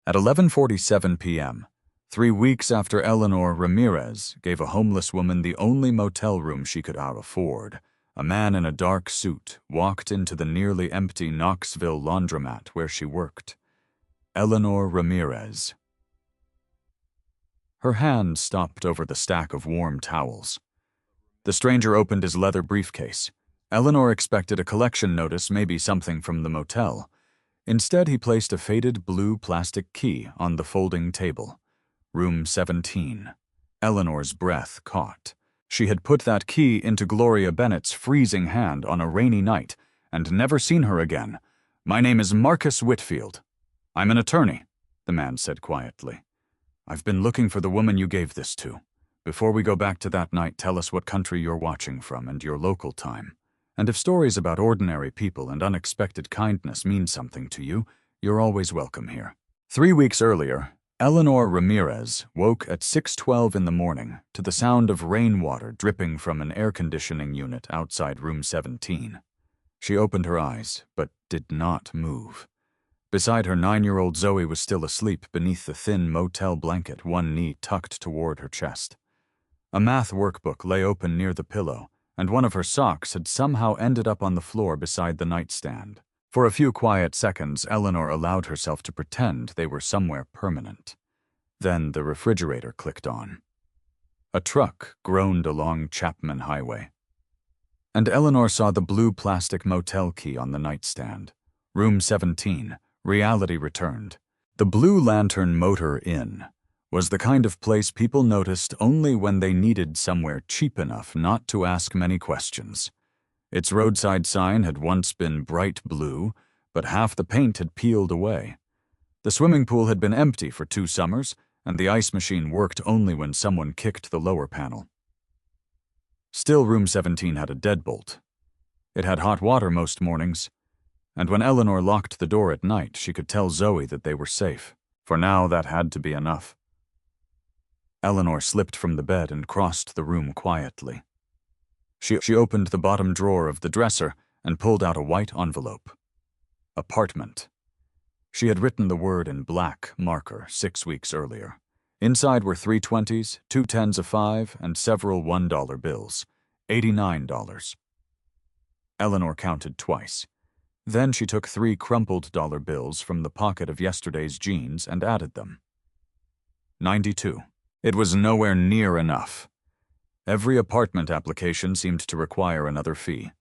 At 11:47 p.m., 3 weeks after Eleanor Ramirez gave a homeless woman the only motel room she could afford, a man in a dark suit walked into the nearly empty Knoxville laundromat where she worked. Eleanor Ramirez. Her hand stopped over the stack of warm towels. The stranger opened his leather briefcase. Eleanor expected a collection notice, maybe something from the motel. Instead, he placed a faded blue plastic key on the folding table. Room 17. Eleanor's breath caught. She had put that key into Gloria Bennett's freezing hand on a rainy night and never seen her again. "My name is Marcus Whitfield. I'm an attorney," the man said quietly. "I've been looking for the woman you gave this to. Before we go back to that night, tell us what country you're watching from and your local time. And if stories about ordinary people and unexpected kindness mean something to you, you're always welcome here." 3 weeks earlier, Eleanor Ramirez woke at 6:12 in the morning to the sound of rainwater dripping from an air conditioning unit outside room 17. She opened her eyes, but did not move. Beside her, 9-year-old Zoe was still asleep beneath the thin motel blanket, one knee tucked toward her chest. A math workbook lay open near the pillow, and one of her socks had somehow ended up on the floor beside the nightstand. For a few quiet seconds, Eleanor allowed herself to pretend they were somewhere permanent. Then the refrigerator clicked on. A truck groaned along Chapman Highway. And Eleanor saw the blue plastic motel key on the nightstand. Room 17. Reality returned. The Blue Lantern Motor Inn was the kind of place people noticed only when they needed somewhere cheap enough not to ask many questions. Its roadside sign had once been bright blue, but half the paint had peeled away. The swimming pool had been empty for 2 summers, and the ice machine worked only when someone kicked the lower panel. Still, room 17 had a deadbolt. It had hot water most mornings, and when Eleanor locked the door at night, she could tell Zoe that they were safe. For now, that had to be enough. Eleanor slipped from the bed and crossed the room quietly. She opened the bottom drawer of the dresser and pulled out a white envelope. Apartment. She had written the word in black marker 6 weeks earlier. Inside were 3 20s, 2 10s of 5, and several $1 bills. $89. Eleanor counted twice. Then she took 3 crumpled dollar bills from the pocket of yesterday's jeans and added them. 92. It was nowhere near enough. Every apartment application seemed to require another fee.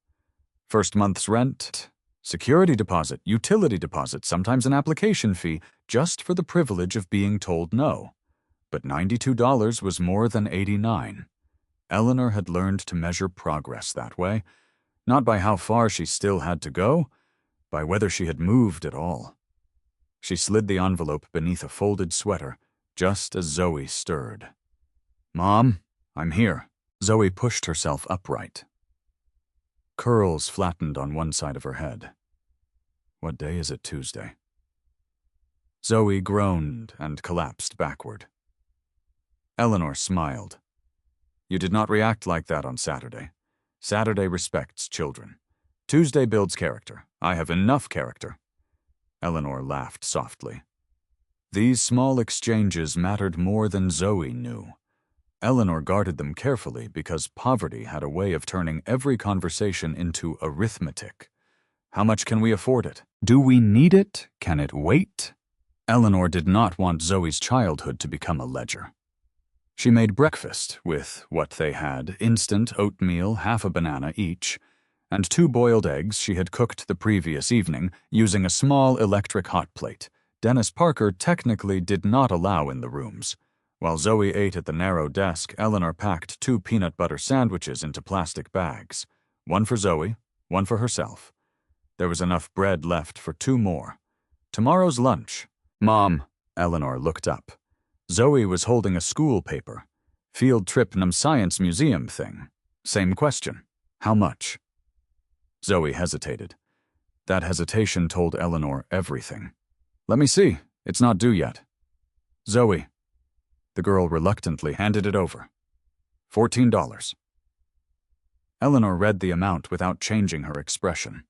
First month's rent, security deposit, utility deposit, sometimes an application fee, just for the privilege of being told no. But $92 was more than $89. Eleanor had learned to measure progress that way, not by how far she still had to go, by whether she had moved at all. She slid the envelope beneath a folded sweater, just as Zoe stirred. "Mom, I'm here." Zoe pushed herself upright. Curls flattened on one side of her head. "What day is it? Tuesday?" Zoe groaned and collapsed backward. Eleanor smiled. "You did not react like that on Saturday. Saturday respects children. Tuesday builds character. I have enough character." Eleanor laughed softly. These small exchanges mattered more than Zoe knew. Eleanor guarded them carefully because poverty had a way of turning every conversation into arithmetic. How much can we afford it? Do we need it? Can it wait? Eleanor did not want Zoe's childhood to become a ledger. She made breakfast with what they had, instant oatmeal, half a banana each, and 2 boiled eggs she had cooked the previous evening using a small electric hot plate. Dennis Parker technically did not allow in the rooms. While Zoe ate at the narrow desk, Eleanor packed 2 peanut butter sandwiches into plastic bags. One for Zoe, one for herself. There was enough bread left for 2 more. Tomorrow's lunch. "Mom," Eleanor looked up. Zoe was holding a school paper. "Field trip num science museum thing." Same question. "How much?" Zoe hesitated. That hesitation told Eleanor everything. "Let me see. It's not due yet." "Zoe." The girl reluctantly handed it over. $14. Eleanor read the amount without changing her expression.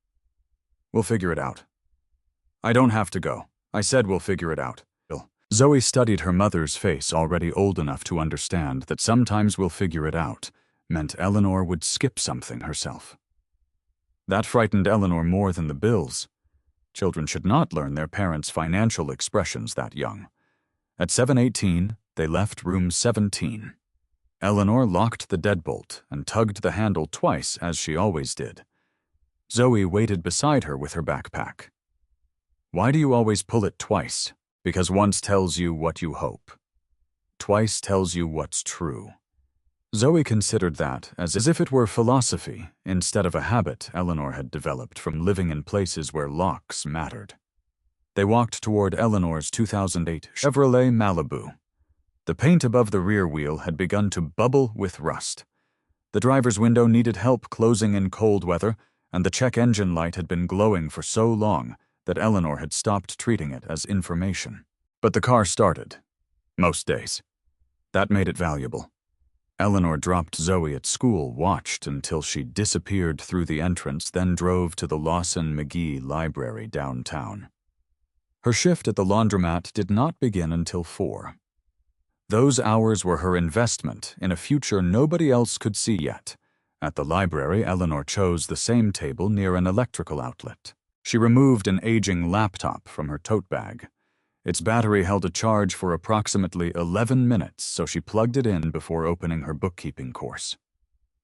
"We'll figure it out." "I don't have to go. I said we'll figure it out." "Bill." Zoe studied her mother's face, already old enough to understand that sometimes we'll figure it out, meant Eleanor would skip something herself. That frightened Eleanor more than the bills. Children should not learn their parents' financial expressions that young. At 7:18, they left room 17. Eleanor locked the deadbolt and tugged the handle twice, as she always did. Zoe waited beside her with her backpack. Why do you always pull it twice? Because once tells you what you hope. Twice tells you what's true. Zoe considered that as if it were philosophy instead of a habit Eleanor had developed from living in places where locks mattered. They walked toward Eleanor's 2008 Chevrolet Malibu. The paint above the rear wheel had begun to bubble with rust. The driver's window needed help closing in cold weather, and the check engine light had been glowing for so long that Eleanor had stopped treating it as information. But the car started. Most days. That made it valuable. Eleanor dropped Zoe at school, watched until she disappeared through the entrance, then drove to the Lawson McGee Library downtown. Her shift at the laundromat did not begin until 4. Those hours were her investment in a future nobody else could see yet. At the library, Eleanor chose the same table near an electrical outlet. She removed an aging laptop from her tote bag. Its battery held a charge for approximately 11 minutes, so she plugged it in before opening her bookkeeping course.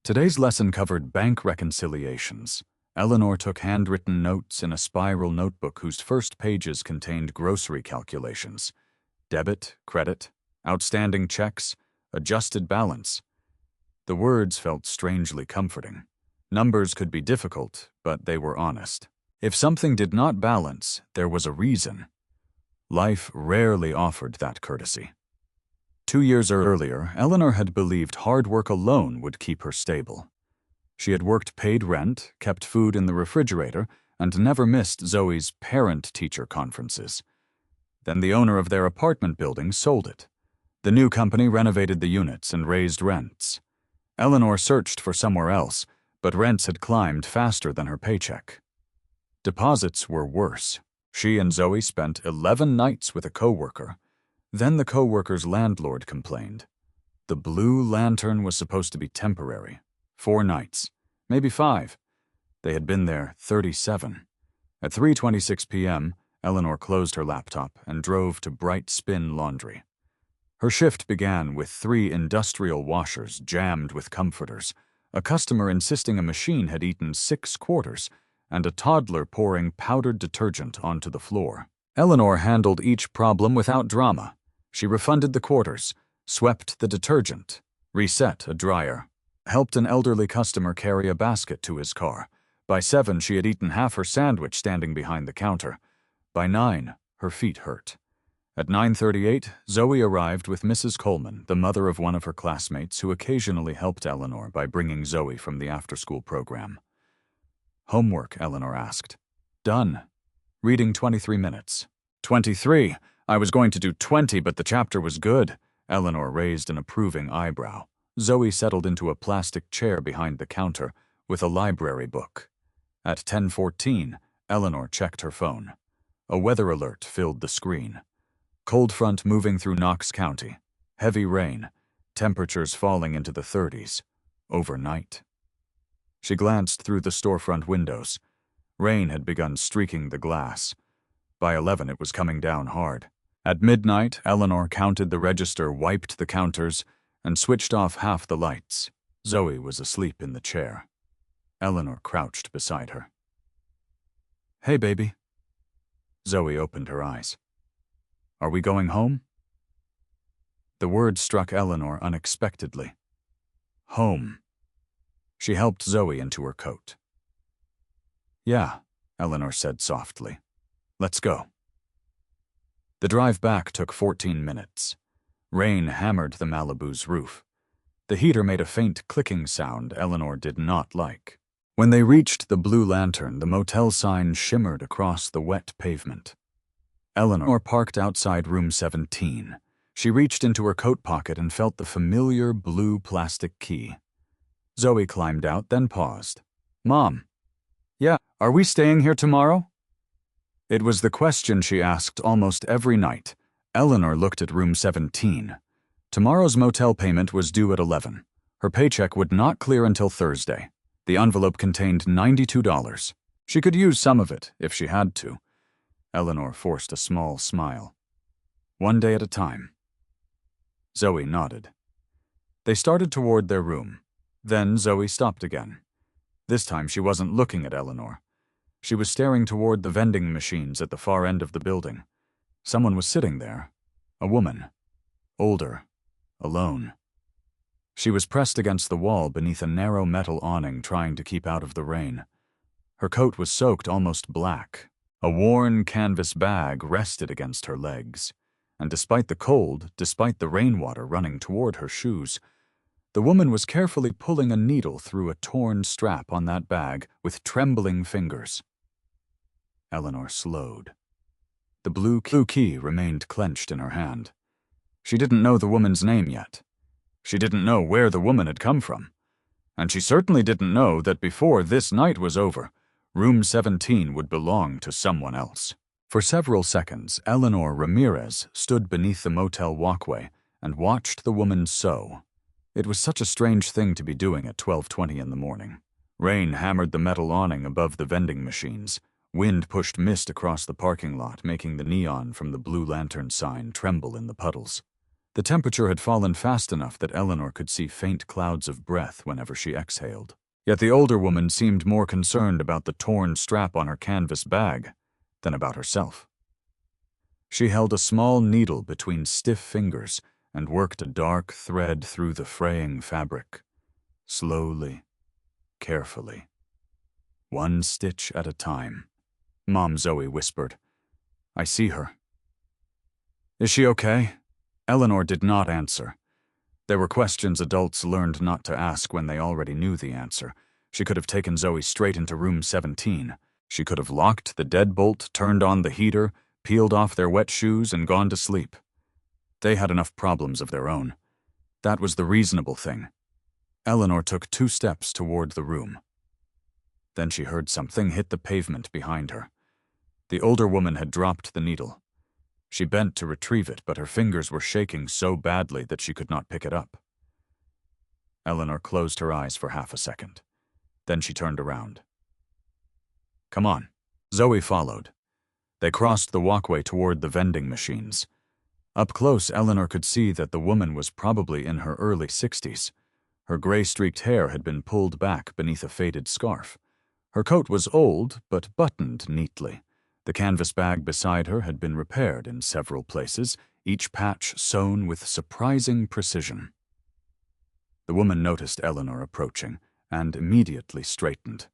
Today's lesson covered bank reconciliations. Eleanor took handwritten notes in a spiral notebook whose first pages contained grocery calculations. Debit, credit, outstanding checks, adjusted balance. The words felt strangely comforting. Numbers could be difficult, but they were honest. If something did not balance, there was a reason. Life rarely offered that courtesy. 2 years earlier, Eleanor had believed hard work alone would keep her stable. She had worked paid rent, kept food in the refrigerator, and never missed Zoe's parent-teacher conferences. Then the owner of their apartment building sold it. The new company renovated the units and raised rents. Eleanor searched for somewhere else, but rents had climbed faster than her paycheck. Deposits were worse. She and Zoe spent 11 nights with a coworker. Then the coworker's landlord complained. The Blue Lantern was supposed to be temporary. 4 nights, maybe 5. They had been there 37. At 3:26 p.m., Eleanor closed her laptop and drove to Bright Spin Laundry. Her shift began with 3 industrial washers jammed with comforters, a customer insisting a machine had eaten 6 quarters, and a toddler pouring powdered detergent onto the floor. Eleanor handled each problem without drama. She refunded the quarters, swept the detergent, reset a dryer, helped an elderly customer carry a basket to his car. By 7, she had eaten half her sandwich standing behind the counter. By 9, her feet hurt. At 9:38, Zoe arrived with Mrs. Coleman, the mother of one of her classmates who occasionally helped Eleanor by bringing Zoe from the after-school program. Homework, Eleanor asked. Done. Reading 23 minutes. 23. I was going to do 20, but the chapter was good. Eleanor raised an approving eyebrow. Zoe settled into a plastic chair behind the counter with a library book. At 10:14, Eleanor checked her phone. A weather alert filled the screen. Cold front moving through Knox County. Heavy rain. Temperatures falling into the 30s. Overnight. She glanced through the storefront windows. Rain had begun streaking the glass. By 11, it was coming down hard. At midnight, Eleanor counted the register, wiped the counters, and switched off half the lights. Zoe was asleep in the chair. Eleanor crouched beside her. Hey, baby. Zoe opened her eyes. Are we going home? The word struck Eleanor unexpectedly. Home. She helped Zoe into her coat. Yeah, Eleanor said softly. Let's go. The drive back took 14 minutes. Rain hammered the Malibu's roof. The heater made a faint clicking sound Eleanor did not like. When they reached the Blue Lantern, the motel sign shimmered across the wet pavement. Eleanor parked outside room 17. She reached into her coat pocket and felt the familiar blue plastic key. Zoe climbed out, then paused. Mom. Yeah, are we staying here tomorrow? It was the question she asked almost every night. Eleanor looked at room 17. Tomorrow's motel payment was due at 11. Her paycheck would not clear until Thursday. The envelope contained $92. She could use some of it if she had to. Eleanor forced a small smile. One day at a time. Zoe nodded. They started toward their room. Then Zoe stopped again. This time she wasn't looking at Eleanor. She was staring toward the vending machines at the far end of the building. Someone was sitting there. A woman. Older. Alone. She was pressed against the wall beneath a narrow metal awning trying to keep out of the rain. Her coat was soaked almost black. A worn canvas bag rested against her legs. And despite the cold, despite the rainwater running toward her shoes, the woman was carefully pulling a needle through a torn strap on that bag with trembling fingers. Eleanor slowed. The blue key remained clenched in her hand. She didn't know the woman's name yet. She didn't know where the woman had come from. And she certainly didn't know that before this night was over, room 17 would belong to someone else. For several seconds, Eleanor Ramirez stood beneath the motel walkway and watched the woman sew. It was such a strange thing to be doing at 12:20 in the morning. Rain hammered the metal awning above the vending machines. Wind pushed mist across the parking lot, making the neon from the Blue Lantern sign tremble in the puddles. The temperature had fallen fast enough that Eleanor could see faint clouds of breath whenever she exhaled. Yet the older woman seemed more concerned about the torn strap on her canvas bag than about herself. She held a small needle between stiff fingers and worked a dark thread through the fraying fabric. Slowly, carefully. One stitch at a time. Mom Zoe whispered, "I see her." "Is she okay?" Eleanor did not answer. There were questions adults learned not to ask when they already knew the answer. She could have taken Zoe straight into room 17. She could have locked the deadbolt, turned on the heater, peeled off their wet shoes, and gone to sleep. They had enough problems of their own. That was the reasonable thing. Eleanor took 2 steps toward the room. Then she heard something hit the pavement behind her. The older woman had dropped the needle. She bent to retrieve it, but her fingers were shaking so badly that she could not pick it up. Eleanor closed her eyes for half a second. Then she turned around. "Come on." Zoe followed. They crossed the walkway toward the vending machines. Up close, Eleanor could see that the woman was probably in her early 60s. Her gray-streaked hair had been pulled back beneath a faded scarf. Her coat was old, but buttoned neatly. The canvas bag beside her had been repaired in several places, each patch sewn with surprising precision. The woman noticed Eleanor approaching and immediately straightened.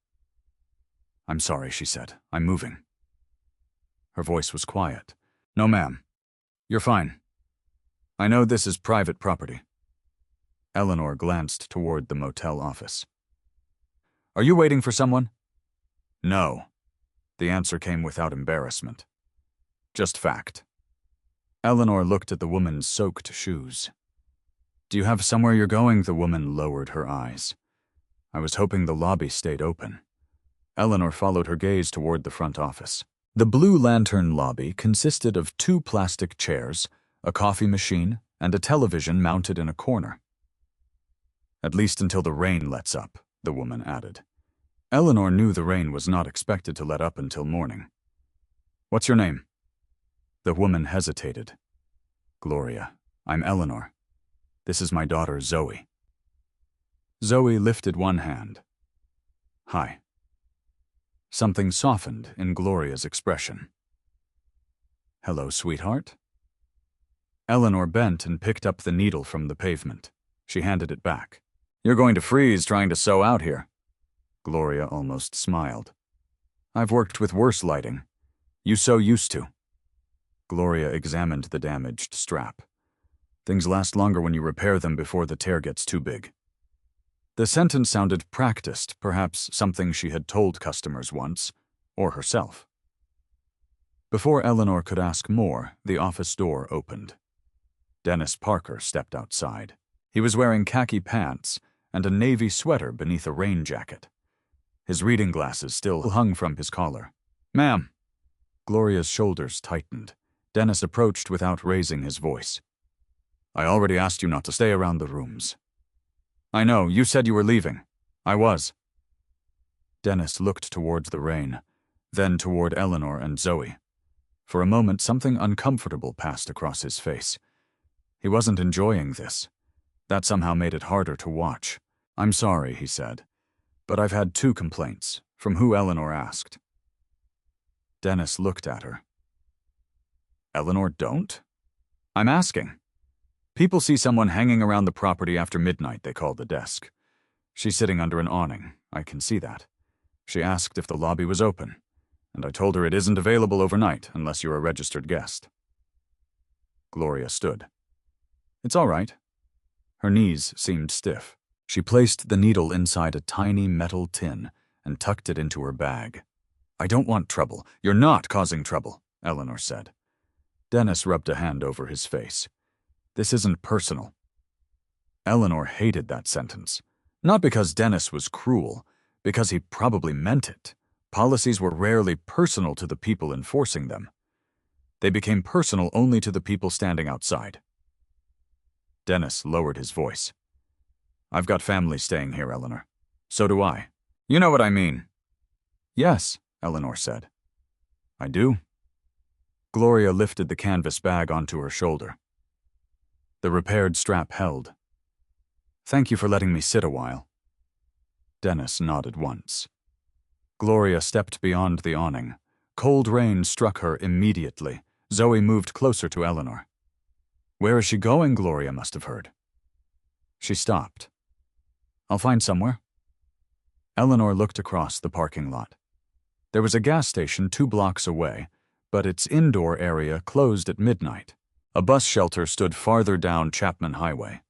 "I'm sorry," she said. "I'm moving." Her voice was quiet. "No, ma'am. You're fine. I know this is private property." Eleanor glanced toward the motel office. "Are you waiting for someone?" "No." The answer came without embarrassment. "Just fact." Eleanor looked at the woman's soaked shoes. "Do you have somewhere you're going?" The woman lowered her eyes. "I was hoping the lobby stayed open." Eleanor followed her gaze toward the front office. The Blue Lantern lobby consisted of 2 plastic chairs, a coffee machine, and a television mounted in a corner. "At least until the rain lets up," the woman added. Eleanor knew the rain was not expected to let up until morning. "What's your name?" The woman hesitated. "Gloria. I'm Eleanor. This is my daughter, Zoe." Zoe lifted one hand. "Hi." Something softened in Gloria's expression. "Hello, sweetheart." Eleanor bent and picked up the needle from the pavement. She handed it back. "You're going to freeze trying to sew out here." Gloria almost smiled. "I've worked with worse lighting. You so used to." Gloria examined the damaged strap. "Things last longer when you repair them before the tear gets too big." The sentence sounded practiced, perhaps something she had told customers once, or herself. Before Eleanor could ask more, the office door opened. Dennis Parker stepped outside. He was wearing khaki pants and a navy sweater beneath a rain jacket. His reading glasses still hung from his collar. "Ma'am." Gloria's shoulders tightened. Dennis approached without raising his voice. I already asked you not to stay around the rooms. I know, you said you were leaving. I was. Dennis looked towards the rain, then toward Eleanor and Zoe. For a moment, something uncomfortable passed across his face. He wasn't enjoying this. That somehow made it harder to watch. I'm sorry, he said, but I've had 2 complaints, from who Eleanor asked. Dennis looked at her. Eleanor, don't? I'm asking. People see someone hanging around the property after midnight, they call the desk. She's sitting under an awning, I can see that. She asked if the lobby was open, and I told her it isn't available overnight unless you're a registered guest. Gloria stood. It's all right. Her knees seemed stiff. She placed the needle inside a tiny metal tin and tucked it into her bag. I don't want trouble. You're not causing trouble, Eleanor said. Dennis rubbed a hand over his face. This isn't personal. Eleanor hated that sentence. Not because Dennis was cruel, because he probably meant it. Policies were rarely personal to the people enforcing them. They became personal only to the people standing outside. Dennis lowered his voice. I've got family staying here, Eleanor. So do I. You know what I mean. Yes, Eleanor said. I do. Gloria lifted the canvas bag onto her shoulder. The repaired strap held. Thank you for letting me sit a while. Dennis nodded once. Gloria stepped beyond the awning. Cold rain struck her immediately. Zoe moved closer to Eleanor. Where is she going, Gloria must have heard. She stopped. I'll find somewhere. Eleanor looked across the parking lot. There was a gas station 2 blocks away, but its indoor area closed at midnight. A bus shelter stood farther down Chapman Highway.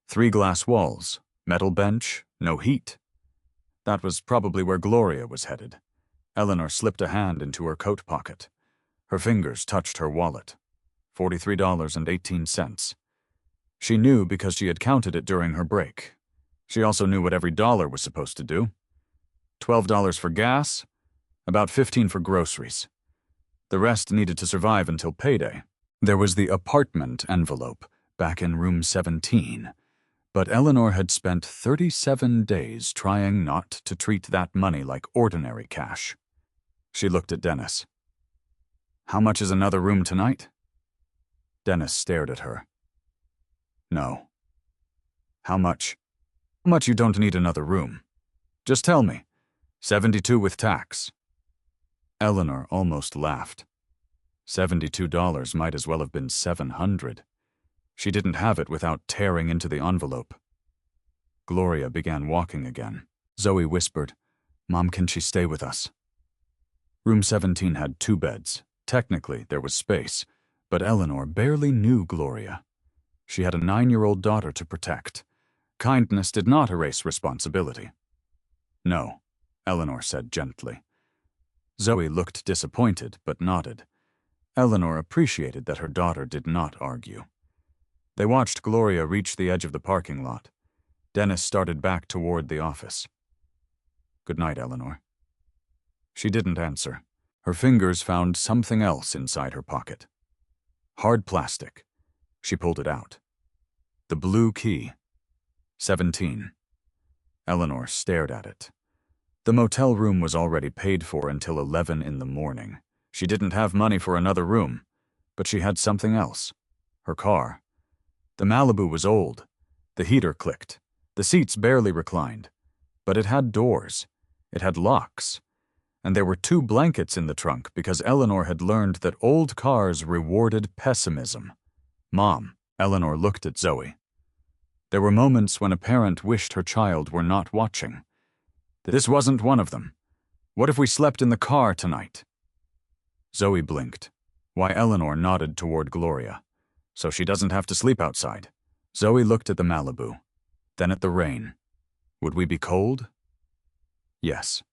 3 glass walls, metal bench, no heat. That was probably where Gloria was headed. Eleanor slipped a hand into her coat pocket. Her fingers touched her wallet. $43.18. She knew because she had counted it during her break. She also knew what every dollar was supposed to do. $12 for gas, about $15 for groceries. The rest needed to survive until payday. There was the apartment envelope back in room 17, but Eleanor had spent 37 days trying not to treat that money like ordinary cash. She looked at Dennis. How much is another room tonight? Dennis stared at her. No. How much? How much you don't need another room? Just tell me. 72 with tax. Eleanor almost laughed. $72 might as well have been $700. She didn't have it without tearing into the envelope. Gloria began walking again. Zoe whispered, Mom, can she stay with us? Room 17 had 2 beds. Technically, there was space, but Eleanor barely knew Gloria. She had a 9-year-old daughter to protect. Kindness did not erase responsibility. No, Eleanor said gently. Zoe looked disappointed, but nodded. Eleanor appreciated that her daughter did not argue. They watched Gloria reach the edge of the parking lot. Dennis started back toward the office. Good night, Eleanor. She didn't answer. Her fingers found something else inside her pocket. Hard plastic. She pulled it out. The blue key. 17. Eleanor stared at it. The motel room was already paid for until 11 in the morning. She didn't have money for another room, but she had something else. Her car. The Malibu was old. The heater clicked. The seats barely reclined. But it had doors. It had locks. And there were 2 blankets in the trunk because Eleanor had learned that old cars rewarded pessimism. Mom, Eleanor looked at Zoe. There were moments when a parent wished her child were not watching. This wasn't one of them. What if we slept in the car tonight? Zoe blinked, while Eleanor nodded toward Gloria. So she doesn't have to sleep outside. Zoe looked at the Malibu, then at the rain. Would we be cold? Yes.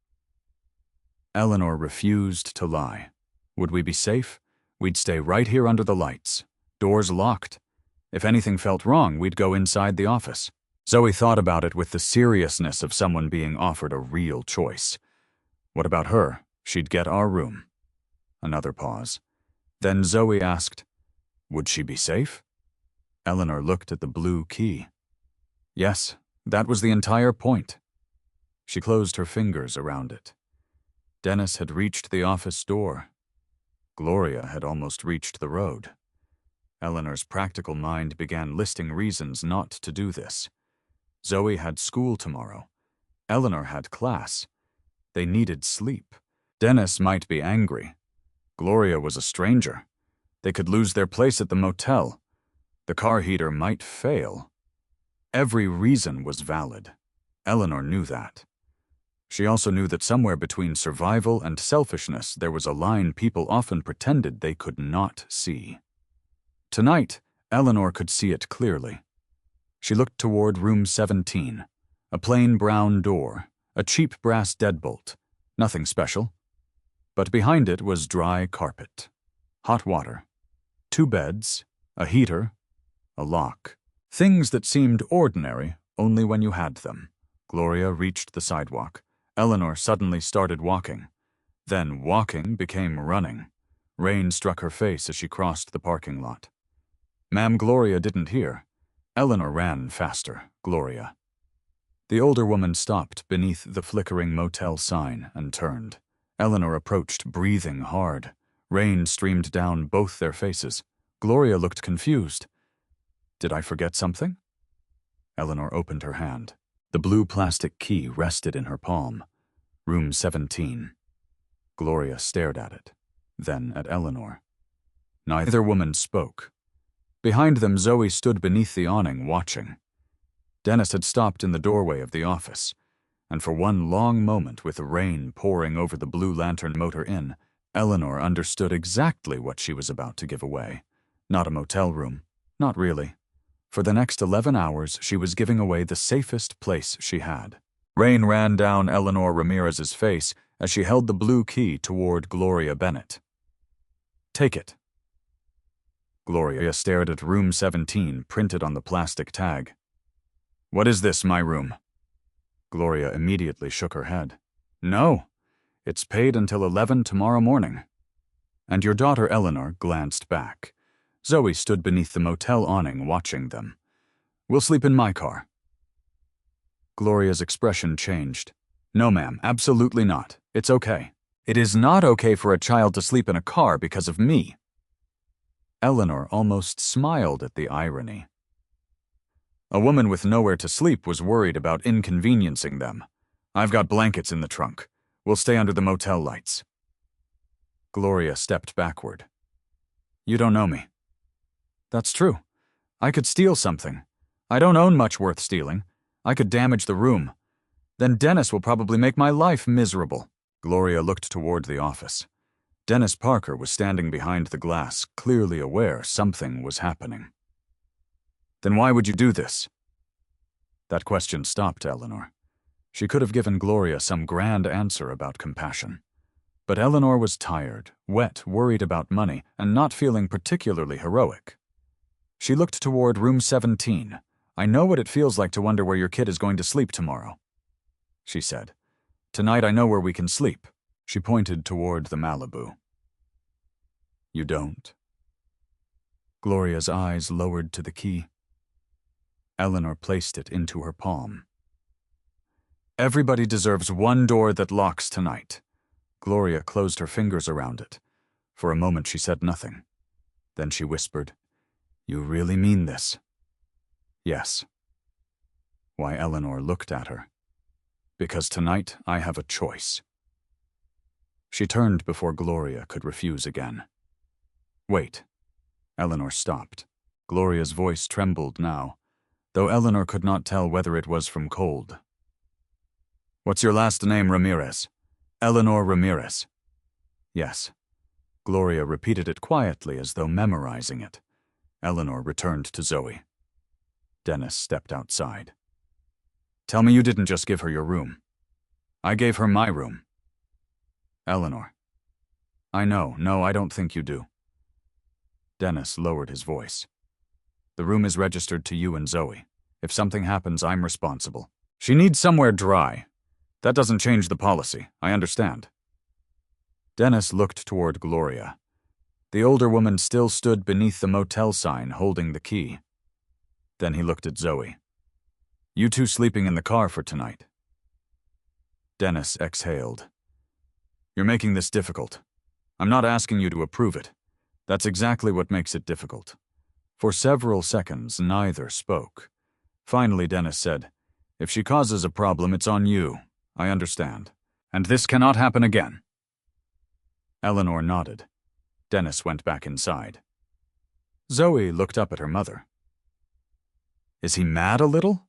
Eleanor refused to lie. Would we be safe? We'd stay right here under the lights. Doors locked. If anything felt wrong, we'd go inside the office. Zoe thought about it with the seriousness of someone being offered a real choice. What about her? She'd get our room. Another pause. Then Zoe asked, "Would she be safe?" Eleanor looked at the blue key. Yes, that was the entire point. She closed her fingers around it. Dennis had reached the office door. Gloria had almost reached the road. Eleanor's practical mind began listing reasons not to do this. Zoe had school tomorrow. Eleanor had class. They needed sleep. Dennis might be angry. Gloria was a stranger. They could lose their place at the motel. The car heater might fail. Every reason was valid. Eleanor knew that. She also knew that somewhere between survival and selfishness there was a line people often pretended they could not see. Tonight, Eleanor could see it clearly. She looked toward room 17, a plain brown door, a cheap brass deadbolt, nothing special. But behind it was dry carpet, hot water, 2 beds, a heater, a lock. Things that seemed ordinary only when you had them. Gloria reached the sidewalk. Eleanor suddenly started walking. Then walking became running. Rain struck her face as she crossed the parking lot. Ma'am, Gloria didn't hear. Eleanor ran faster. Gloria. The older woman stopped beneath the flickering motel sign and turned. Eleanor approached, breathing hard. Rain streamed down both their faces. Gloria looked confused. Did I forget something? Eleanor opened her hand. The blue plastic key rested in her palm. Room 17. Gloria stared at it, then at Eleanor. Neither woman spoke. Behind them, Zoe stood beneath the awning, watching. Dennis had stopped in the doorway of the office, and for one long moment, with the rain pouring over the Blue Lantern Motor Inn, Eleanor understood exactly what she was about to give away. Not a motel room. Not really. For the next 11 hours, she was giving away the safest place she had. Rain ran down Eleanor Ramirez's face as she held the blue key toward Gloria Bennett. Take it. Gloria stared at room 17 printed on the plastic tag. What is this, my room? Gloria immediately shook her head. No, it's paid until 11 tomorrow morning. And your daughter Eleanor glanced back. Zoe stood beneath the motel awning watching them. We'll sleep in my car. Gloria's expression changed. No, ma'am, absolutely not. It's okay. It is not okay for a child to sleep in a car because of me. Eleanor almost smiled at the irony. A woman with nowhere to sleep was worried about inconveniencing them. I've got blankets in the trunk. We'll stay under the motel lights. Gloria stepped backward. You don't know me. That's true. I could steal something. I don't own much worth stealing. I could damage the room. Then Dennis will probably make my life miserable. Gloria looked toward the office. Dennis Parker was standing behind the glass, clearly aware something was happening. Then why would you do this? That question stopped Eleanor. She could have given Gloria some grand answer about compassion. But Eleanor was tired, wet, worried about money, and not feeling particularly heroic. She looked toward room 17. I know what it feels like to wonder where your kid is going to sleep tomorrow, she said. Tonight I know where we can sleep. She pointed toward the Malibu. You don't? Gloria's eyes lowered to the key. Eleanor placed it into her palm. Everybody deserves one door that locks tonight. Gloria closed her fingers around it. For a moment she said nothing. Then she whispered, You really mean this? Yes. Why, Eleanor looked at her. Because tonight I have a choice. She turned before Gloria could refuse again. Wait. Eleanor stopped. Gloria's voice trembled now, though Eleanor could not tell whether it was from cold. What's your last name, Ramirez? Eleanor Ramirez. Yes. Gloria repeated it quietly as though memorizing it. Eleanor returned to Zoe. Dennis stepped outside. Tell me you didn't just give her your room. I gave her my room. Eleanor. I know. No, I don't think you do. Dennis lowered his voice. The room is registered to you and Zoe. If something happens, I'm responsible. She needs somewhere dry. That doesn't change the policy. I understand. Dennis looked toward Gloria. The older woman still stood beneath the motel sign, holding the key. Then he looked at Zoe. "You two sleeping in the car for tonight?" Dennis exhaled. "You're making this difficult. I'm not asking you to approve it. That's exactly what makes it difficult." For several seconds, neither spoke. Finally, Dennis said, "If she causes a problem, it's on you. I understand. And this cannot happen again." Eleanor nodded. Dennis went back inside. Zoe looked up at her mother. "Is he mad a little?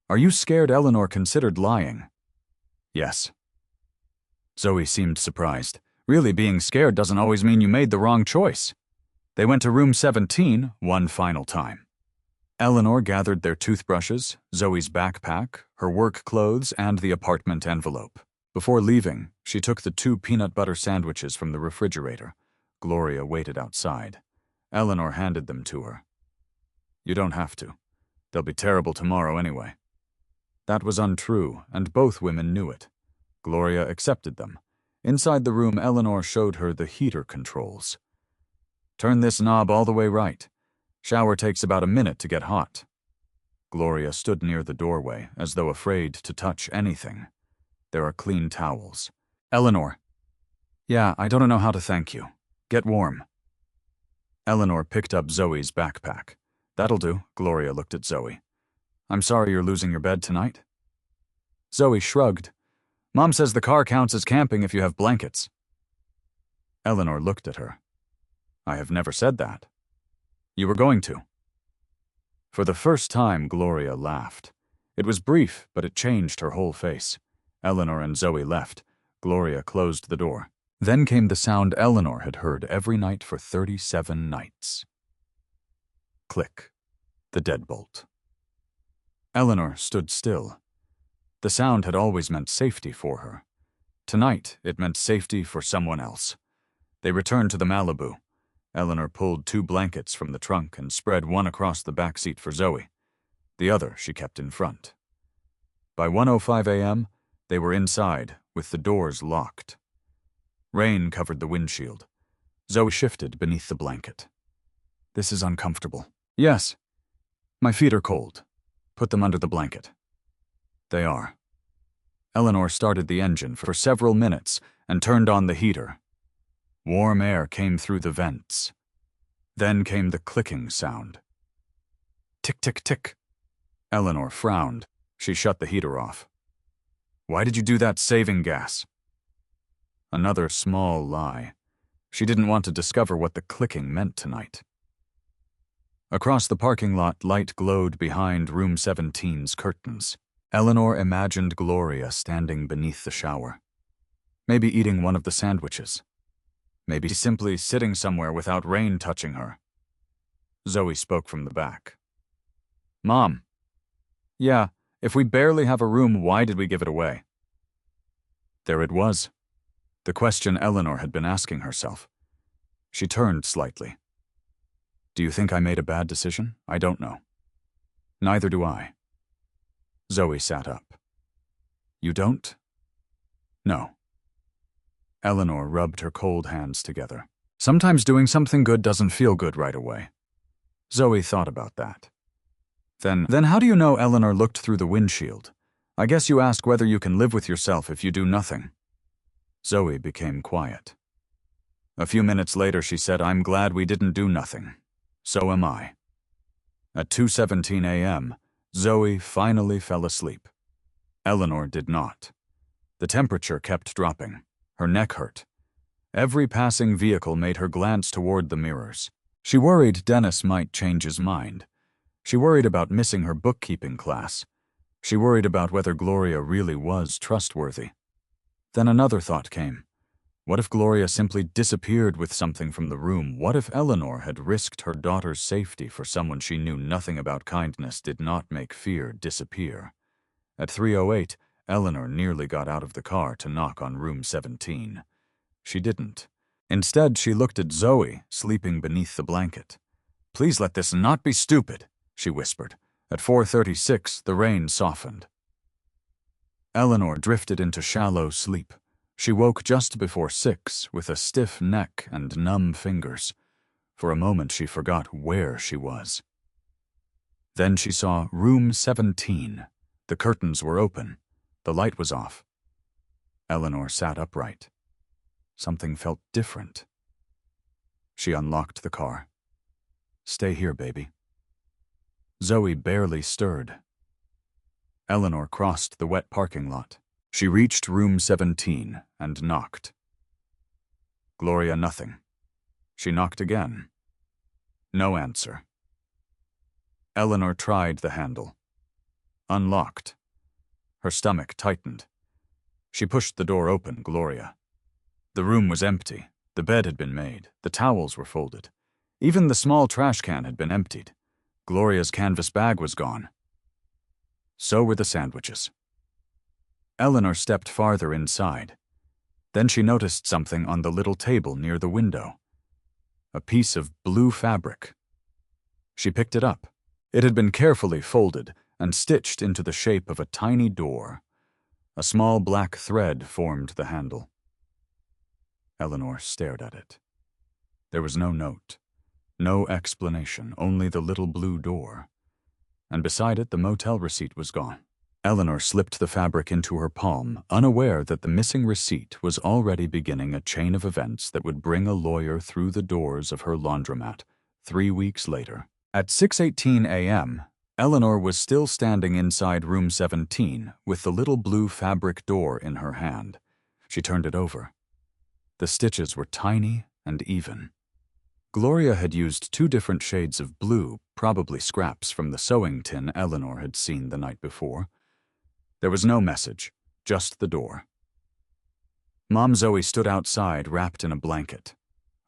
Are you scared?" Eleanor considered lying. "Yes." Zoe seemed surprised. "Really, being scared doesn't always mean you made the wrong choice." They went to room 17 one final time. Eleanor gathered their toothbrushes, Zoe's backpack, her work clothes, and the apartment envelope. Before leaving, she took the 2 peanut butter sandwiches from the refrigerator. Gloria waited outside. Eleanor handed them to her. "You don't have to. They'll be terrible tomorrow anyway." That was untrue, and both women knew it. Gloria accepted them. Inside the room, Eleanor showed her the heater controls. "Turn this knob all the way right. Shower takes about a minute to get hot." Gloria stood near the doorway, as though afraid to touch anything. "There are clean towels." "Eleanor." "Yeah, I don't know how to thank you. Get warm." Eleanor picked up Zoe's backpack. "That'll do." Gloria looked at Zoe. "I'm sorry you're losing your bed tonight." Zoe shrugged. "Mom says the car counts as camping if you have blankets." Eleanor looked at her. "I have never said that." "You were going to." For the first time, Gloria laughed. It was brief, but it changed her whole face. Eleanor and Zoe left. Gloria closed the door. Then came the sound Eleanor had heard every night for 37 nights. Click. The deadbolt. Eleanor stood still. The sound had always meant safety for her. Tonight, it meant safety for someone else. They returned to the Malibu. Eleanor pulled 2 blankets from the trunk and spread one across the back seat for Zoe. The other she kept in front. By 1:05 a.m., they were inside, with the doors locked. Rain covered the windshield. Zoe shifted beneath the blanket. "This is uncomfortable." "Yes. My feet are cold. Put them under the blanket." "They are." Eleanor started the engine for several minutes and turned on the heater. Warm air came through the vents. Then came the clicking sound. Tick, tick, tick. Eleanor frowned. She shut the heater off. "Why did you do that, saving gas?" Another small lie. She didn't want to discover what the clicking meant tonight. Across the parking lot, light glowed behind room 17's curtains. Eleanor imagined Gloria standing beneath the shower. Maybe eating one of the sandwiches. Maybe simply sitting somewhere without rain touching her. Zoe spoke from the back. "Mom." "Yeah, if we barely have a room, why did we give it away?" There it was. The question Eleanor had been asking herself. She turned slightly. "Do you think I made a bad decision? I don't know." "Neither do I." Zoe sat up. "You don't?" "No." Eleanor rubbed her cold hands together. Sometimes doing something good doesn't feel good right away. Zoe thought about that. Then how do you know?" Eleanor looked through the windshield. "I guess you ask whether you can live with yourself if you do nothing." Zoe became quiet. A few minutes later she said, "I'm glad we didn't do nothing. So am I." At 2:17 a.m., Zoe finally fell asleep. Eleanor did not. The temperature kept dropping. Her neck hurt. Every passing vehicle made her glance toward the mirrors. She worried Dennis might change his mind. She worried about missing her bookkeeping class. She worried about whether Gloria really was trustworthy. Then another thought came. What if Gloria simply disappeared with something from the room? What if Eleanor had risked her daughter's safety for someone she knew nothing about? Kindness did not make fear disappear. At 3:08, Eleanor nearly got out of the car to knock on room 17. She didn't. Instead, she looked at Zoe, sleeping beneath the blanket. "Please let this not be stupid," she whispered. At 4:36, the rain softened. Eleanor drifted into shallow sleep. She woke just before 6 with a stiff neck and numb fingers. For a moment she forgot where she was. Then she saw room 17. The curtains were open. The light was off. Eleanor sat upright. Something felt different. She unlocked the car. "Stay here, baby." Zoe barely stirred. Eleanor crossed the wet parking lot. She reached room 17 and knocked. Gloria, nothing. She knocked again. No answer. Eleanor tried the handle. Unlocked. Her stomach tightened. She pushed the door open. Gloria. The room was empty. The bed had been made. The towels were folded. Even the small trash can had been emptied. Gloria's canvas bag was gone. So were the sandwiches. Eleanor stepped farther inside. Then she noticed something on the little table near the window. A piece of blue fabric. She picked it up. It had been carefully folded and stitched into the shape of a tiny door. A small black thread formed the handle. Eleanor stared at it. There was no note, no explanation, only the little blue door. And beside it, the motel receipt was gone. Eleanor slipped the fabric into her palm, unaware that the missing receipt was already beginning a chain of events that would bring a lawyer through the doors of her laundromat 3 weeks later. At 6:18 a.m., Eleanor was still standing inside room 17 with the little blue fabric door in her hand. She turned it over. The stitches were tiny and even. Gloria had used 2 different shades of blue, probably scraps from the sewing tin Eleanor had seen the night before. There was no message, just the door. Mom Zoe stood outside, wrapped in a blanket.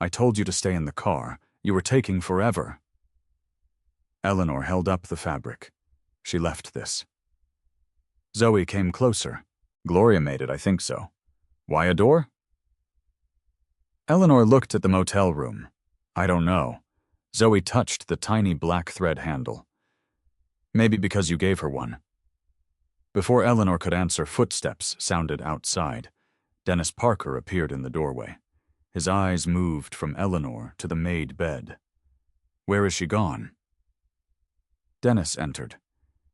"I told you to stay in the car. You were taking forever." Eleanor held up the fabric. She left this. Zoe came closer. "Gloria made it, I think so. Why a door?" Eleanor looked at the motel room. "I don't know." Zoe touched the tiny black thread handle. "Maybe because you gave her one." Before Eleanor could answer, footsteps sounded outside. Dennis Parker appeared in the doorway. His eyes moved from Eleanor to the made bed. "Where is she gone?" Dennis entered.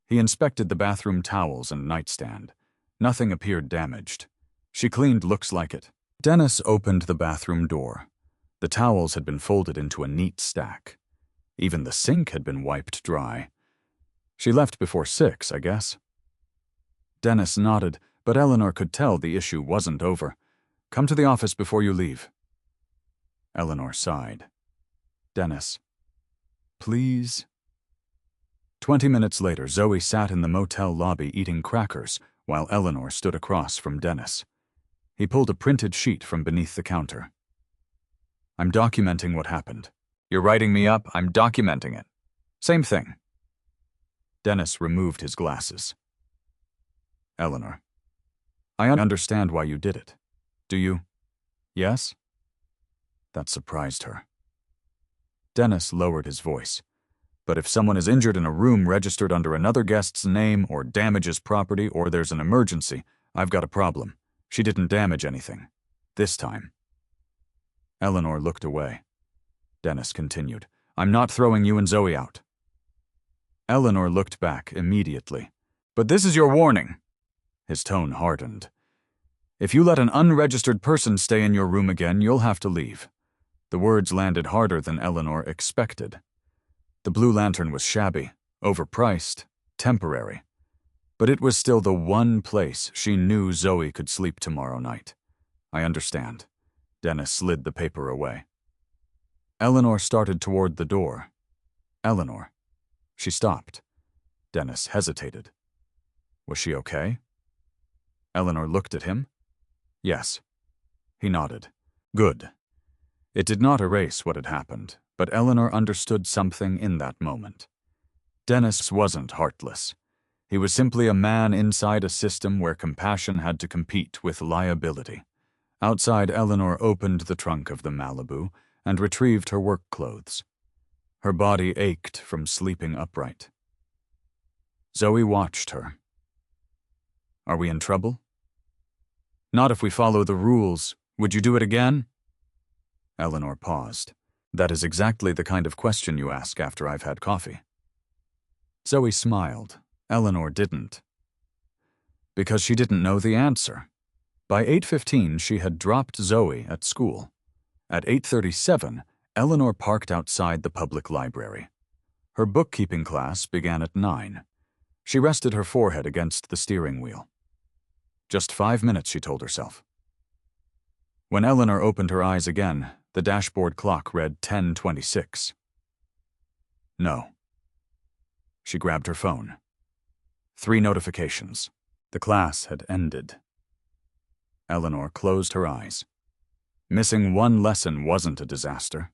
He inspected the bathroom towels and nightstand. Nothing appeared damaged. "She cleaned, looks like it." Dennis opened the bathroom door. The towels had been folded into a neat stack. Even the sink had been wiped dry. "She left before 6, I guess." Dennis nodded, but Eleanor could tell the issue wasn't over. "Come to the office before you leave." Eleanor sighed. "Dennis, please?" 20 minutes later, Zoe sat in the motel lobby eating crackers while Eleanor stood across from Dennis. He pulled a printed sheet from beneath the counter. "I'm documenting what happened." "You're writing me up, I'm documenting it." "Same thing." Dennis removed his glasses. "Eleanor, I understand why you did it. Do you?" "Yes?" That surprised her. Dennis lowered his voice. "But if someone is injured in a room registered under another guest's name or damages property or there's an emergency, I've got a problem. She didn't damage anything. This time." Eleanor looked away. Dennis continued, "I'm not throwing you and Zoe out." Eleanor looked back immediately. "But this is your warning." His tone hardened. "If you let an unregistered person stay in your room again, you'll have to leave." The words landed harder than Eleanor expected. The Blue Lantern was shabby, overpriced, temporary. But it was still the one place she knew Zoe could sleep tomorrow night. "I understand." Dennis slid the paper away. Eleanor started toward the door. "Eleanor." She stopped. Dennis hesitated. Was she okay? Eleanor looked at him. "Yes." He nodded. "Good." It did not erase what had happened, but Eleanor understood something in that moment. Dennis wasn't heartless. He was simply a man inside a system where compassion had to compete with liability. Outside, Eleanor opened the trunk of the Malibu and retrieved her work clothes. Her body ached from sleeping upright. Zoe watched her. "Are we in trouble?" Not if we follow the rules. Would you do it again? Eleanor paused. That is exactly the kind of question you ask after I've had coffee. Zoe smiled. Eleanor didn't. Because she didn't know the answer. By 8:15, she had dropped Zoe at school. At 8:37, Eleanor parked outside the public library. Her bookkeeping class began at 9. She rested her forehead against the steering wheel. Just 5 minutes, she told herself. When Eleanor opened her eyes again, the dashboard clock read 10:26. No. She grabbed her phone. 3 notifications. The class had ended. Eleanor closed her eyes. Missing one lesson wasn't a disaster.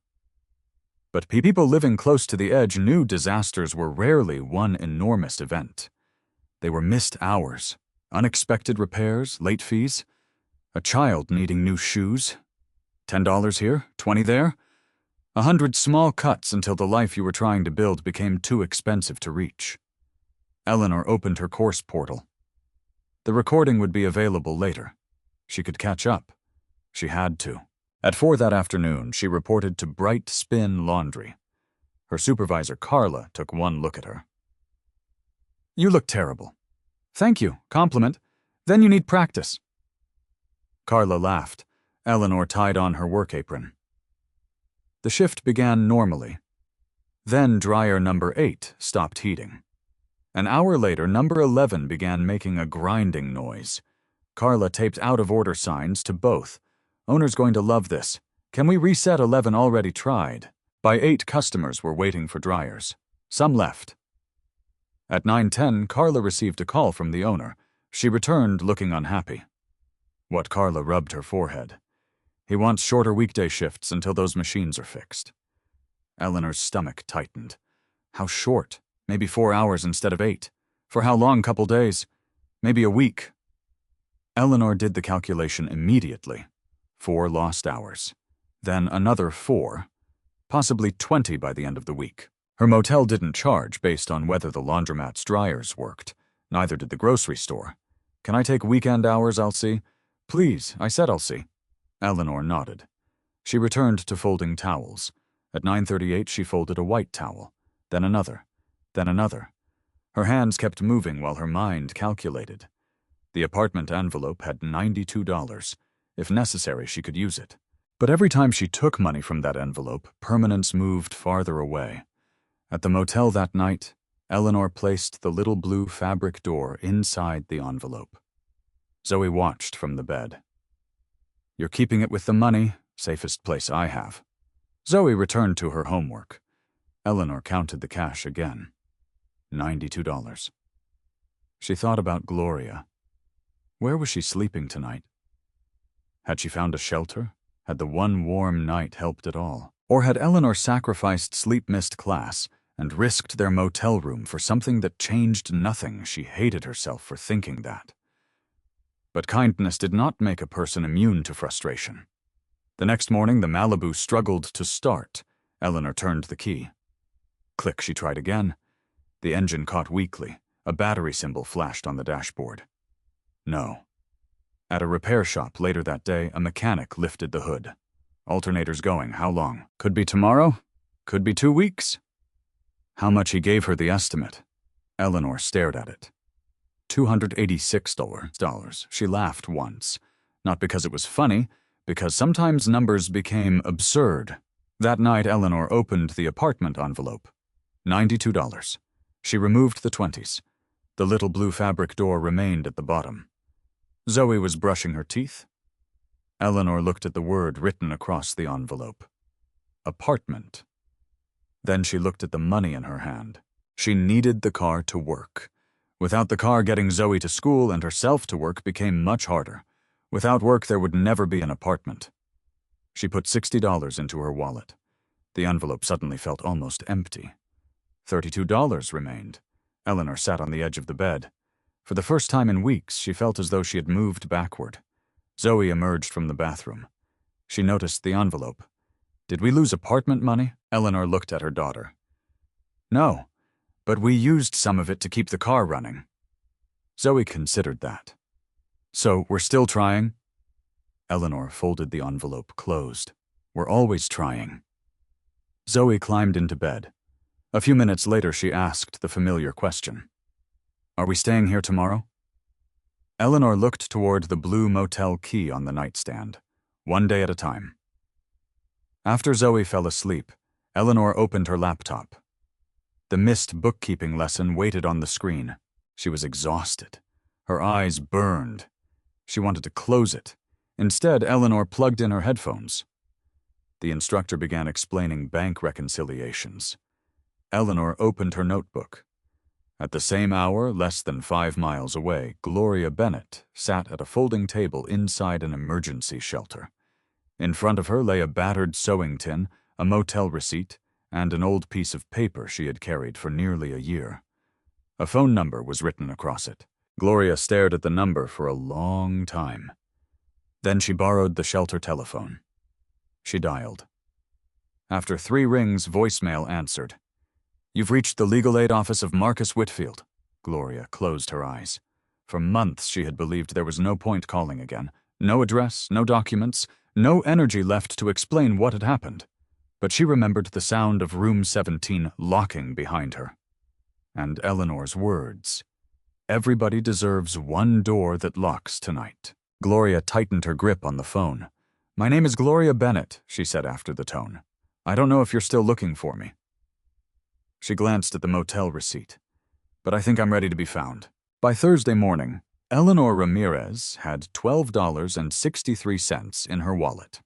But people living close to the edge knew disasters were rarely one enormous event. They were missed hours, unexpected repairs, late fees, a child needing new shoes, $10 here, $20 there, 100 small cuts until the life you were trying to build became too expensive to reach. Eleanor opened her course portal. The recording would be available later. She could catch up. She had to. At 4 that afternoon, she reported to Bright Spin Laundry. Her supervisor, Carla, took one look at her. You look terrible. Thank you. Compliment. Then you need practice. Carla laughed. Eleanor tied on her work apron. The shift began normally. Then dryer number 8 stopped heating. An hour later, number 11 began making a grinding noise. Carla taped out-of-order signs to both. Owner's going to love this. Can we reset 11 already tried? By 8, customers were waiting for dryers. Some left. At 9:10, Carla received a call from the owner. She returned looking unhappy. What? Carla rubbed her forehead. He wants shorter weekday shifts until those machines are fixed. Eleanor's stomach tightened. How short? Maybe 4 hours instead of 8. For how long? Couple days? Maybe a week. Eleanor did the calculation immediately. 4 lost hours. Then another 4. Possibly 20 by the end of the week. Her motel didn't charge based on whether the laundromat's dryers worked. Neither did the grocery store. Can I take weekend hours, Elsie? Please, I said Elsie. Eleanor nodded. She returned to folding towels. At 9:38, she folded a white towel. Then another. Then another. Her hands kept moving while her mind calculated. The apartment envelope had $92. If necessary, she could use it. But every time she took money from that envelope, permanence moved farther away. At the motel that night, Eleanor placed the little blue fabric door inside the envelope. Zoe watched from the bed. You're keeping it with the money, safest place I have. Zoe returned to her homework. Eleanor counted the cash again. $92. She thought about Gloria. Where was she sleeping tonight? Had she found a shelter? Had the one warm night helped at all? Or had Eleanor sacrificed sleep-missed class and risked their motel room for something that changed nothing? She hated herself for thinking that. But kindness did not make a person immune to frustration. The next morning, the Malibu struggled to start. Eleanor turned the key. Click, she tried again. The engine caught weakly. A battery symbol flashed on the dashboard. No. At a repair shop later that day, a mechanic lifted the hood. Alternators going. How long? Could be tomorrow. Could be 2 weeks. How much? He gave her the estimate. Eleanor stared at it. $286. She laughed once. Not because it was funny, because sometimes numbers became absurd. That night, Eleanor opened the apartment envelope. $92. She removed the 20s. The little blue fabric door remained at the bottom. Zoe was brushing her teeth. Eleanor looked at the word written across the envelope. Apartment. Then she looked at the money in her hand. She needed the car to work. Without the car, getting Zoe to school and herself to work became much harder. Without work, there would never be an apartment. She put $60 into her wallet. The envelope suddenly felt almost empty. $32 remained. Eleanor sat on the edge of the bed. For the first time in weeks, she felt as though she had moved backward. Zoe emerged from the bathroom. She noticed the envelope. Did we lose apartment money? Eleanor looked at her daughter. No, but we used some of it to keep the car running. Zoe considered that. So, we're still trying? Eleanor folded the envelope closed. We're always trying. Zoe climbed into bed. A few minutes later, she asked the familiar question. Are we staying here tomorrow? Eleanor looked toward the blue motel key on the nightstand. One day at a time. After Zoe fell asleep, Eleanor opened her laptop. The missed bookkeeping lesson waited on the screen. She was exhausted. Her eyes burned. She wanted to close it. Instead, Eleanor plugged in her headphones. The instructor began explaining bank reconciliations. Eleanor opened her notebook. At the same hour, less than 5 miles away, Gloria Bennett sat at a folding table inside an emergency shelter. In front of her lay a battered sewing tin, a motel receipt, and an old piece of paper she had carried for nearly a year. A phone number was written across it. Gloria stared at the number for a long time. Then she borrowed the shelter telephone. She dialed. After 3 rings, voicemail answered. You've reached the legal aid office of Marcus Whitfield. Gloria closed her eyes. For months she had believed there was no point calling again. No address, no documents, no energy left to explain what had happened. But she remembered the sound of room 17 locking behind her. And Eleanor's words. Everybody deserves one door that locks tonight. Gloria tightened her grip on the phone. My name is Gloria Bennett, she said after the tone. I don't know if you're still looking for me. She glanced at the motel receipt. But I think I'm ready to be found. By Thursday morning, Eleanor Ramirez had $12.63 in her wallet.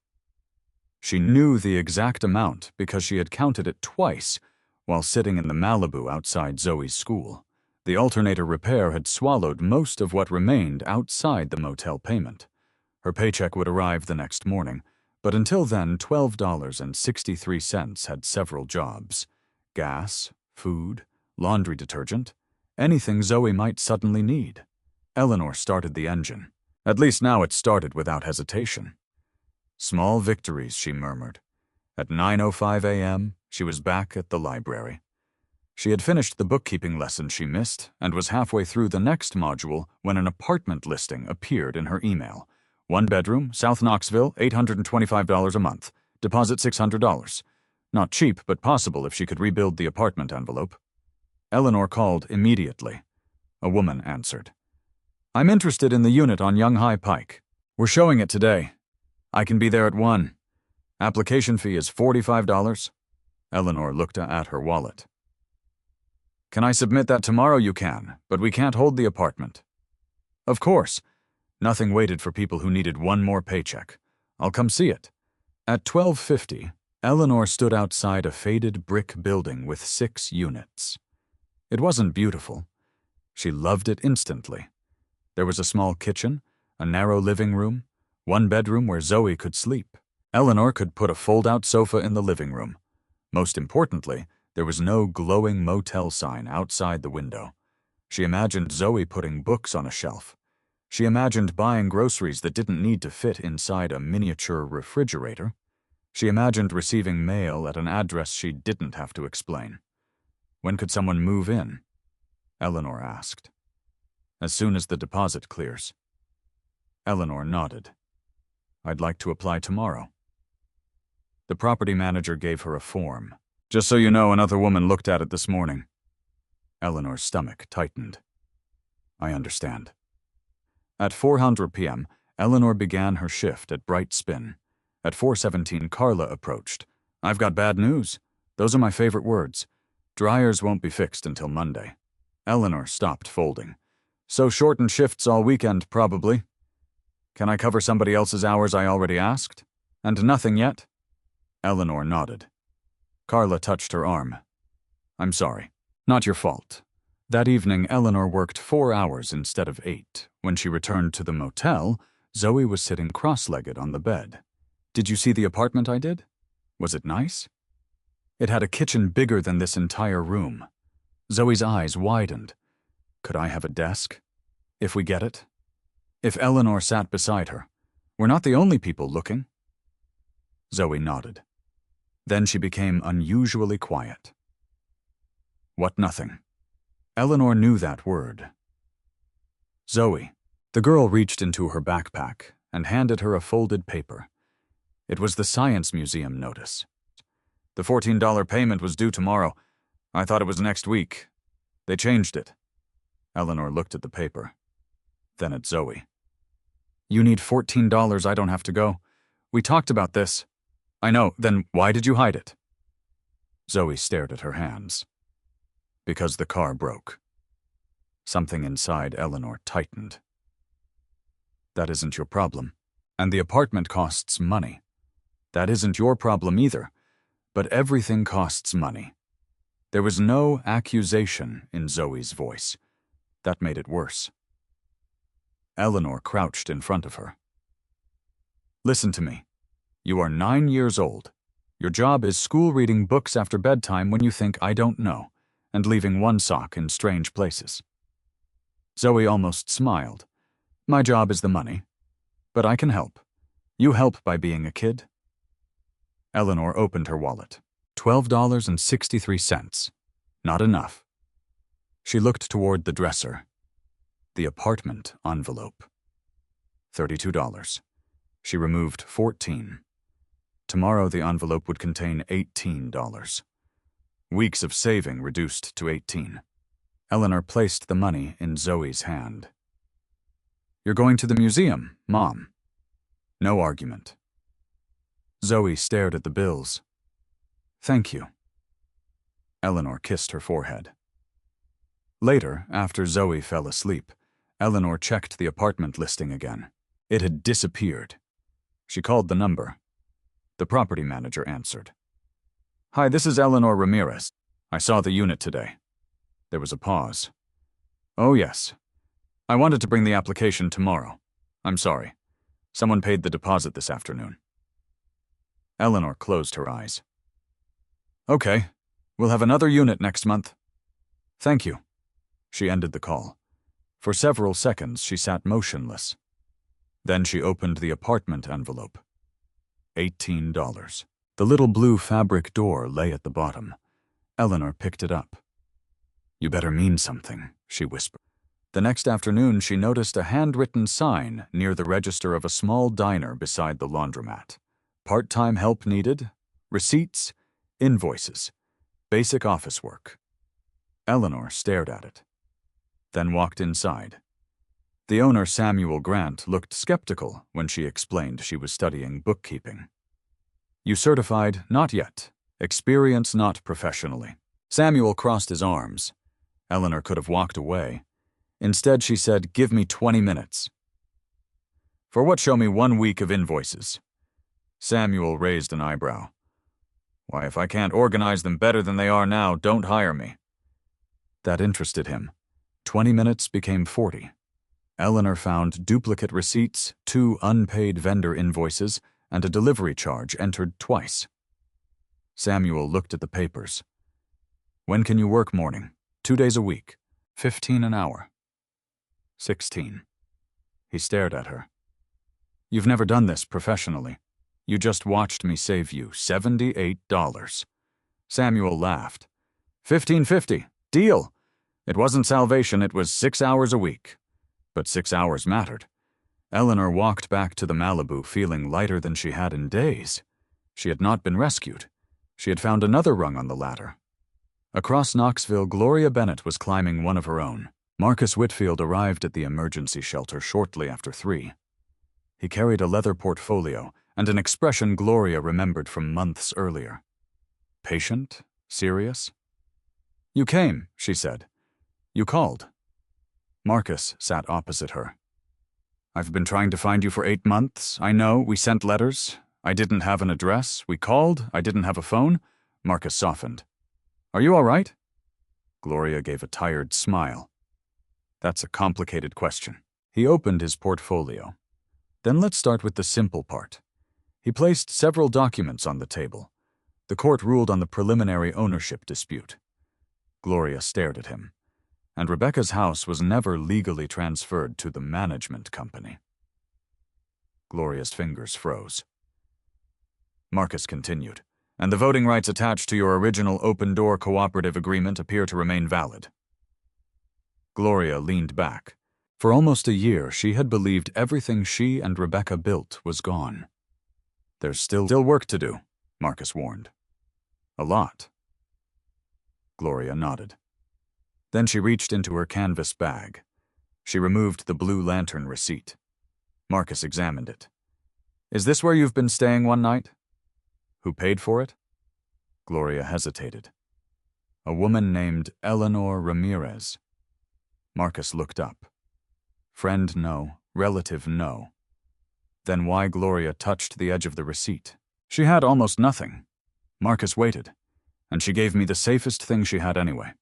She knew the exact amount because she had counted it twice while sitting in the Malibu outside Zoe's school. The alternator repair had swallowed most of what remained outside the motel payment. Her paycheck would arrive the next morning, but until then, $12.63 had several jobs. Gas, food, laundry detergent, anything Zoe might suddenly need. Eleanor started the engine. At least now it started without hesitation. Small victories, she murmured. At 9:05 a.m., she was back at the library. She had finished the bookkeeping lesson she missed and was halfway through the next module when an apartment listing appeared in her email. 1 bedroom, South Knoxville, $825 a month. Deposit $600. Not cheap, but possible if she could rebuild the apartment envelope. Eleanor called immediately. A woman answered. I'm interested in the unit on Young High Pike. We're showing it today. I can be there at 1. Application fee is $45. Eleanor looked at her wallet. Can I submit that tomorrow? You can, but we can't hold the apartment. Of course. Nothing waited for people who needed one more paycheck. I'll come see it. At 12:50, Eleanor stood outside a faded brick building with 6 units. It wasn't beautiful. She loved it instantly. There was a small kitchen, a narrow living room, 1 bedroom where Zoe could sleep. Eleanor could put a fold-out sofa in the living room. Most importantly, there was no glowing motel sign outside the window. She imagined Zoe putting books on a shelf. She imagined buying groceries that didn't need to fit inside a miniature refrigerator. She imagined receiving mail at an address she didn't have to explain. When could someone move in? Eleanor asked. As soon as the deposit clears. Eleanor nodded. I'd like to apply tomorrow. The property manager gave her a form. Just so you know, another woman looked at it this morning. Eleanor's stomach tightened. I understand. At 4:00 p.m., Eleanor began her shift at Bright Spin. At 4:17, Carla approached. I've got bad news. Those are my favorite words. Dryers won't be fixed until Monday. Eleanor stopped folding. So shortened shifts all weekend, probably. Can I cover somebody else's hours I already asked? And nothing yet? Eleanor nodded. Carla touched her arm. I'm sorry. Not your fault. That evening, Eleanor worked 4 hours instead of 8. When she returned to the motel, Zoe was sitting cross-legged on the bed. Did you see the apartment I did? Was it nice? It had a kitchen bigger than this entire room. Zoe's eyes widened. Could I have a desk? If we get it? If Eleanor sat beside her. We're not the only people looking. Zoe nodded. Then she became unusually quiet. What nothing? Eleanor knew that word. Zoe. The girl reached into her backpack. and handed her a folded paper. It was the Science Museum notice. The $14 payment was due tomorrow. I thought it was next week. They changed it. Eleanor looked at the paper, then at Zoe. You need $14, I don't have to go. We talked about this. I know, then why did you hide it? Zoe stared at her hands. Because the car broke. Something inside Eleanor tightened. That isn't your problem. And the apartment costs money. That isn't your problem either. But everything costs money. There was no accusation in Zoe's voice. That made it worse. Eleanor crouched in front of her. Listen to me. You are 9 years old. Your job is school reading books after bedtime when you think I don't know, and leaving one sock in strange places. Zoe almost smiled. My job is the money. But I can help. You help by being a kid. Eleanor opened her wallet. $12.63. Not enough. She looked toward the dresser. The apartment envelope. $32. She removed $14. Tomorrow the envelope would contain $18. Weeks of saving reduced to $18. Eleanor placed the money in Zoe's hand. You're going to the museum, Mom. No argument. Zoe stared at the bills. Thank you. Eleanor kissed her forehead. Later, after Zoe fell asleep, Eleanor checked the apartment listing again. It had disappeared. She called the number. The property manager answered. Hi, this is Eleanor Ramirez. I saw the unit today. There was a pause. Oh, yes. I wanted to bring the application tomorrow. I'm sorry. Someone paid the deposit this afternoon. Eleanor closed her eyes. Okay. We'll have another unit next month. Thank you. She ended the call. For several seconds, she sat motionless. Then she opened the apartment envelope. $18. The little blue fabric door lay at the bottom. Eleanor picked it up. You better mean something, she whispered. The next afternoon, she noticed a handwritten sign near the register of a small diner beside the laundromat. Part-time help needed, receipts, invoices, basic office work. Eleanor stared at it, then walked inside. The owner, Samuel Grant, looked skeptical when she explained she was studying bookkeeping. You certified? Not yet. Experience not professionally. Samuel crossed his arms. Eleanor could have walked away. Instead, she said, give me 20 minutes. For what? Show me 1 week of invoices. Samuel raised an eyebrow. Why, if I can't organize them better than they are now, don't hire me. That interested him. 20 minutes became 40. Eleanor found duplicate receipts, 2 unpaid vendor invoices, and a delivery charge entered twice. Samuel looked at the papers. When can you work morning? 2 days a week. 15 an hour. 16. He stared at her. You've never done this professionally. You just watched me save you $78. Samuel laughed. $15.50. Deal. It wasn't salvation, it was 6 hours a week. But 6 hours mattered. Eleanor walked back to the Malibu feeling lighter than she had in days. She had not been rescued. She had found another rung on the ladder. Across Knoxville, Gloria Bennett was climbing one of her own. Marcus Whitfield arrived at the emergency shelter shortly after 3. He carried a leather portfolio and an expression Gloria remembered from months earlier. Patient? Serious? You came, she said. You called. Marcus sat opposite her. I've been trying to find you for 8 months. I know, we sent letters. I didn't have an address. We called. I didn't have a phone. Marcus softened. Are you all right? Gloria gave a tired smile. That's a complicated question. He opened his portfolio. Then let's start with the simple part. He placed several documents on the table. The court ruled on the preliminary ownership dispute. Gloria stared at him. And Rebecca's house was never legally transferred to the management company. Gloria's fingers froze. Marcus continued, and the voting rights attached to your original open-door cooperative agreement appear to remain valid. Gloria leaned back. For almost a year, she had believed everything she and Rebecca built was gone. There's still work to do, Marcus warned. A lot. Gloria nodded. Then she reached into her canvas bag. She removed the Blue Lantern receipt. Marcus examined it. Is this where you've been staying one night? Who paid for it? Gloria hesitated. A woman named Eleanor Ramirez. Marcus looked up. Friend, no. Relative, no. Then why Gloria touched the edge of the receipt? She had almost nothing. Marcus waited, and she gave me the safest thing she had anyway.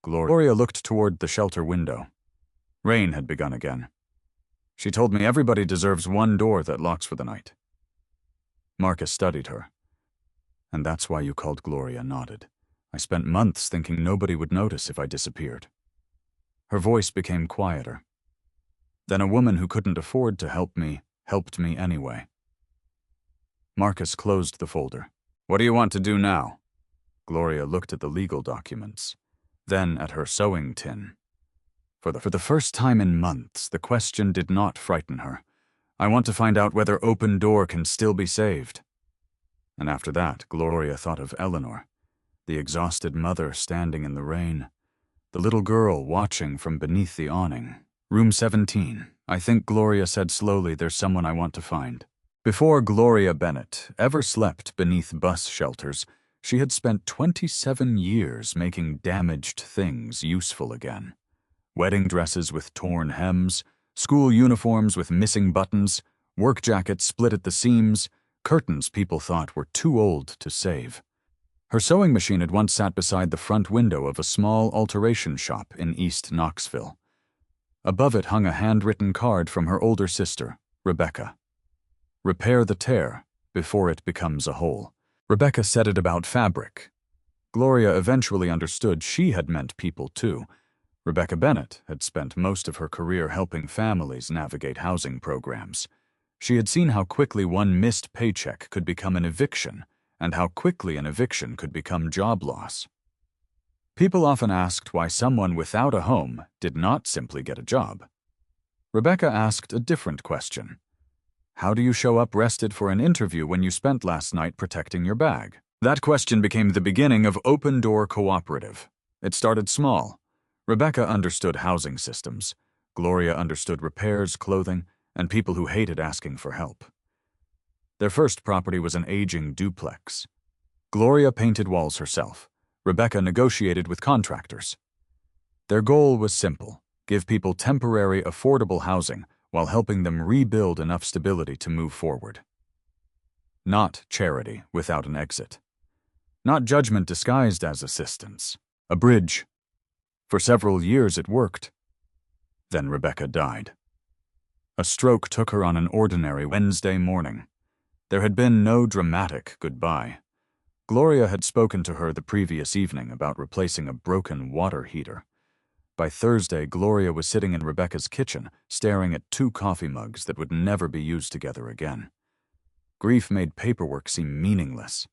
Gloria looked toward the shelter window. Rain had begun again. She told me everybody deserves one door that locks for the night. Marcus studied her. And that's why you called? Gloria nodded. I spent months thinking nobody would notice if I disappeared. Her voice became quieter. Then a woman who couldn't afford to help me helped me anyway. Marcus closed the folder. What do you want to do now? Gloria looked at the legal documents, then at her sewing tin. For the first time in months, the question did not frighten her. I want to find out whether Open Door can still be saved. And after that, Gloria thought of Eleanor, the exhausted mother standing in the rain, the little girl watching from beneath the awning. Room 17. I think Gloria said slowly, there's someone I want to find. Before Gloria Bennett ever slept beneath bus shelters, she had spent 27 years making damaged things useful again. Wedding dresses with torn hems, school uniforms with missing buttons, work jackets split at the seams, curtains people thought were too old to save. Her sewing machine had once sat beside the front window of a small alteration shop in East Knoxville. Above it hung a handwritten card from her older sister, Rebecca. Repair the tear before it becomes a hole. Rebecca said it about fabric. Gloria eventually understood she had meant people too. Rebecca Bennett had spent most of her career helping families navigate housing programs. She had seen how quickly one missed paycheck could become an eviction, and how quickly an eviction could become job loss. People often asked why someone without a home did not simply get a job. Rebecca asked a different question. How do you show up rested for an interview when you spent last night protecting your bag? That question became the beginning of Open Door Cooperative. It started small. Rebecca understood housing systems. Gloria understood repairs, clothing, and people who hated asking for help. Their first property was an aging duplex. Gloria painted walls herself. Rebecca negotiated with contractors. Their goal was simple: give people temporary, affordable housing while helping them rebuild enough stability to move forward. Not charity without an exit. Not judgment disguised as assistance. A bridge. For several years it worked. Then Rebecca died. A stroke took her on an ordinary Wednesday morning. There had been no dramatic goodbye. Gloria had spoken to her the previous evening about replacing a broken water heater. By Thursday, Gloria was sitting in Rebecca's kitchen, staring at 2 coffee mugs that would never be used together again. Grief made paperwork seem meaningless.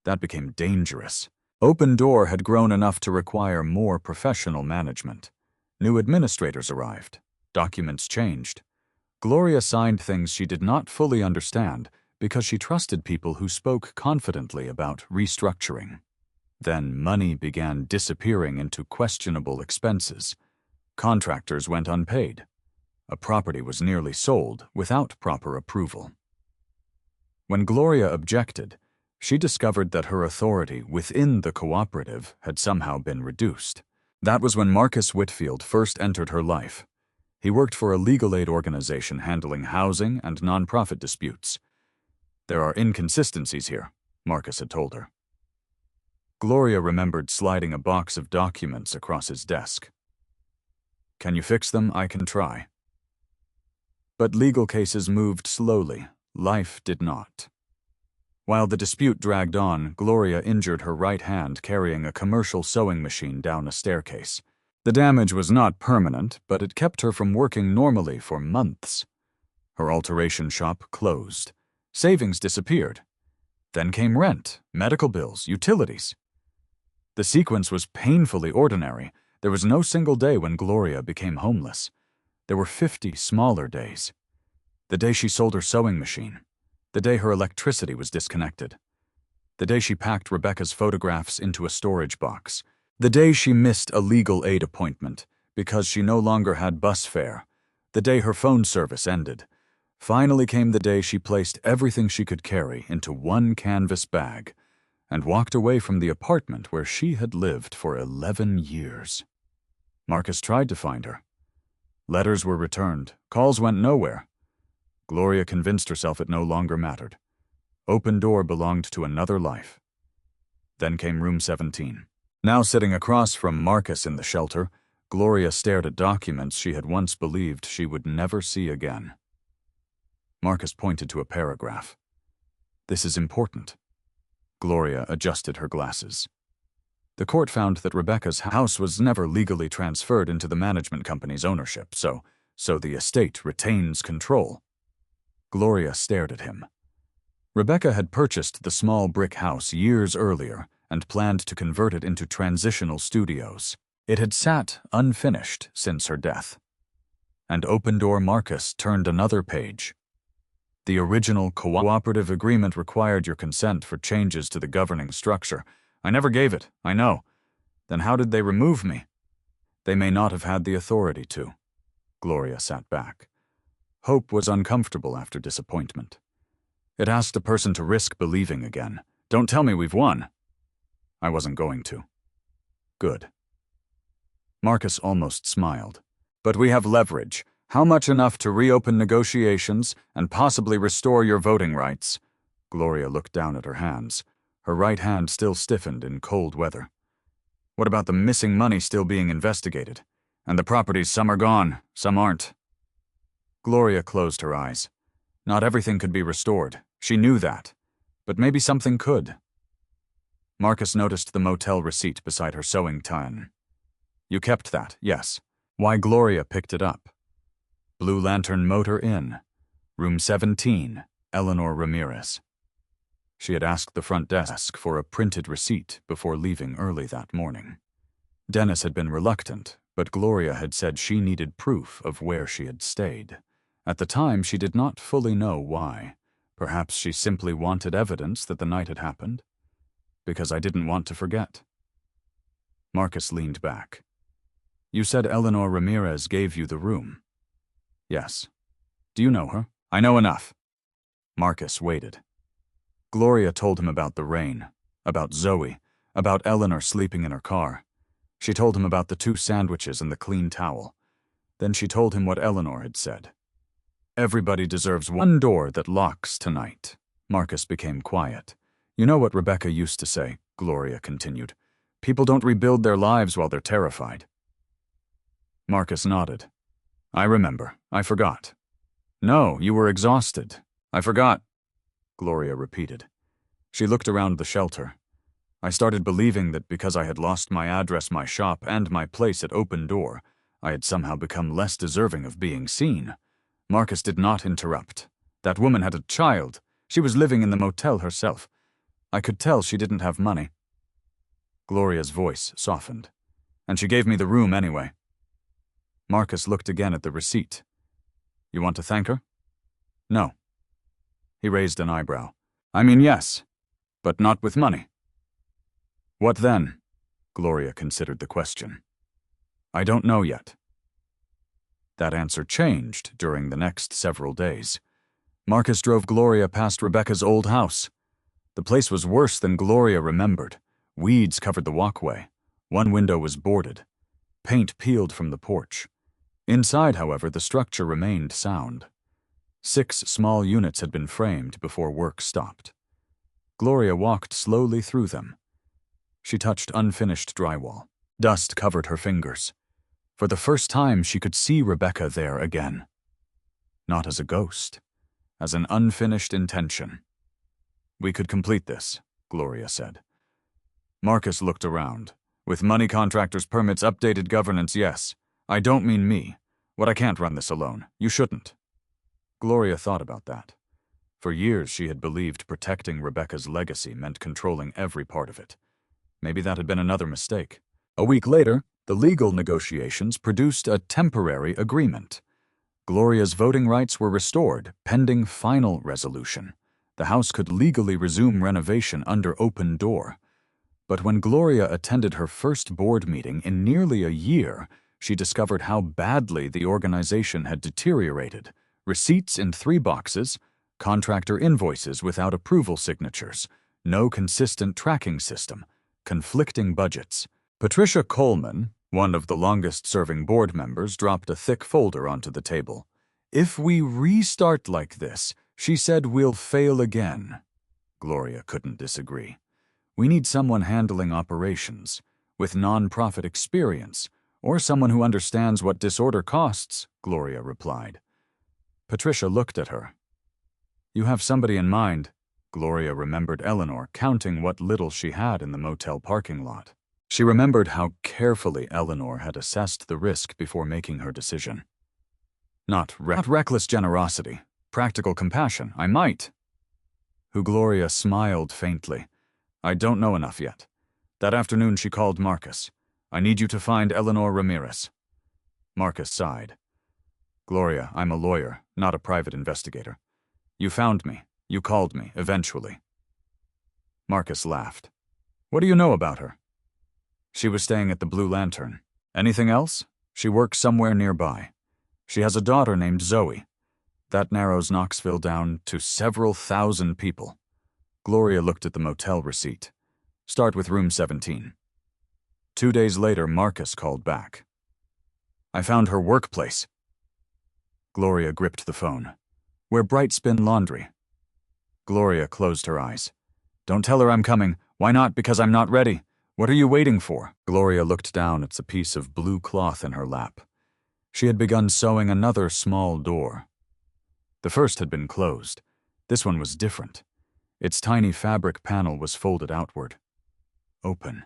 That became dangerous. Open Door had grown enough to require more professional management. New administrators arrived. Documents changed. Gloria signed things she did not fully understand because she trusted people who spoke confidently about restructuring. Then money began disappearing into questionable expenses. Contractors went unpaid. A property was nearly sold without proper approval. When Gloria objected, she discovered that her authority within the cooperative had somehow been reduced. That was when Marcus Whitfield first entered her life. He worked for a legal aid organization handling housing and nonprofit disputes. There are inconsistencies here, Marcus had told her. Gloria remembered sliding a box of documents across his desk. Can you fix them? I can try. But legal cases moved slowly. Life did not. While the dispute dragged on, Gloria injured her right hand carrying a commercial sewing machine down a staircase. The damage was not permanent, but it kept her from working normally for months. Her alteration shop closed. Savings disappeared. Then came rent, medical bills, utilities. The sequence was painfully ordinary, There was no single day when Gloria became homeless. There were 50 smaller days. The day she sold her sewing machine. The day her electricity was disconnected. The day she packed Rebecca's photographs into a storage box. The day she missed a legal aid appointment because she no longer had bus fare. The day her phone service ended. Finally came the day she placed everything she could carry into one canvas bag and walked away from the apartment where she had lived for 11 years. Marcus tried to find her. Letters were returned. Calls went nowhere. Gloria convinced herself it no longer mattered. Open Door belonged to another life. Then came room 17. Now sitting across from Marcus in the shelter, Gloria stared at documents she had once believed she would never see again. Marcus pointed to a paragraph. "This is important." Gloria adjusted her glasses. The court found that Rebecca's house was never legally transferred into the management company's ownership, so the estate retains control. Gloria stared at him. Rebecca had purchased the small brick house years earlier and planned to convert it into transitional studios. It had sat unfinished since her death. And Open Door Marcus turned another page. The original cooperative agreement required your consent for changes to the governing structure. I never gave it, I know. Then how did they remove me? They may not have had the authority to. Gloria sat back. Hope was uncomfortable after disappointment. It asked a person to risk believing again. Don't tell me we've won. I wasn't going to. Good. Marcus almost smiled. But we have leverage. How much enough to reopen negotiations and possibly restore your voting rights? Gloria looked down at her hands. Her right hand still stiffened in cold weather. What about the missing money still being investigated? And the properties, some are gone, some aren't. Gloria closed her eyes. Not everything could be restored. She knew that. But maybe something could. Marcus noticed the motel receipt beside her sewing tin. You kept that, yes. Why? Gloria picked it up. Blue Lantern Motor Inn. Room 17, Eleanor Ramirez. She had asked the front desk for a printed receipt before leaving early that morning. Dennis had been reluctant, but Gloria had said she needed proof of where she had stayed. At the time, she did not fully know why. Perhaps she simply wanted evidence that the night had happened. Because I didn't want to forget. Marcus leaned back. You said Eleanor Ramirez gave you the room. Yes. Do you know her? I know enough. Marcus waited. Gloria told him about the rain, about Zoe, about Eleanor sleeping in her car. She told him about the 2 sandwiches and the clean towel. Then she told him what Eleanor had said. Everybody deserves one door that locks tonight. Marcus became quiet. You know what Rebecca used to say, Gloria continued. People don't rebuild their lives while they're terrified. Marcus nodded. I remember. I forgot. No, you were exhausted. I forgot. Gloria repeated. She looked around the shelter. I started believing that because I had lost my address, my shop, and my place at Open Door, I had somehow become less deserving of being seen. Marcus did not interrupt. That woman had a child. She was living in the motel herself. I could tell she didn't have money. Gloria's voice softened. And she gave me the room anyway. Marcus looked again at the receipt. You want to thank her? No. He raised an eyebrow. I mean, yes, but not with money. What then? Gloria considered the question. I don't know yet. That answer changed during the next several days. Marcus drove Gloria past Rebecca's old house. The place was worse than Gloria remembered. Weeds covered the walkway. One window was boarded. Paint peeled from the porch. Inside, however, the structure remained sound. 6 small units had been framed before work stopped. Gloria walked slowly through them. She touched unfinished drywall. Dust covered her fingers. For the first time, she could see Rebecca there again. Not as a ghost, as an unfinished intention. We could complete this, Gloria said. Marcus looked around. With money contractors' permits, updated governance, yes. I don't mean me. What I can't run this alone. You shouldn't. Gloria thought about that. For years, she had believed protecting Rebecca's legacy meant controlling every part of it. Maybe that had been another mistake. A week later, The legal negotiations produced a temporary agreement. Gloria's voting rights were restored, pending final resolution. The house could legally resume renovation under open door. But when Gloria attended her first board meeting in nearly a year, she discovered how badly the organization had deteriorated. Receipts in 3 boxes, contractor invoices without approval signatures, no consistent tracking system, conflicting budgets. Patricia Coleman, one of the longest-serving board members, dropped a thick folder onto the table. "If we restart like this," she said, "we'll fail again." Gloria couldn't disagree. "We need someone handling operations, with non-profit experience, or someone who understands what disorder costs," Gloria replied. Patricia looked at her. "You have somebody in mind." Gloria remembered Eleanor counting what little she had in the motel parking lot. She remembered how carefully Eleanor had assessed the risk before making her decision. Not reckless generosity, practical compassion. I might." Who Gloria smiled faintly. "I don't know enough yet. That afternoon she called Marcus. I need you to find Eleanor Ramirez." Marcus sighed. "Gloria, I'm a lawyer, not a private investigator. You found me. You called me, eventually." Marcus laughed. "What do you know about her?" "She was staying at the Blue Lantern. Anything else?" "She works somewhere nearby. She has a daughter named Zoe. That narrows Knoxville down to several thousand people." Gloria looked at the motel receipt. "Start with room 17. 2 days later, Marcus called back. "I found her workplace." Gloria gripped the phone. "We're Brightspin Laundry." Gloria closed her eyes. "Don't tell her I'm coming. Why not? Because I'm not ready. What are you waiting for?" Gloria looked down at the piece of blue cloth in her lap. She had begun sewing another small door. The first had been closed. This one was different. Its tiny fabric panel was folded outward. Open.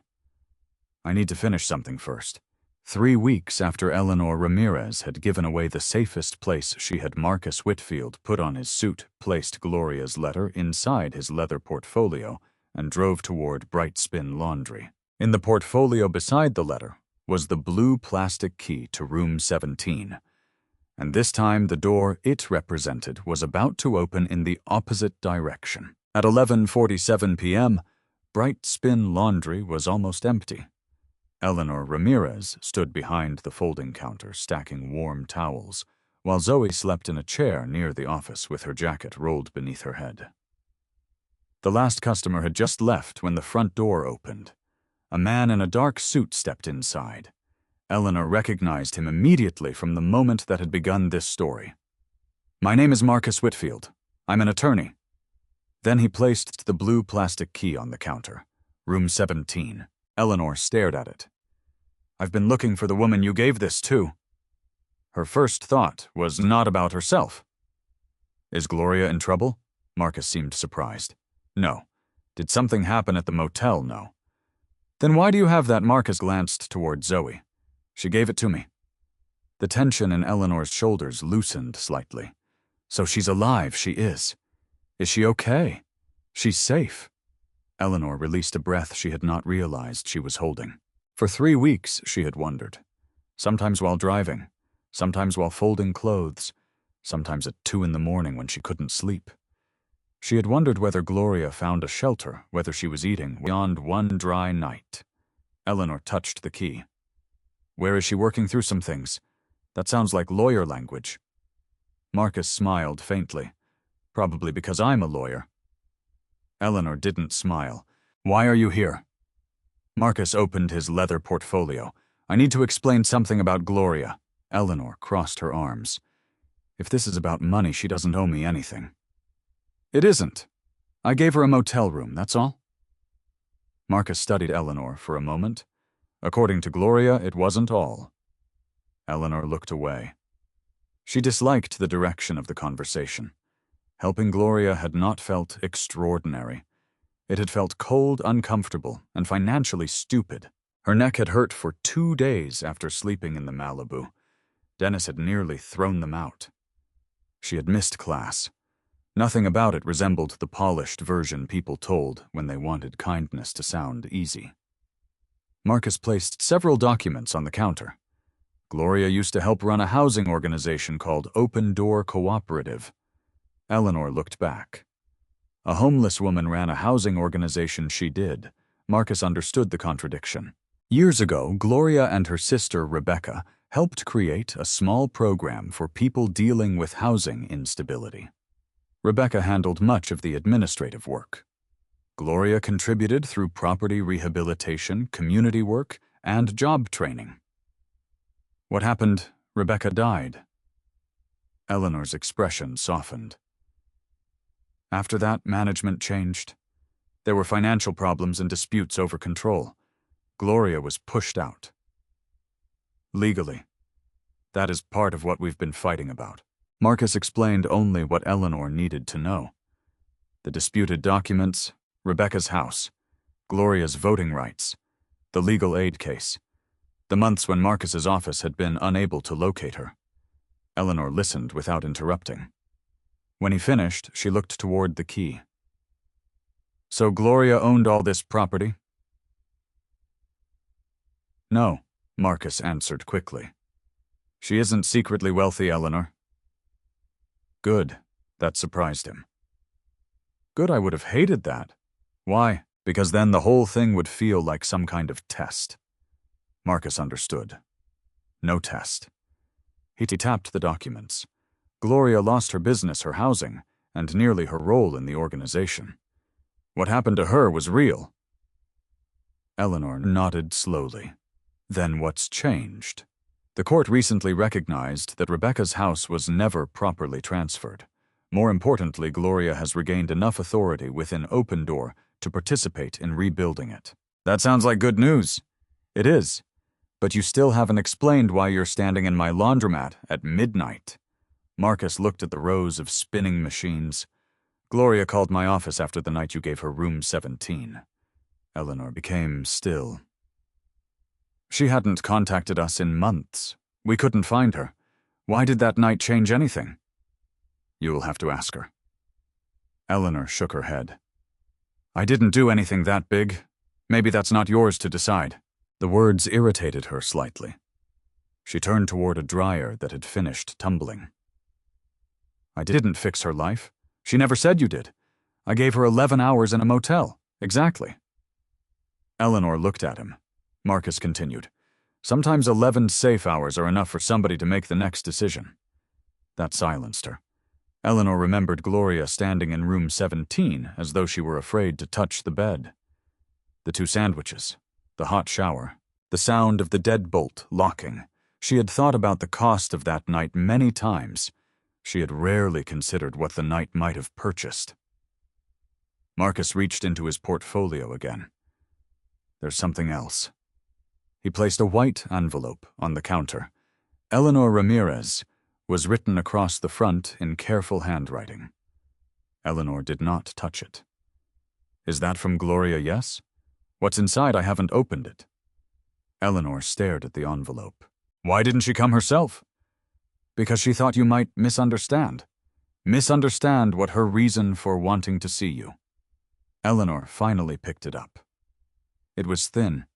"I need to finish something first." 3 weeks after Eleanor Ramirez had given away the safest place she had, Marcus Whitfield put on his suit, placed Gloria's letter inside his leather portfolio, and drove toward Brightspin Laundry. In the portfolio beside the letter was the blue plastic key to room 17. And this time the door it represented was about to open in the opposite direction. At 11:47 p.m., Brightspin Laundry was almost empty. Eleanor Ramirez stood behind the folding counter, stacking warm towels, while Zoe slept in a chair near the office with her jacket rolled beneath her head. The last customer had just left when the front door opened. A man in a dark suit stepped inside. Eleanor recognized him immediately from the moment that had begun this story. "My name is Marcus Whitfield. I'm an attorney." Then he placed the blue plastic key on the counter. Room 17. Eleanor stared at it. "I've been looking for the woman you gave this to." Her first thought was not about herself. "Is Gloria in trouble?" Marcus seemed surprised. "No. Did something happen at the motel? No." "Then why do you have that?" Marcus glanced toward Zoe. "She gave it to me." The tension in Eleanor's shoulders loosened slightly. "So she's alive, she is. Is she okay? She's safe." Eleanor released a breath she had not realized she was holding. For 3 weeks, she had wondered. Sometimes while driving, sometimes while folding clothes, sometimes at 2 in the morning when she couldn't sleep. She had wondered whether Gloria found a shelter, whether she was eating beyond one dry night. Eleanor touched the key. "Where is she working through some things? That sounds like lawyer language." Marcus smiled faintly. "Probably because I'm a lawyer." Eleanor didn't smile. "Why are you here?" Marcus opened his leather portfolio. "I need to explain something about Gloria." Eleanor crossed her arms. "If this is about money, she doesn't owe me anything." "It isn't. I gave her a motel room, that's all." Marcus studied Eleanor for a moment. According to Gloria, it wasn't all. Eleanor looked away. She disliked the direction of the conversation. Helping Gloria had not felt extraordinary. It had felt cold, uncomfortable, and financially stupid. Her neck had hurt for 2 days after sleeping in the Malibu. Dennis had nearly thrown them out. She had missed class. Nothing about it resembled the polished version people told when they wanted kindness to sound easy. Marcus placed several documents on the counter. Gloria used to help run a housing organization called Open Door Cooperative. Eleanor looked back. A homeless woman ran a housing organization she did. Marcus understood the contradiction. Years ago, Gloria and her sister, Rebecca, helped create a small program for people dealing with housing instability. Rebecca handled much of the administrative work. Gloria contributed through property rehabilitation, community work, and job training. What happened? Rebecca died. Eleanor's expression softened. After that, management changed. There were financial problems and disputes over control. Gloria was pushed out. Legally. That is part of what we've been fighting about. Marcus explained only what Eleanor needed to know. The disputed documents, Rebecca's house, Gloria's voting rights, the legal aid case, the months when Marcus's office had been unable to locate her. Eleanor listened without interrupting. When he finished, she looked toward the key. So Gloria owned all this property? No, Marcus answered quickly. She isn't secretly wealthy, Eleanor. Good. That surprised him. Good, I would have hated that. Why? Because then the whole thing would feel like some kind of test. Marcus understood. No test. He tapped the documents. Gloria lost her business, her housing, and nearly her role in the organization. What happened to her was real. Eleanor nodded slowly. Then what's changed? The court recently recognized that Rebecca's house was never properly transferred. More importantly, Gloria has regained enough authority within Open Door to participate in rebuilding it. That sounds like good news. It is. But you still haven't explained why you're standing in my laundromat at midnight. Marcus looked at the rows of spinning machines. Gloria called my office after the night you gave her room 17. Eleanor became still. She hadn't contacted us in months. We couldn't find her. Why did that night change anything? You will have to ask her. Eleanor shook her head. I didn't do anything that big. Maybe that's not yours to decide. The words irritated her slightly. She turned toward a dryer that had finished tumbling. I didn't fix her life. She never said you did. I gave her 11 hours in a motel. Exactly. Eleanor looked at him. Marcus continued. Sometimes 11 safe hours are enough for somebody to make the next decision. That silenced her. Eleanor remembered Gloria standing in room 17 as though she were afraid to touch the bed. The 2 sandwiches, the hot shower, the sound of the deadbolt locking. She had thought about the cost of that night many times. She had rarely considered what the night might have purchased. Marcus reached into his portfolio again. There's something else. He placed a white envelope on the counter. Eleanor Ramirez was written across the front in careful handwriting. Eleanor did not touch it. Is that from Gloria, yes? What's inside? I haven't opened it. Eleanor stared at the envelope. Why didn't she come herself? Because she thought you might misunderstand. Misunderstand what her reason for wanting to see you. Eleanor finally picked it up. It was thin.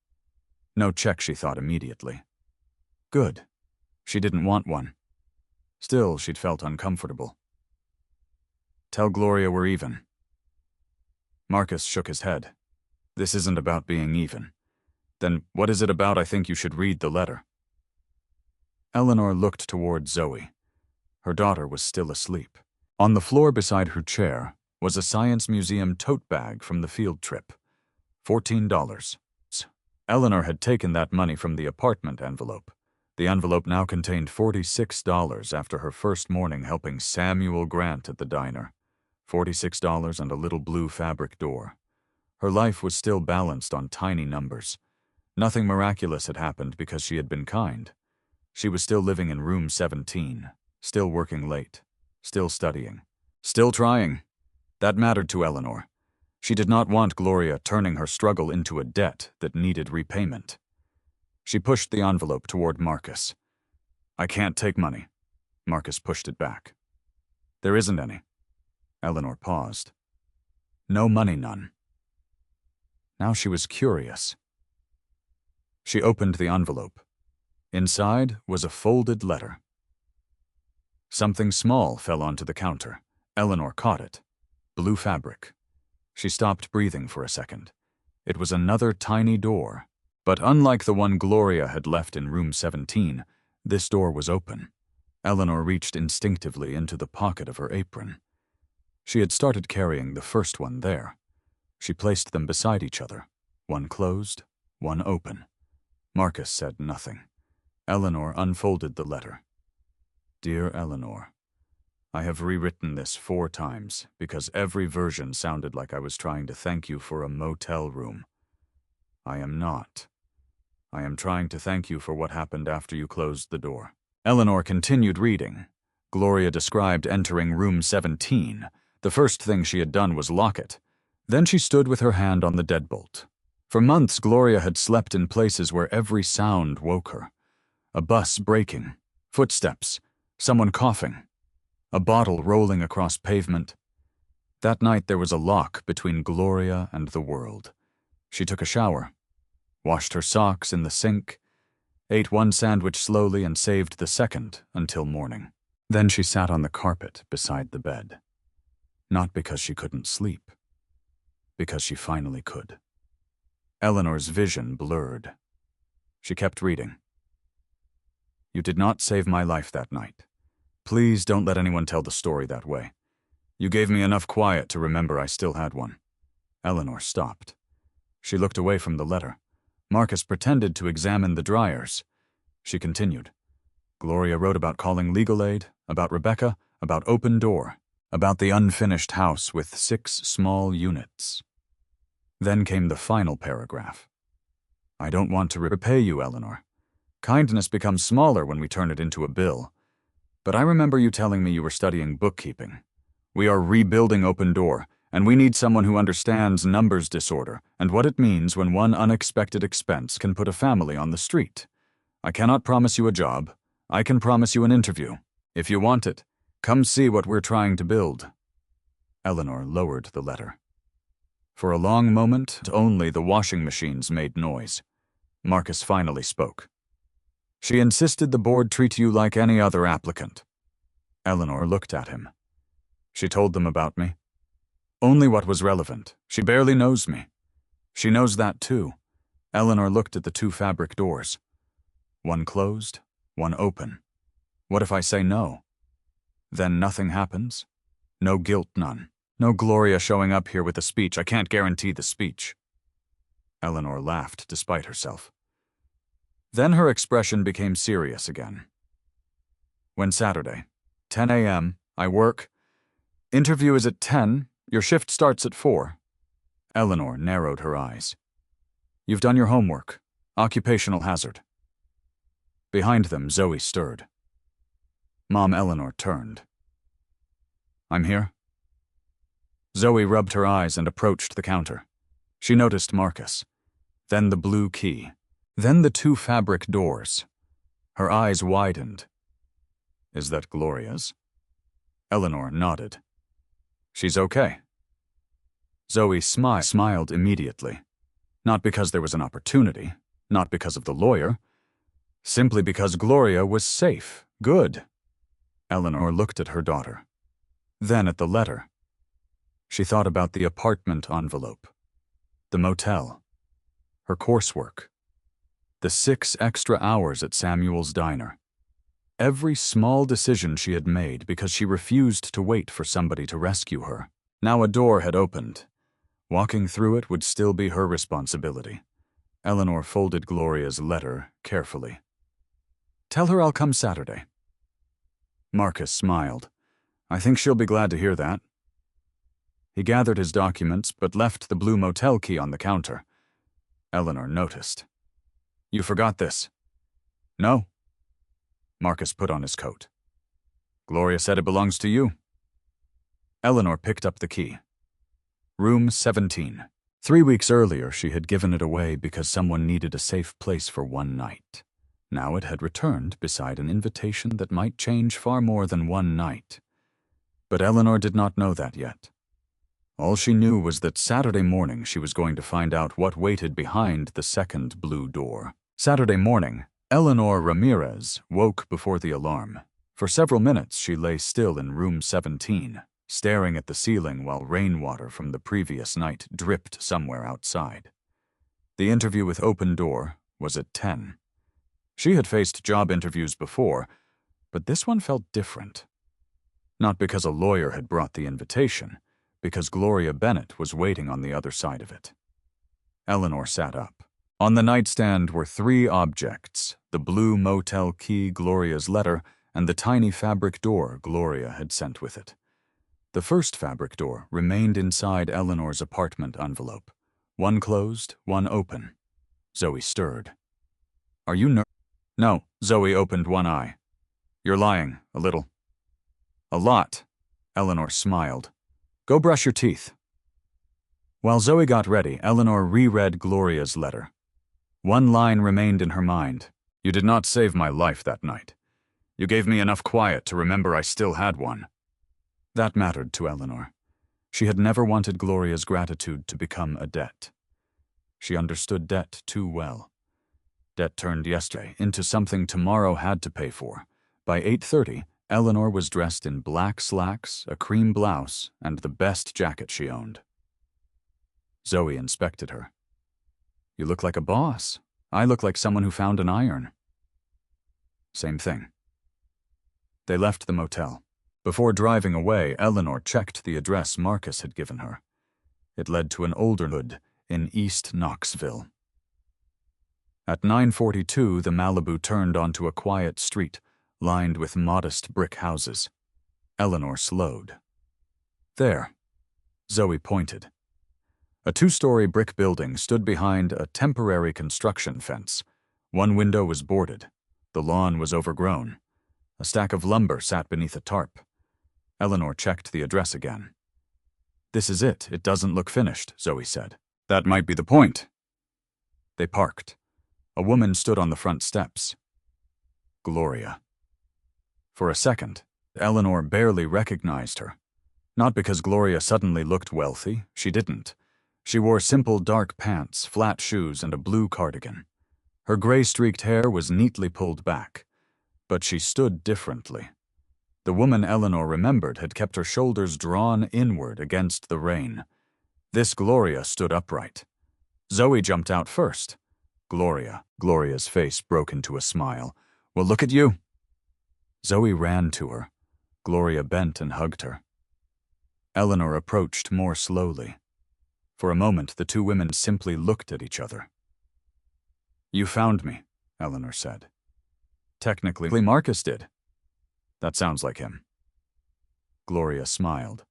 No check, she thought immediately. Good. She didn't want one. Still, she'd felt uncomfortable. Tell Gloria we're even. Marcus shook his head. This isn't about being even. Then what is it about? I think you should read the letter. Eleanor looked toward Zoe. Her daughter was still asleep. On the floor beside her chair was a Science Museum tote bag from the field trip. $14. Eleanor had taken that money from the apartment envelope. The envelope now contained $46 after her first morning helping Samuel Grant at the diner. $46 and a little blue fabric door. Her life was still balanced on tiny numbers. Nothing miraculous had happened because she had been kind. She was still living in room 17, still working late, still studying, still trying. That mattered to Eleanor. She did not want Gloria turning her struggle into a debt that needed repayment. She pushed the envelope toward Marcus. I can't take money. Marcus pushed it back. There isn't any. Eleanor paused. No money, none. Now she was curious. She opened the envelope. Inside was a folded letter. Something small fell onto the counter. Eleanor caught it. Blue fabric. She stopped breathing for a second. It was another tiny door. But unlike the one Gloria had left in room 17, this door was open. Eleanor reached instinctively into the pocket of her apron. She had started carrying the first one there. She placed them beside each other, one closed, one open. Marcus said nothing. Eleanor unfolded the letter. Dear Eleanor, I have rewritten this 4 times because every version sounded like I was trying to thank you for a motel room. I am not. I am trying to thank you for what happened after you closed the door. Eleanor continued reading. Gloria described entering room 17. The first thing she had done was lock it. Then she stood with her hand on the deadbolt. For months, Gloria had slept in places where every sound woke her. A bus braking, footsteps, someone coughing, a bottle rolling across pavement. That night there was a lock between Gloria and the world. She took a shower, washed her socks in the sink, ate one sandwich slowly and saved the second until morning. Then she sat on the carpet beside the bed. Not because she couldn't sleep, because she finally could. Eleanor's vision blurred. She kept reading. You did not save my life that night. Please don't let anyone tell the story that way. You gave me enough quiet to remember I still had one. Eleanor stopped. She looked away from the letter. Marcus pretended to examine the dryers. She continued. Gloria wrote about calling legal aid, about Rebecca, about open door, about the unfinished house with 6 small units. Then came the final paragraph. I don't want to repay you, Eleanor. Kindness becomes smaller when we turn it into a bill. But I remember you telling me you were studying bookkeeping. We are rebuilding Open Door, and we need someone who understands numbers disorder and what it means when one unexpected expense can put a family on the street. I cannot promise you a job. I can promise you an interview. If you want it, come see what we're trying to build. Eleanor lowered the letter. For a long moment, only the washing machines made noise. Marcus finally spoke. She insisted the board treat you like any other applicant. Eleanor looked at him. She told them about me. Only what was relevant. She barely knows me. She knows that too. Eleanor looked at the 2 fabric doors. One closed, one open. What if I say no? Then nothing happens? No guilt, none. No Gloria showing up here with a speech. I can't guarantee the speech. Eleanor laughed despite herself. Then her expression became serious again. When Saturday, 10 a.m., I work. Interview is at 10. Your shift starts at 4. Eleanor narrowed her eyes. You've done your homework. Occupational hazard. Behind them, Zoe stirred. Mom Eleanor turned. I'm here. Zoe rubbed her eyes and approached the counter. She noticed Marcus. Then the blue key. Then the 2 fabric doors. Her eyes widened. Is that Gloria's? Eleanor nodded. She's okay. Zoe smiled immediately. Not because there was an opportunity, not because of the lawyer, simply because Gloria was safe, good. Eleanor looked at her daughter. Then at the letter. She thought about the apartment envelope, the motel, her coursework, the 6 extra hours at Samuel's diner. Every small decision she had made because she refused to wait for somebody to rescue her. Now a door had opened. Walking through it would still be her responsibility. Eleanor folded Gloria's letter carefully. Tell her I'll come Saturday. Marcus smiled. I think she'll be glad to hear that. He gathered his documents but left the blue motel key on the counter. Eleanor noticed. You forgot this. No. Marcus put on his coat. Gloria said it belongs to you. Eleanor picked up the key. Room 17. 3 weeks earlier, she had given it away because someone needed a safe place for one night. Now it had returned beside an invitation that might change far more than one night. But Eleanor did not know that yet. All she knew was that Saturday morning she was going to find out what waited behind the second blue door. Saturday morning, Eleanor Ramirez woke before the alarm. For several minutes, she lay still in room 17, staring at the ceiling while rainwater from the previous night dripped somewhere outside. The interview with Open Door was at 10. She had faced job interviews before, but this one felt different. Not because a lawyer had brought the invitation, because Gloria Bennett was waiting on the other side of it. Eleanor sat up. On the nightstand were 3 objects: the blue motel key, Gloria's letter, and the tiny fabric door Gloria had sent with it. The first fabric door remained inside Eleanor's apartment envelope. One closed, one open. Zoe stirred. "Are you nervous?" "No," Zoe opened one eye. "You're lying, a little." "A lot," Eleanor smiled. "Go brush your teeth." While Zoe got ready, Eleanor reread Gloria's letter. One line remained in her mind. "You did not save my life that night. You gave me enough quiet to remember I still had one." That mattered to Eleanor. She had never wanted Gloria's gratitude to become a debt. She understood debt too well. Debt turned yesterday into something tomorrow had to pay for. By 8:30, Eleanor was dressed in black slacks, a cream blouse, and the best jacket she owned. Zoe inspected her. "You look like a boss. I look like someone who found an iron." "Same thing." They left the motel. Before driving away, Eleanor checked the address Marcus had given her. It led to an older hood in East Knoxville. At 9:42, the Malibu turned onto a quiet street, lined with modest brick houses. Eleanor slowed. "There," Zoe pointed. A 2-story brick building stood behind a temporary construction fence. One window was boarded. The lawn was overgrown. A stack of lumber sat beneath a tarp. Eleanor checked the address again. "This is it. It doesn't look finished," Zoe said. "That might be the point." They parked. A woman stood on the front steps. Gloria. For a second, Eleanor barely recognized her. Not because Gloria suddenly looked wealthy. She didn't. She wore simple dark pants, flat shoes, and a blue cardigan. Her gray-streaked hair was neatly pulled back. But she stood differently. The woman Eleanor remembered had kept her shoulders drawn inward against the rain. This Gloria stood upright. Zoe jumped out first. Gloria's face broke into a smile. "Well, look at you." Zoe ran to her. Gloria bent and hugged her. Eleanor approached more slowly. For a moment, the 2 women simply looked at each other. "You found me," Eleanor said. "Technically, Marcus did." "That sounds like him." Gloria smiled.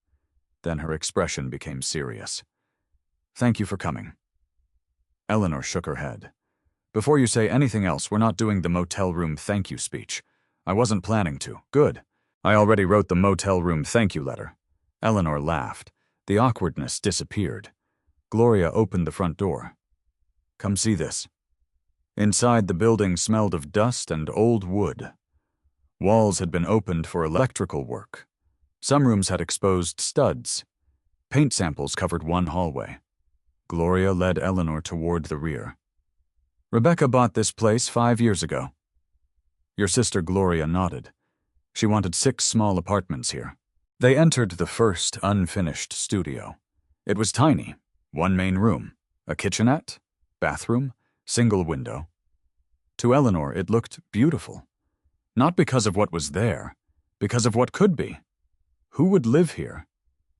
Then her expression became serious. "Thank you for coming." Eleanor shook her head. "Before you say anything else, we're not doing the motel room thank you speech. I wasn't planning to. Good. I already wrote the motel room thank you letter." Eleanor laughed. The awkwardness disappeared. Gloria opened the front door. "Come see this." Inside, the building smelled of dust and old wood. Walls had been opened for electrical work. Some rooms had exposed studs. Paint samples covered one hallway. Gloria led Eleanor toward the rear. "Rebecca bought this place 5 years ago." Your sister Gloria nodded. She wanted 6 small apartments here. They entered the first unfinished studio. It was tiny. 1 main room, a kitchenette, bathroom, single window. To Eleanor, it looked beautiful. Not because of what was there, because of what could be. Who would live here?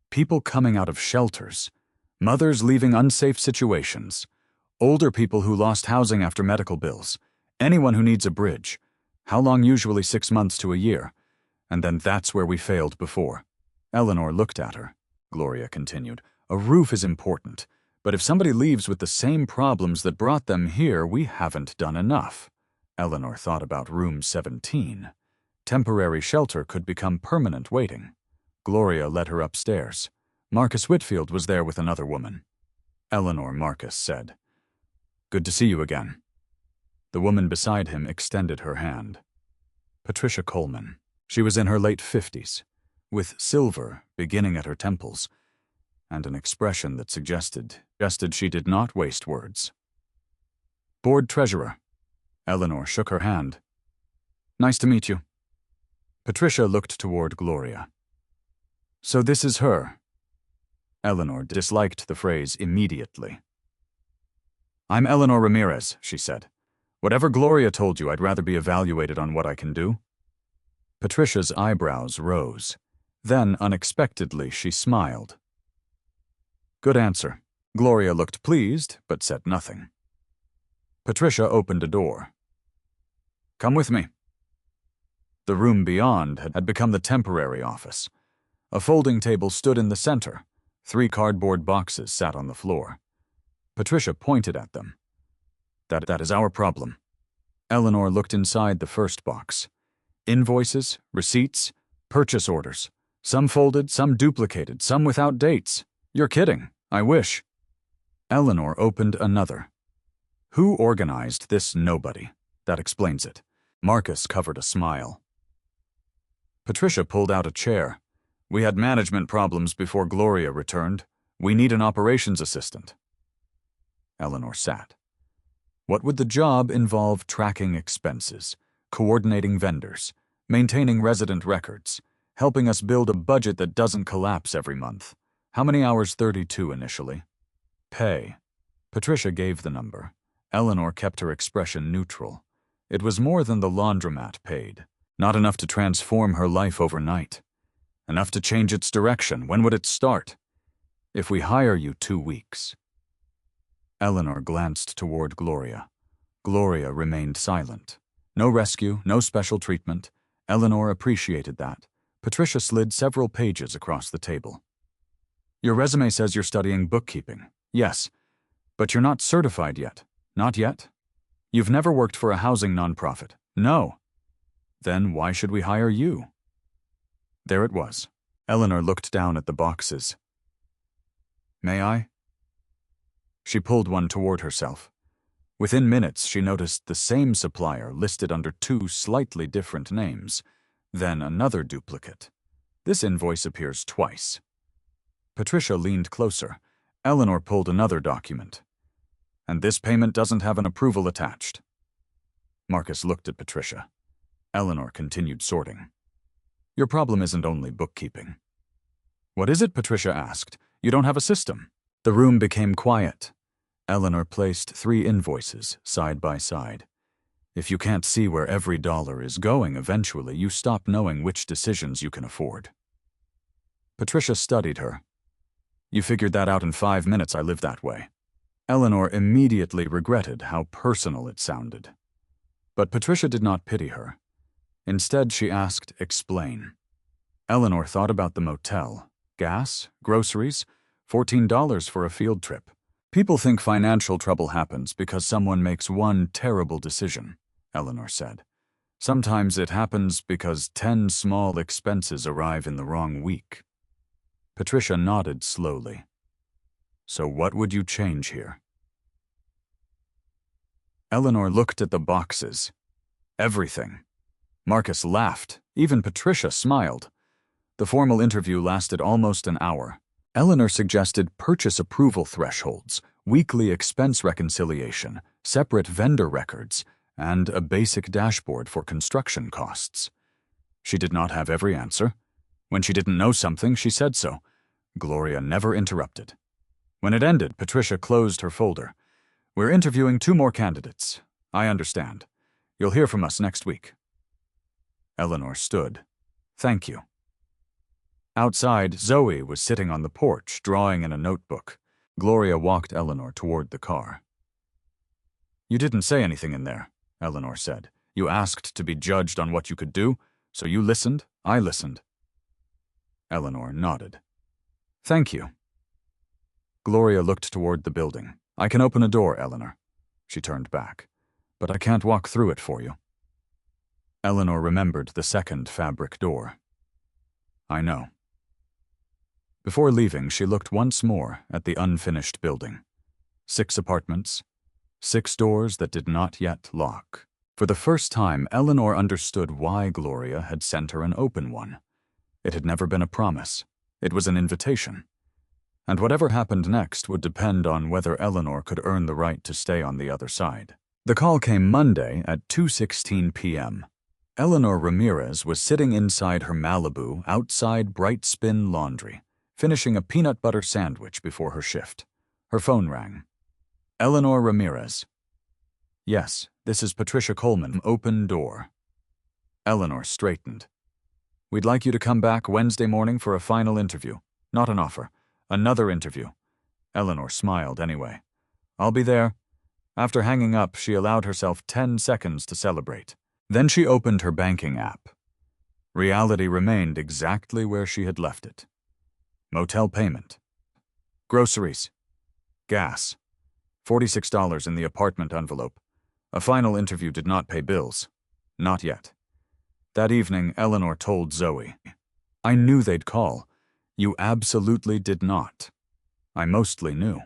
People coming out of shelters, mothers leaving unsafe situations, older people who lost housing after medical bills, anyone who needs a bridge. How long? Usually 6 months to a year. And then that's where we failed before. Eleanor looked at her. Gloria continued. "A roof is important, but if somebody leaves with the same problems that brought them here, we haven't done enough." Eleanor thought about room 17. Temporary shelter could become permanent waiting. Gloria led her upstairs. Marcus Whitfield was there with another woman. "Eleanor," Marcus said. "Good to see you again." The woman beside him extended her hand. Patricia Coleman. She was in her late 50s, with silver beginning at her temples, and an expression that suggested she did not waste words. "Board treasurer." Eleanor shook her hand. Nice to meet you. Patricia looked toward Gloria. So this is her. Eleanor disliked the phrase immediately. I'm Eleanor Ramirez, she said. Whatever Gloria told you, I'd rather be evaluated on what I can do. Patricia's eyebrows rose. Then, unexpectedly, she smiled. Good answer. Gloria looked pleased, but said nothing. Patricia opened a door. Come with me. The room beyond had become the temporary office. A folding table stood in the center. 3 cardboard boxes sat on the floor. Patricia pointed at them. That is our problem. Eleanor looked inside the first box. Invoices, receipts, purchase orders. Some folded, some duplicated, some without dates. You're kidding. I wish. Eleanor opened another. Who organized this nobody? That explains it. Marcus covered a smile. Patricia pulled out a chair. We had management problems before Gloria returned. We need an operations assistant. Eleanor sat. What would the job involve? Tracking expenses, coordinating vendors, maintaining resident records, helping us build a budget that doesn't collapse every month. How many hours? 32 initially. Pay. Patricia gave the number. Eleanor kept her expression neutral. It was more than the laundromat paid. Not enough to transform her life overnight. Enough to change its direction. When would it start? If we hire you 2 weeks. Eleanor glanced toward Gloria. Gloria remained silent. No rescue, no special treatment. Eleanor appreciated that. Patricia slid several pages across the table. Your resume says you're studying bookkeeping. Yes, but you're not certified yet. Not yet? You've never worked for a housing nonprofit. No. Then why should we hire you? There it was. Eleanor looked down at the boxes. May I? She pulled one toward herself. Within minutes, she noticed the same supplier listed under 2 slightly different names, then another duplicate. This invoice appears twice. Patricia leaned closer. Eleanor pulled another document. And this payment doesn't have an approval attached. Marcus looked at Patricia. Eleanor continued sorting. Your problem isn't only bookkeeping. What is it? Patricia asked. You don't have a system. The room became quiet. Eleanor placed 3 invoices side by side. If you can't see where every dollar is going, eventually you stop knowing which decisions you can afford. Patricia studied her. You figured that out in 5 minutes. I live that way. Eleanor immediately regretted how personal it sounded. But Patricia did not pity her. Instead, she asked, explain. Eleanor thought about the motel, gas, groceries, $14 for a field trip. People think financial trouble happens because someone makes one terrible decision, Eleanor said. Sometimes it happens because 10 small expenses arrive in the wrong week. Patricia nodded slowly. So what would you change here? Eleanor looked at the boxes. Everything. Marcus laughed. Even Patricia smiled. The formal interview lasted almost an hour. Eleanor suggested purchase approval thresholds, weekly expense reconciliation, separate vendor records, and a basic dashboard for construction costs. She did not have every answer. When she didn't know something, she said so. Gloria never interrupted. When it ended, Patricia closed her folder. We're interviewing 2 more candidates. I understand. You'll hear from us next week. Eleanor stood. Thank you. Outside, Zoe was sitting on the porch, drawing in a notebook. Gloria walked Eleanor toward the car. You didn't say anything in there, Eleanor said. You asked to be judged on what you could do, so you listened, I listened. Eleanor nodded. Thank you. Gloria looked toward the building. I can open a door, Eleanor. She turned back. But I can't walk through it for you. Eleanor remembered the second fabric door. I know. Before leaving, she looked once more at the unfinished building. 6 apartments, 6 doors that did not yet lock. For the first time, Eleanor understood why Gloria had sent her an open one. It had never been a promise. It was an invitation. And whatever happened next would depend on whether Eleanor could earn the right to stay on the other side. The call came Monday at 2:16 p.m. Eleanor Ramirez was sitting inside her Malibu outside Bright Spin Laundry, finishing a peanut butter sandwich before her shift. Her phone rang. Eleanor Ramirez. Yes, this is Patricia Coleman, Open Door. Eleanor straightened. We'd like you to come back Wednesday morning for a final interview. Not an offer. Another interview. Eleanor smiled anyway. I'll be there. After hanging up, she allowed herself 10 seconds to celebrate. Then she opened her banking app. Reality remained exactly where she had left it. Motel payment. Groceries. Gas. $46 in the apartment envelope. A final interview did not pay bills. Not yet. That evening, Eleanor told Zoe, I knew they'd call. You absolutely did not. I mostly knew.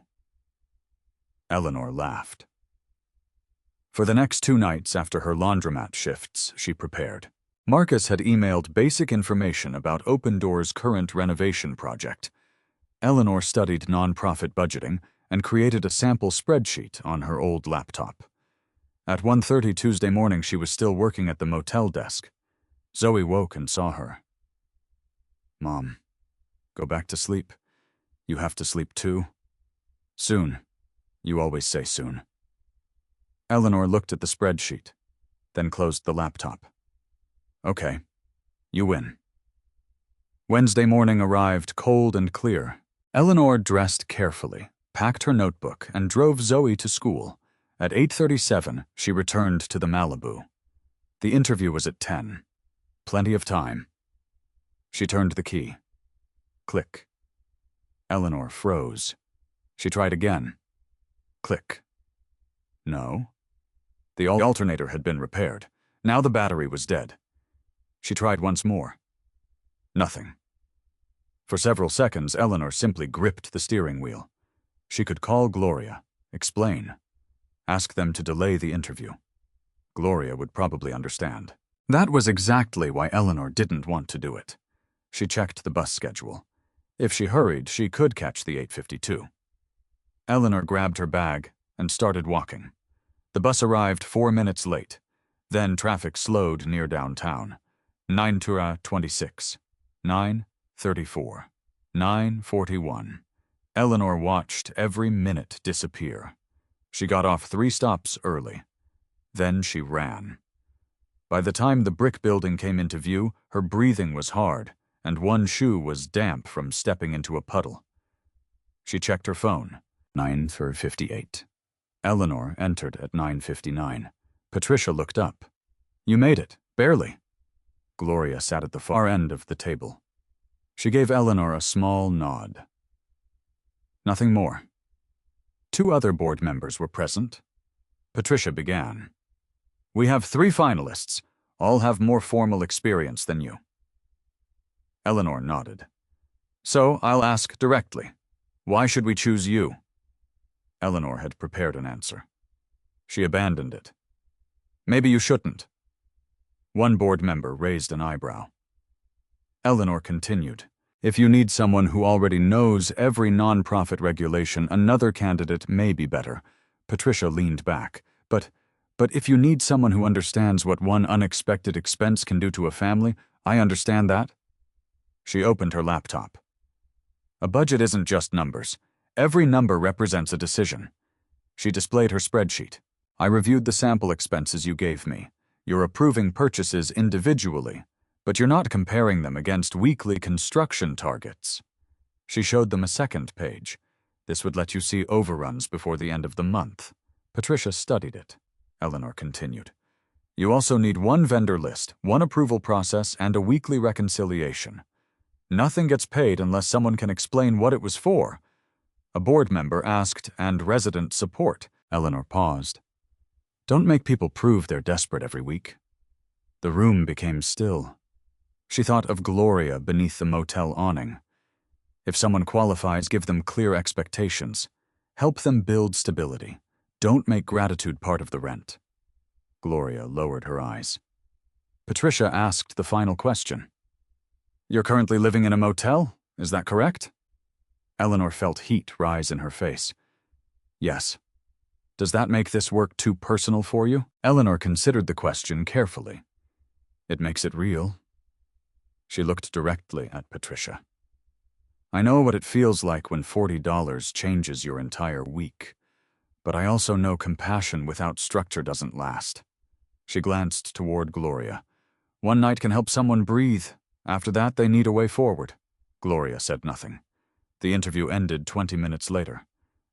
Eleanor laughed. For the next 2 nights after her laundromat shifts, she prepared. Marcus had emailed basic information about Open Door's current renovation project. Eleanor studied nonprofit budgeting and created a sample spreadsheet on her old laptop. At 1:30 Tuesday morning, she was still working at the motel desk. Zoe woke and saw her. Mom, go back to sleep. You have to sleep too. Soon. You always say soon. Eleanor looked at the spreadsheet, then closed the laptop. Okay, you win. Wednesday morning arrived cold and clear. Eleanor dressed carefully, packed her notebook, and drove Zoe to school. At 8:37, she returned to the Malibu. The interview was at 10. Plenty of time. She turned the key. Click. Eleanor froze. She tried again. Click. No. The alternator had been repaired. Now the battery was dead. She tried once more. Nothing. For several seconds, Eleanor simply gripped the steering wheel. She could call Gloria, explain, ask them to delay the interview. Gloria would probably understand. That was exactly why Eleanor didn't want to do it. She checked the bus schedule. If she hurried, she could catch the 8:52. Eleanor grabbed her bag and started walking. The bus arrived 4 minutes late. Then traffic slowed near downtown. 9:26, 9:34, 9:41. Eleanor watched every minute disappear. She got off 3 stops early. Then she ran. By the time the brick building came into view, her breathing was hard, and one shoe was damp from stepping into a puddle. She checked her phone. 9:58. Eleanor entered at 9:59. Patricia looked up. You made it. Barely. Gloria sat at the far end of the table. She gave Eleanor a small nod. Nothing more. 2 other board members were present. Patricia began. We have 3 finalists. All have more formal experience than you. Eleanor nodded. So I'll ask directly. Why should we choose you? Eleanor had prepared an answer. She abandoned it. Maybe you shouldn't. One board member raised an eyebrow. Eleanor continued. If you need someone who already knows every nonprofit regulation, another candidate may be better. Patricia leaned back. But if you need someone who understands what one unexpected expense can do to a family, I understand that. She opened her laptop. A budget isn't just numbers. Every number represents a decision. She displayed her spreadsheet. I reviewed the sample expenses you gave me. You're approving purchases individually, but you're not comparing them against weekly construction targets. She showed them a second page. This would let you see overruns before the end of the month. Patricia studied it. Eleanor continued. You also need 1 vendor list, 1 approval process, and a weekly reconciliation. Nothing gets paid unless someone can explain what it was for. A board member asked, and resident support. Eleanor paused. Don't make people prove they're desperate every week. The room became still. She thought of Gloria beneath the motel awning. If someone qualifies, give them clear expectations. Help them build stability. Don't make gratitude part of the rent. Gloria lowered her eyes. Patricia asked the final question. You're currently living in a motel? Is that correct? Eleanor felt heat rise in her face. Yes. Does that make this work too personal for you? Eleanor considered the question carefully. It makes it real. She looked directly at Patricia. I know what it feels like when $40 changes your entire week, but I also know compassion without structure doesn't last. She glanced toward Gloria. One night can help someone breathe. After that, they need a way forward. Gloria said nothing. The interview ended 20 minutes later.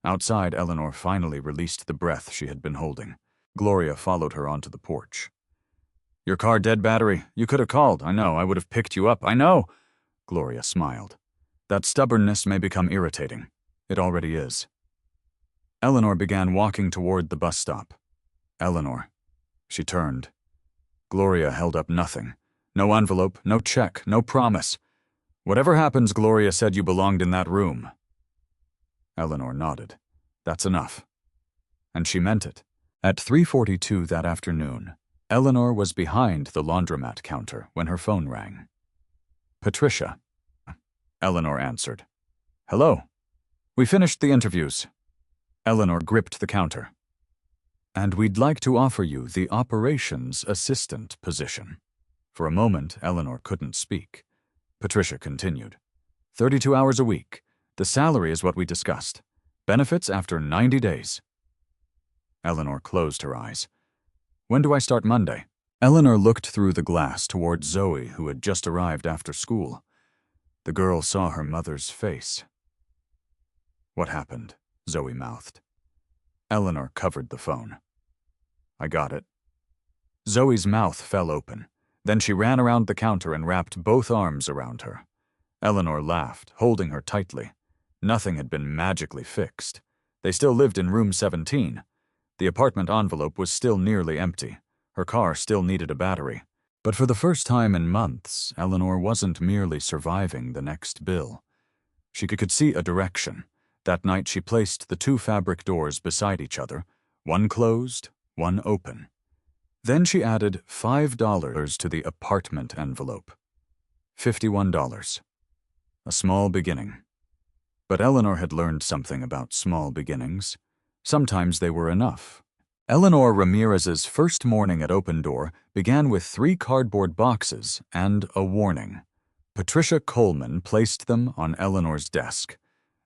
Outside, Eleanor finally released the breath she had been holding. Gloria followed her onto the porch. Your car dead battery. You could have called. I know. I would have picked you up. I know. Gloria smiled. That stubbornness may become irritating. It already is. Eleanor began walking toward the bus stop. Eleanor. She turned. Gloria held up nothing. No envelope, no check, no promise. Whatever happens, Gloria said you belonged in that room. Eleanor nodded. That's enough. And she meant it. At 3:42 that afternoon, Eleanor was behind the laundromat counter when her phone rang. Patricia. Eleanor answered. Hello. We finished the interviews. Eleanor gripped the counter. And we'd like to offer you the operations assistant position. For a moment, Eleanor couldn't speak. Patricia continued. 32 hours a week. The salary is what we discussed. Benefits after 90 days. Eleanor closed her eyes. When do I start Monday? Eleanor looked through the glass toward Zoe, who had just arrived after school. The girl saw her mother's face. What happened? Zoe mouthed. Eleanor covered the phone. I got it. Zoe's mouth fell open. Then she ran around the counter and wrapped both arms around her. Eleanor laughed, holding her tightly. Nothing had been magically fixed. They still lived in room 17. The apartment envelope was still nearly empty. Her car still needed a battery. But for the first time in months, Eleanor wasn't merely surviving the next bill. She could see a direction. That night she placed the two fabric doors beside each other, one closed, one open. Then she added $5 to the apartment envelope. $51. A small beginning. But Eleanor had learned something about small beginnings. Sometimes they were enough. Eleanor Ramirez's first morning at Open Door began with 3 cardboard boxes and a warning. Patricia Coleman placed them on Eleanor's desk.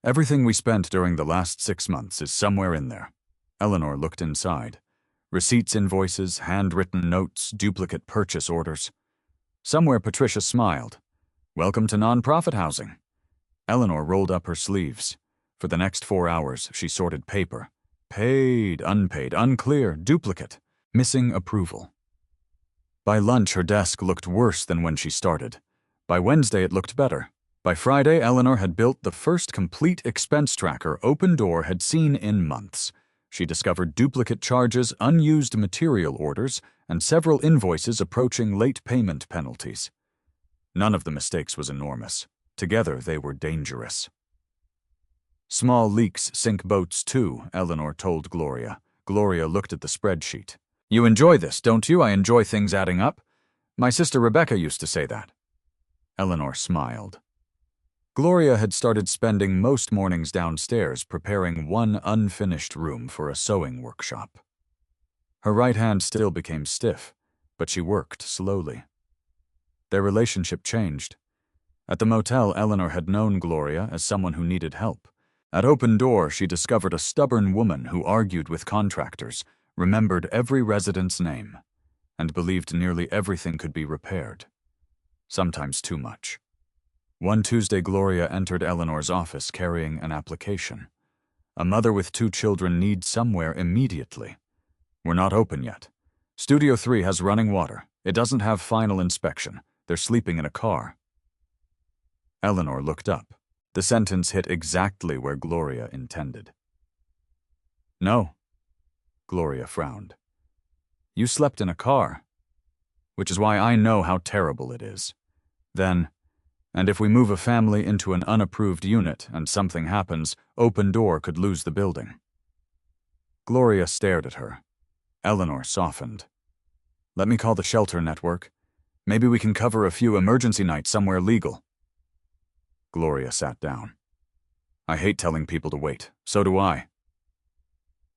Everything we spent during the last 6 months is somewhere in there. Eleanor looked inside. Receipts, invoices, handwritten notes, duplicate purchase orders. Somewhere Patricia smiled. Welcome to nonprofit housing. Eleanor rolled up her sleeves. For the next 4 hours, she sorted paper. Paid, unpaid, unclear, duplicate, missing approval. By lunch, her desk looked worse than when she started. By Wednesday, it looked better. By Friday, Eleanor had built the first complete expense tracker Open Door had seen in months. She discovered duplicate charges, unused material orders, and several invoices approaching late payment penalties. None of the mistakes was enormous. Together, they were dangerous. Small leaks sink boats too, Eleanor told Gloria. Gloria looked at the spreadsheet. You enjoy this, don't you? I enjoy things adding up. My sister Rebecca used to say that. Eleanor smiled. Gloria had started spending most mornings downstairs preparing one unfinished room for a sewing workshop. Her right hand still became stiff, but she worked slowly. Their relationship changed. At the motel, Eleanor had known Gloria as someone who needed help. At Open Door, she discovered a stubborn woman who argued with contractors, remembered every resident's name, and believed nearly everything could be repaired. Sometimes too much. One Tuesday, Gloria entered Eleanor's office carrying an application. A mother with 2 children needs somewhere immediately. We're not open yet. Studio 3 has running water. It doesn't have final inspection. They're sleeping in a car. Eleanor looked up. The sentence hit exactly where Gloria intended. No. Gloria frowned. You slept in a car. Which is why I know how terrible it is. Then, and if we move a family into an unapproved unit and something happens, Open Door could lose the building. Gloria stared at her. Eleanor softened. Let me call the shelter network. Maybe we can cover a few emergency nights somewhere legal. Gloria sat down. I hate telling people to wait. So do I.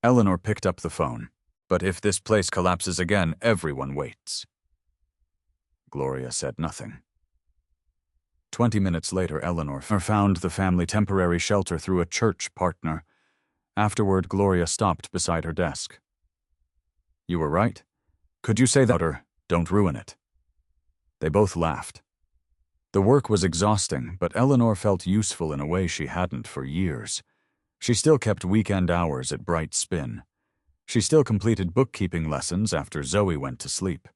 Eleanor picked up the phone. But if this place collapses again, everyone waits. Gloria said nothing. 20 minutes later, Eleanor found the family temporary shelter through a church partner. Afterward, Gloria stopped beside her desk. You were right. Could you say that or don't ruin it? They both laughed. The work was exhausting, but Eleanor felt useful in a way she hadn't for years. She still kept weekend hours at Bright Spin. She still completed bookkeeping lessons after Zoe went to sleep.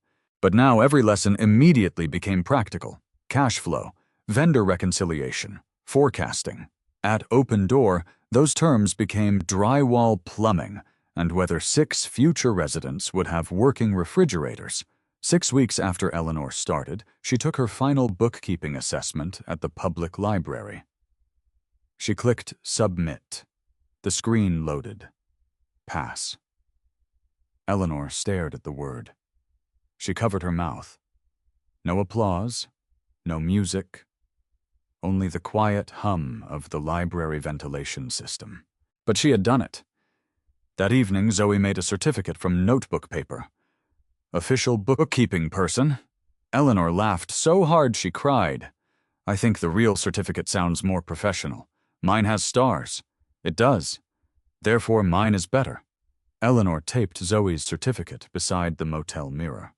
But now every lesson immediately became practical. Cash flow, vendor reconciliation, forecasting. At Open Door, those terms became drywall plumbing and whether 6 future residents would have working refrigerators. 6 weeks after Eleanor started, she took her final bookkeeping assessment at the public library. She clicked Submit. The screen loaded. Pass. Eleanor stared at the word. She covered her mouth. No applause, no music, only the quiet hum of the library ventilation system. But she had done it. That evening, Zoe made a certificate from notebook paper. Official bookkeeping person. Eleanor laughed so hard she cried. I think the real certificate sounds more professional. Mine has stars. It does. Therefore, mine is better. Eleanor taped Zoe's certificate beside the motel mirror.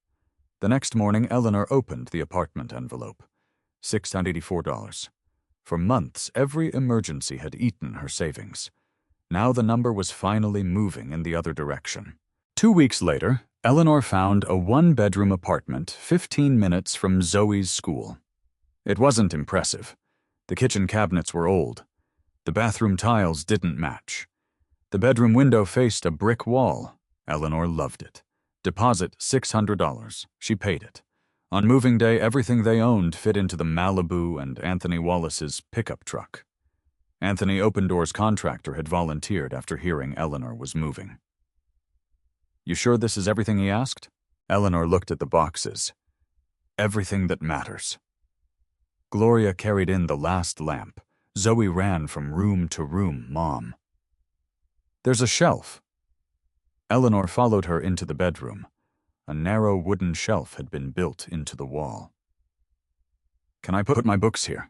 The next morning, Eleanor opened the apartment envelope. $684. For months, every emergency had eaten her savings. Now the number was finally moving in the other direction. 2 weeks later, Eleanor found a 1-bedroom apartment 15 minutes from Zoe's school. It wasn't impressive. The kitchen cabinets were old. The bathroom tiles didn't match. The bedroom window faced a brick wall. Eleanor loved it. Deposit $600. She paid it. On moving day, everything they owned fit into the Malibu and Anthony Wallace's pickup truck. Anthony Open Door's contractor had volunteered after hearing Eleanor was moving. You sure this is everything he asked? Eleanor looked at the boxes. Everything that matters. Gloria carried in the last lamp. Zoe ran from room to room, Mom. There's a shelf. Eleanor followed her into the bedroom. A narrow wooden shelf had been built into the wall. Can I put my books here?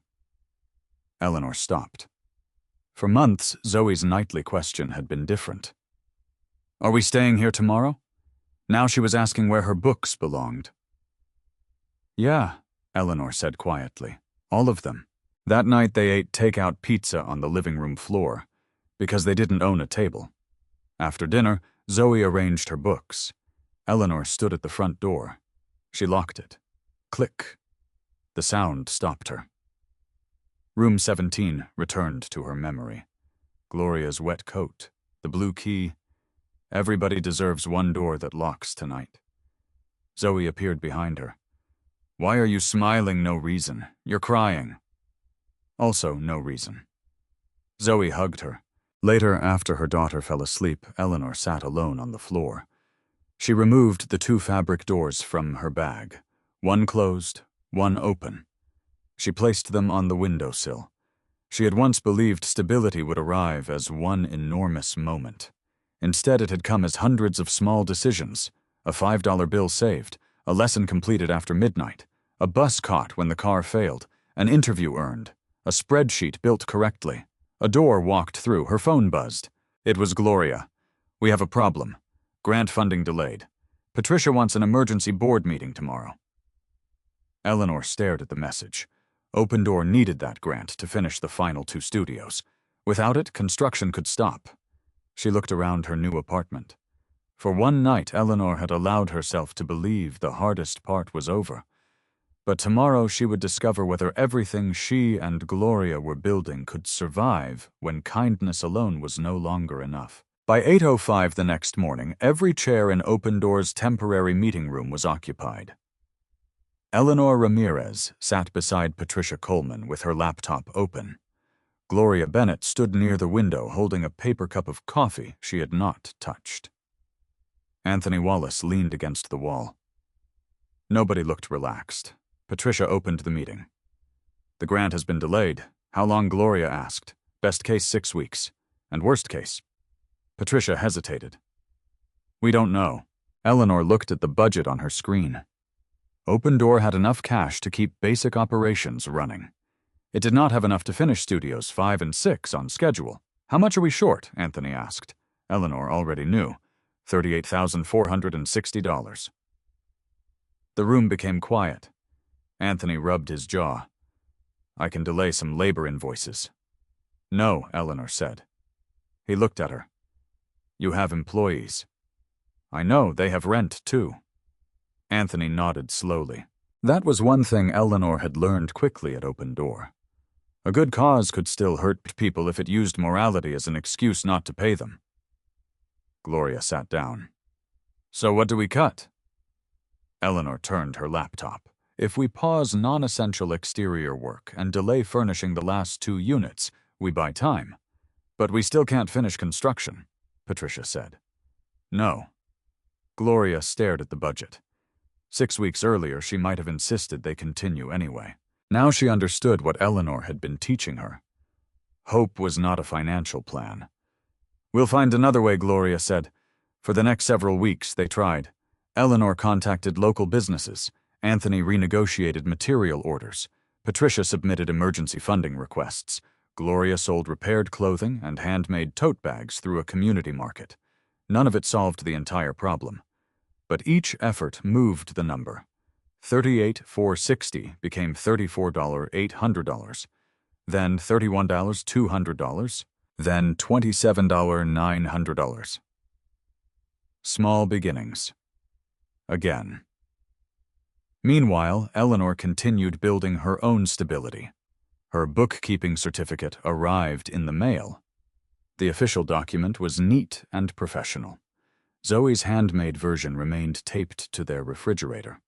Eleanor stopped. For months, Zoe's nightly question had been different. Are we staying here tomorrow? Now she was asking where her books belonged. Yeah, Eleanor said quietly. All of them. That night they ate takeout pizza on the living room floor, because they didn't own a table. After dinner, Zoe arranged her books. Eleanor stood at the front door. She locked it. Click. The sound stopped her. Room 17 returned to her memory. Gloria's wet coat, the blue key. Everybody deserves one door that locks tonight. Zoe appeared behind her. Why are you smiling? No reason. You're crying. Also no reason. Zoe hugged her. Later, after her daughter fell asleep, Eleanor sat alone on the floor. She removed the 2 fabric doors from her bag. One closed, one open. She placed them on the windowsill. She had once believed stability would arrive as one enormous moment. Instead, it had come as hundreds of small decisions. A $5 bill saved, a lesson completed after midnight, a bus caught when the car failed, an interview earned, a spreadsheet built correctly. A door walked through, her phone buzzed. It was Gloria. We have a problem. Grant funding delayed. Patricia wants an emergency board meeting tomorrow. Eleanor stared at the message. Open Door needed that grant to finish the final 2 studios. Without it, construction could stop. She looked around her new apartment. For one night, Eleanor had allowed herself to believe the hardest part was over. But tomorrow she would discover whether everything she and Gloria were building could survive when kindness alone was no longer enough. By 8:05 the next morning, every chair in Open Door's temporary meeting room was occupied. Eleanor Ramirez sat beside Patricia Coleman with her laptop open. Gloria Bennett stood near the window holding a paper cup of coffee she had not touched. Anthony Wallace leaned against the wall. Nobody looked relaxed. Patricia opened the meeting. The grant has been delayed. How long? Gloria asked. Best case 6 weeks. And worst case. Patricia hesitated. We don't know. Eleanor looked at the budget on her screen. Open Door had enough cash to keep basic operations running. It did not have enough to finish Studios 5 and 6 on schedule. How much are we short? Anthony asked. Eleanor already knew. $38,460. The room became quiet. Anthony rubbed his jaw. I can delay some labor invoices. No, Eleanor said. He looked at her. You have employees. I know, they have rent too. Anthony nodded slowly. That was one thing Eleanor had learned quickly at Open Door. A good cause could still hurt people if it used morality as an excuse not to pay them. Gloria sat down. So what do we cut? Eleanor turned her laptop. If we pause non-essential exterior work and delay furnishing the last 2 units, we buy time. But we still can't finish construction, Patricia said. No. Gloria stared at the budget. 6 weeks earlier, she might have insisted they continue anyway. Now she understood what Eleanor had been teaching her. Hope was not a financial plan. We'll find another way, Gloria said. For the next several weeks, they tried. Eleanor contacted local businesses. Anthony renegotiated material orders. Patricia submitted emergency funding requests. Gloria sold repaired clothing and handmade tote bags through a community market. None of it solved the entire problem. But each effort moved the number. $38,460 became $34,800, then $31,200, then $27,900. Small beginnings. Again. Meanwhile, Eleanor continued building her own stability. Her bookkeeping certificate arrived in the mail. The official document was neat and professional. Zoe's handmade version remained taped to their refrigerator.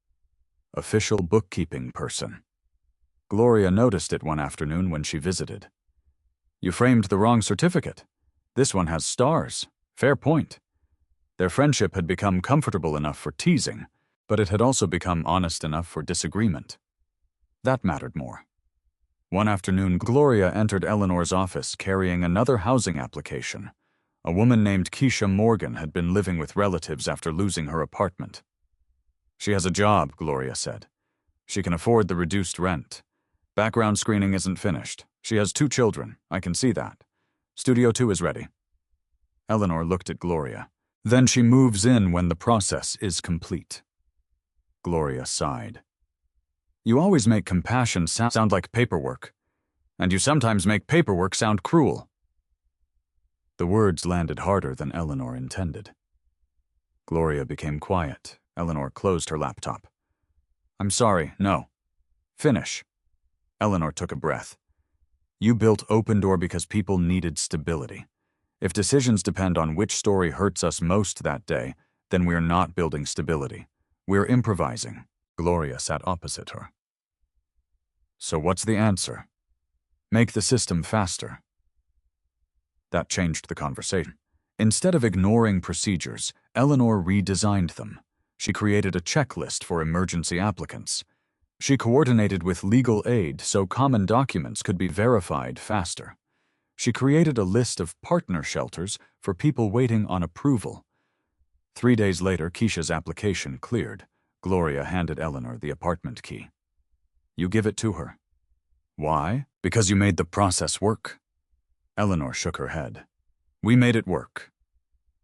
Official bookkeeping person. Gloria noticed it one afternoon when she visited. You framed the wrong certificate. This one has stars. Fair point. Their friendship had become comfortable enough for teasing, but it had also become honest enough for disagreement. That mattered more. One afternoon, Gloria entered Eleanor's office carrying another housing application. A woman named Keisha Morgan had been living with relatives after losing her apartment. She has a job, Gloria said. She can afford the reduced rent. Background screening isn't finished. She has 2 children. I can see that. Studio 2 is ready. Eleanor looked at Gloria. Then she moves in when the process is complete. Gloria sighed. You always make compassion sound like paperwork. And you sometimes make paperwork sound cruel. The words landed harder than Eleanor intended. Gloria became quiet. Eleanor closed her laptop. I'm sorry, no. Finish. Eleanor took a breath. You built Open Door because people needed stability. If decisions depend on which story hurts us most that day, then we're not building stability. We're improvising. Gloria sat opposite her. So what's the answer? Make the system faster. That changed the conversation. Instead of ignoring procedures, Eleanor redesigned them. She created a checklist for emergency applicants. She coordinated with legal aid so common documents could be verified faster. She created a list of partner shelters for people waiting on approval. 3 days later, Keisha's application cleared. Gloria handed Eleanor the apartment key. You give it to her. Why? Because you made the process work. Eleanor shook her head. We made it work.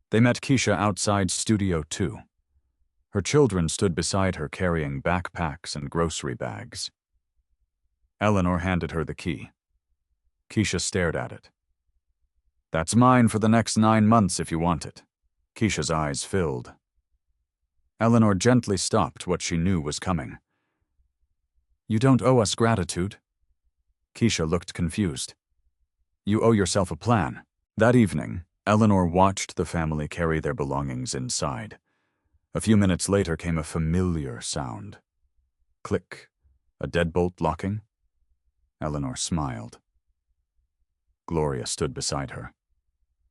They met Keisha outside Studio 2. Her children stood beside her carrying backpacks and grocery bags. Eleanor handed her the key. Keisha stared at it. That's mine for the next 9 months if you want it. Keisha's eyes filled. Eleanor gently stopped what she knew was coming. You don't owe us gratitude. Keisha looked confused. You owe yourself a plan. That evening, Eleanor watched the family carry their belongings inside. A few minutes later came a familiar sound. Click. A deadbolt locking. Eleanor smiled. Gloria stood beside her.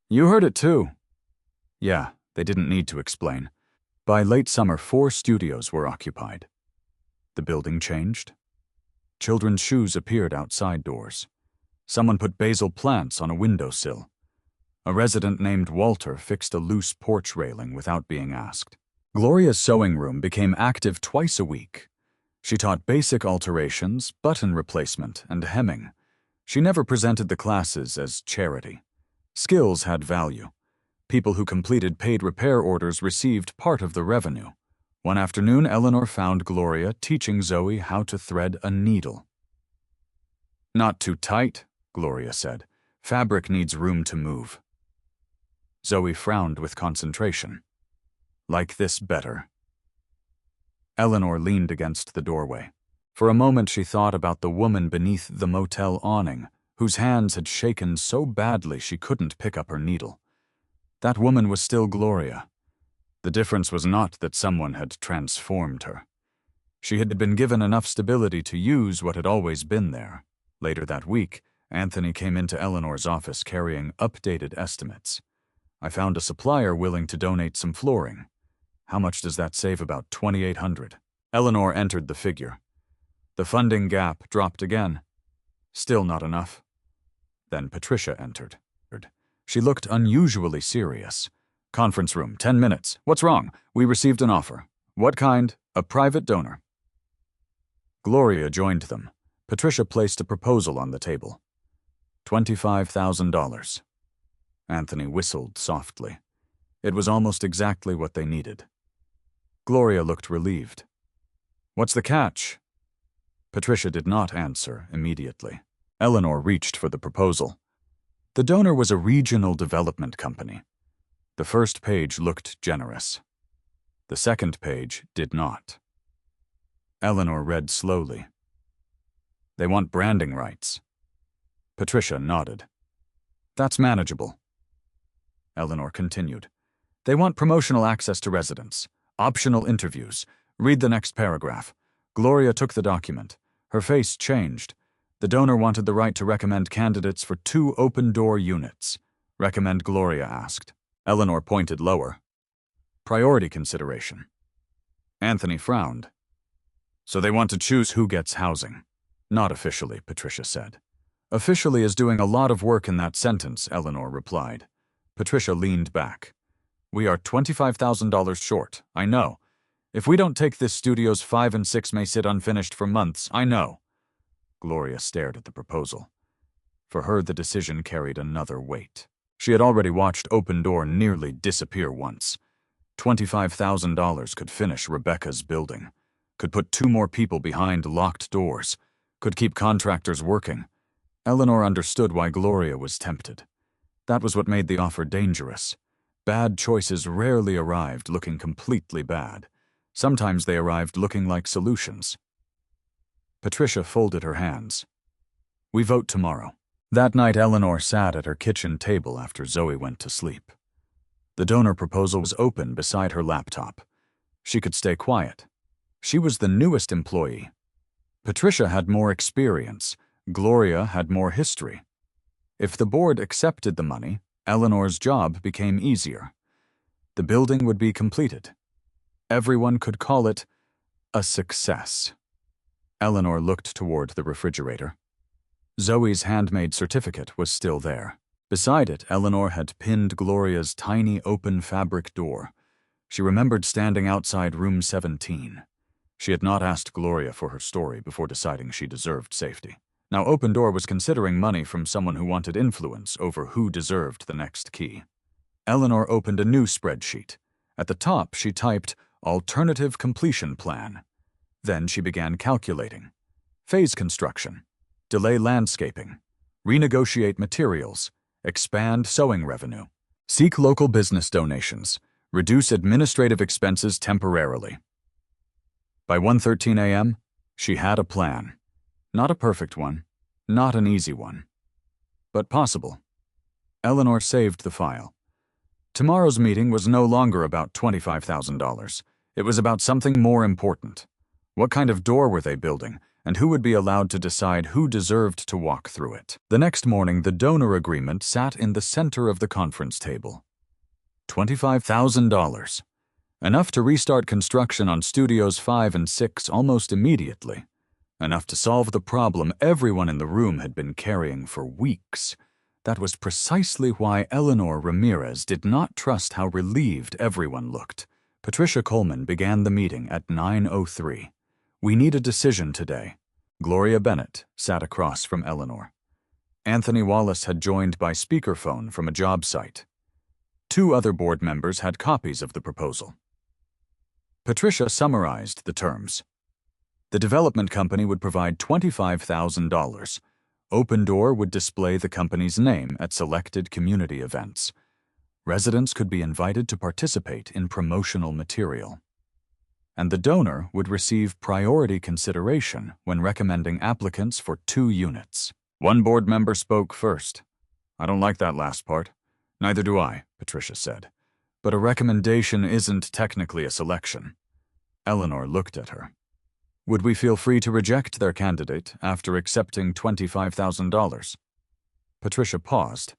You heard it too. Yeah, they didn't need to explain. By late summer, 4 studios were occupied. The building changed. Children's shoes appeared outside doors. Someone put basil plants on a windowsill. A resident named Walter fixed a loose porch railing without being asked. Gloria's sewing room became active twice a week. She taught basic alterations, button replacement, and hemming. She never presented the classes as charity. Skills had value. People who completed paid repair orders received part of the revenue. One afternoon, Eleanor found Gloria teaching Zoe how to thread a needle. "Not too tight," Gloria said. "Fabric needs room to move." Zoe frowned with concentration. "Like this better." Eleanor leaned against the doorway. For a moment she thought about the woman beneath the motel awning, whose hands had shaken so badly she couldn't pick up her needle. That woman was still Gloria. The difference was not that someone had transformed her. She had been given enough stability to use what had always been there. Later that week, Anthony came into Eleanor's office carrying updated estimates. "I found a supplier willing to donate some flooring. How much does that save? About $2,800. Eleanor entered the figure. The funding gap dropped again. Still not enough. Then Patricia entered. She looked unusually serious. "Conference room, 10 minutes. What's wrong? We received an offer." "What kind?" "A private donor." Gloria joined them. Patricia placed a proposal on the table. $25,000. Anthony whistled softly. It was almost exactly what they needed. Gloria looked relieved. "What's the catch?" Patricia did not answer immediately. Eleanor reached for the proposal. The donor was a regional development company. The first page looked generous. The second page did not. Eleanor read slowly. "They want branding rights." Patricia nodded. "That's manageable." Eleanor continued. "They want promotional access to residents, optional interviews. Read the next paragraph." Gloria took the document. Her face changed. The donor wanted the right to recommend candidates for 2 open-door units. "Recommend?" Gloria asked. Eleanor pointed lower. "Priority consideration." Anthony frowned. "So they want to choose who gets housing." "Not officially," Patricia said. "Officially is doing a lot of work in that sentence," Eleanor replied. Patricia leaned back. "We are $25,000 short, I know. If we don't take this, studios 5 and 6 may sit unfinished for months, I know." Gloria stared at the proposal. For her, the decision carried another weight. She had already watched Open Door nearly disappear once. $25,000 could finish Rebecca's building, could put 2 more people behind locked doors, could keep contractors working. Eleanor understood why Gloria was tempted. That was what made the offer dangerous. Bad choices rarely arrived looking completely bad. Sometimes they arrived looking like solutions. Patricia folded her hands. "We vote tomorrow." That night, Eleanor sat at her kitchen table after Zoe went to sleep. The donor proposal was open beside her laptop. She could stay quiet. She was the newest employee. Patricia had more experience. Gloria had more history. If the board accepted the money, Eleanor's job became easier. The building would be completed. Everyone could call it a success. Eleanor looked toward the refrigerator. Zoe's handmade certificate was still there. Beside it, Eleanor had pinned Gloria's tiny open fabric door. She remembered standing outside room 17. She had not asked Gloria for her story before deciding she deserved safety. Now Open Door was considering money from someone who wanted influence over who deserved the next key. Eleanor opened a new spreadsheet. At the top, she typed "Alternative Completion Plan." Then she began calculating. Phase construction, delay landscaping, renegotiate materials, expand sewing revenue, seek local business donations, reduce administrative expenses temporarily. By 1:13 a.m., she had a plan. Not a perfect one, not an easy one, but possible. Eleanor saved the file. Tomorrow's meeting was no longer about $25,000. It was about something more important. What kind of door were they building, and who would be allowed to decide who deserved to walk through it? The next morning, the donor agreement sat in the center of the conference table. $25,000. Enough to restart construction on Studios 5 and 6 almost immediately. Enough to solve the problem everyone in the room had been carrying for weeks. That was precisely why Eleanor Ramirez did not trust how relieved everyone looked. Patricia Coleman began the meeting at 9:03. "We need a decision today." Gloria Bennett sat across from Eleanor. Anthony Wallace had joined by speakerphone from a job site. 2 other board members had copies of the proposal. Patricia summarized the terms. The development company would provide $25,000. Open Door would display the company's name at selected community events. Residents could be invited to participate in promotional material. And the donor would receive priority consideration when recommending applicants for 2 units. One board member spoke first. "I don't like that last part." "Neither do I," Patricia said. "But a recommendation isn't technically a selection." Eleanor looked at her. "Would we feel free to reject their candidate after accepting $25,000? Patricia paused.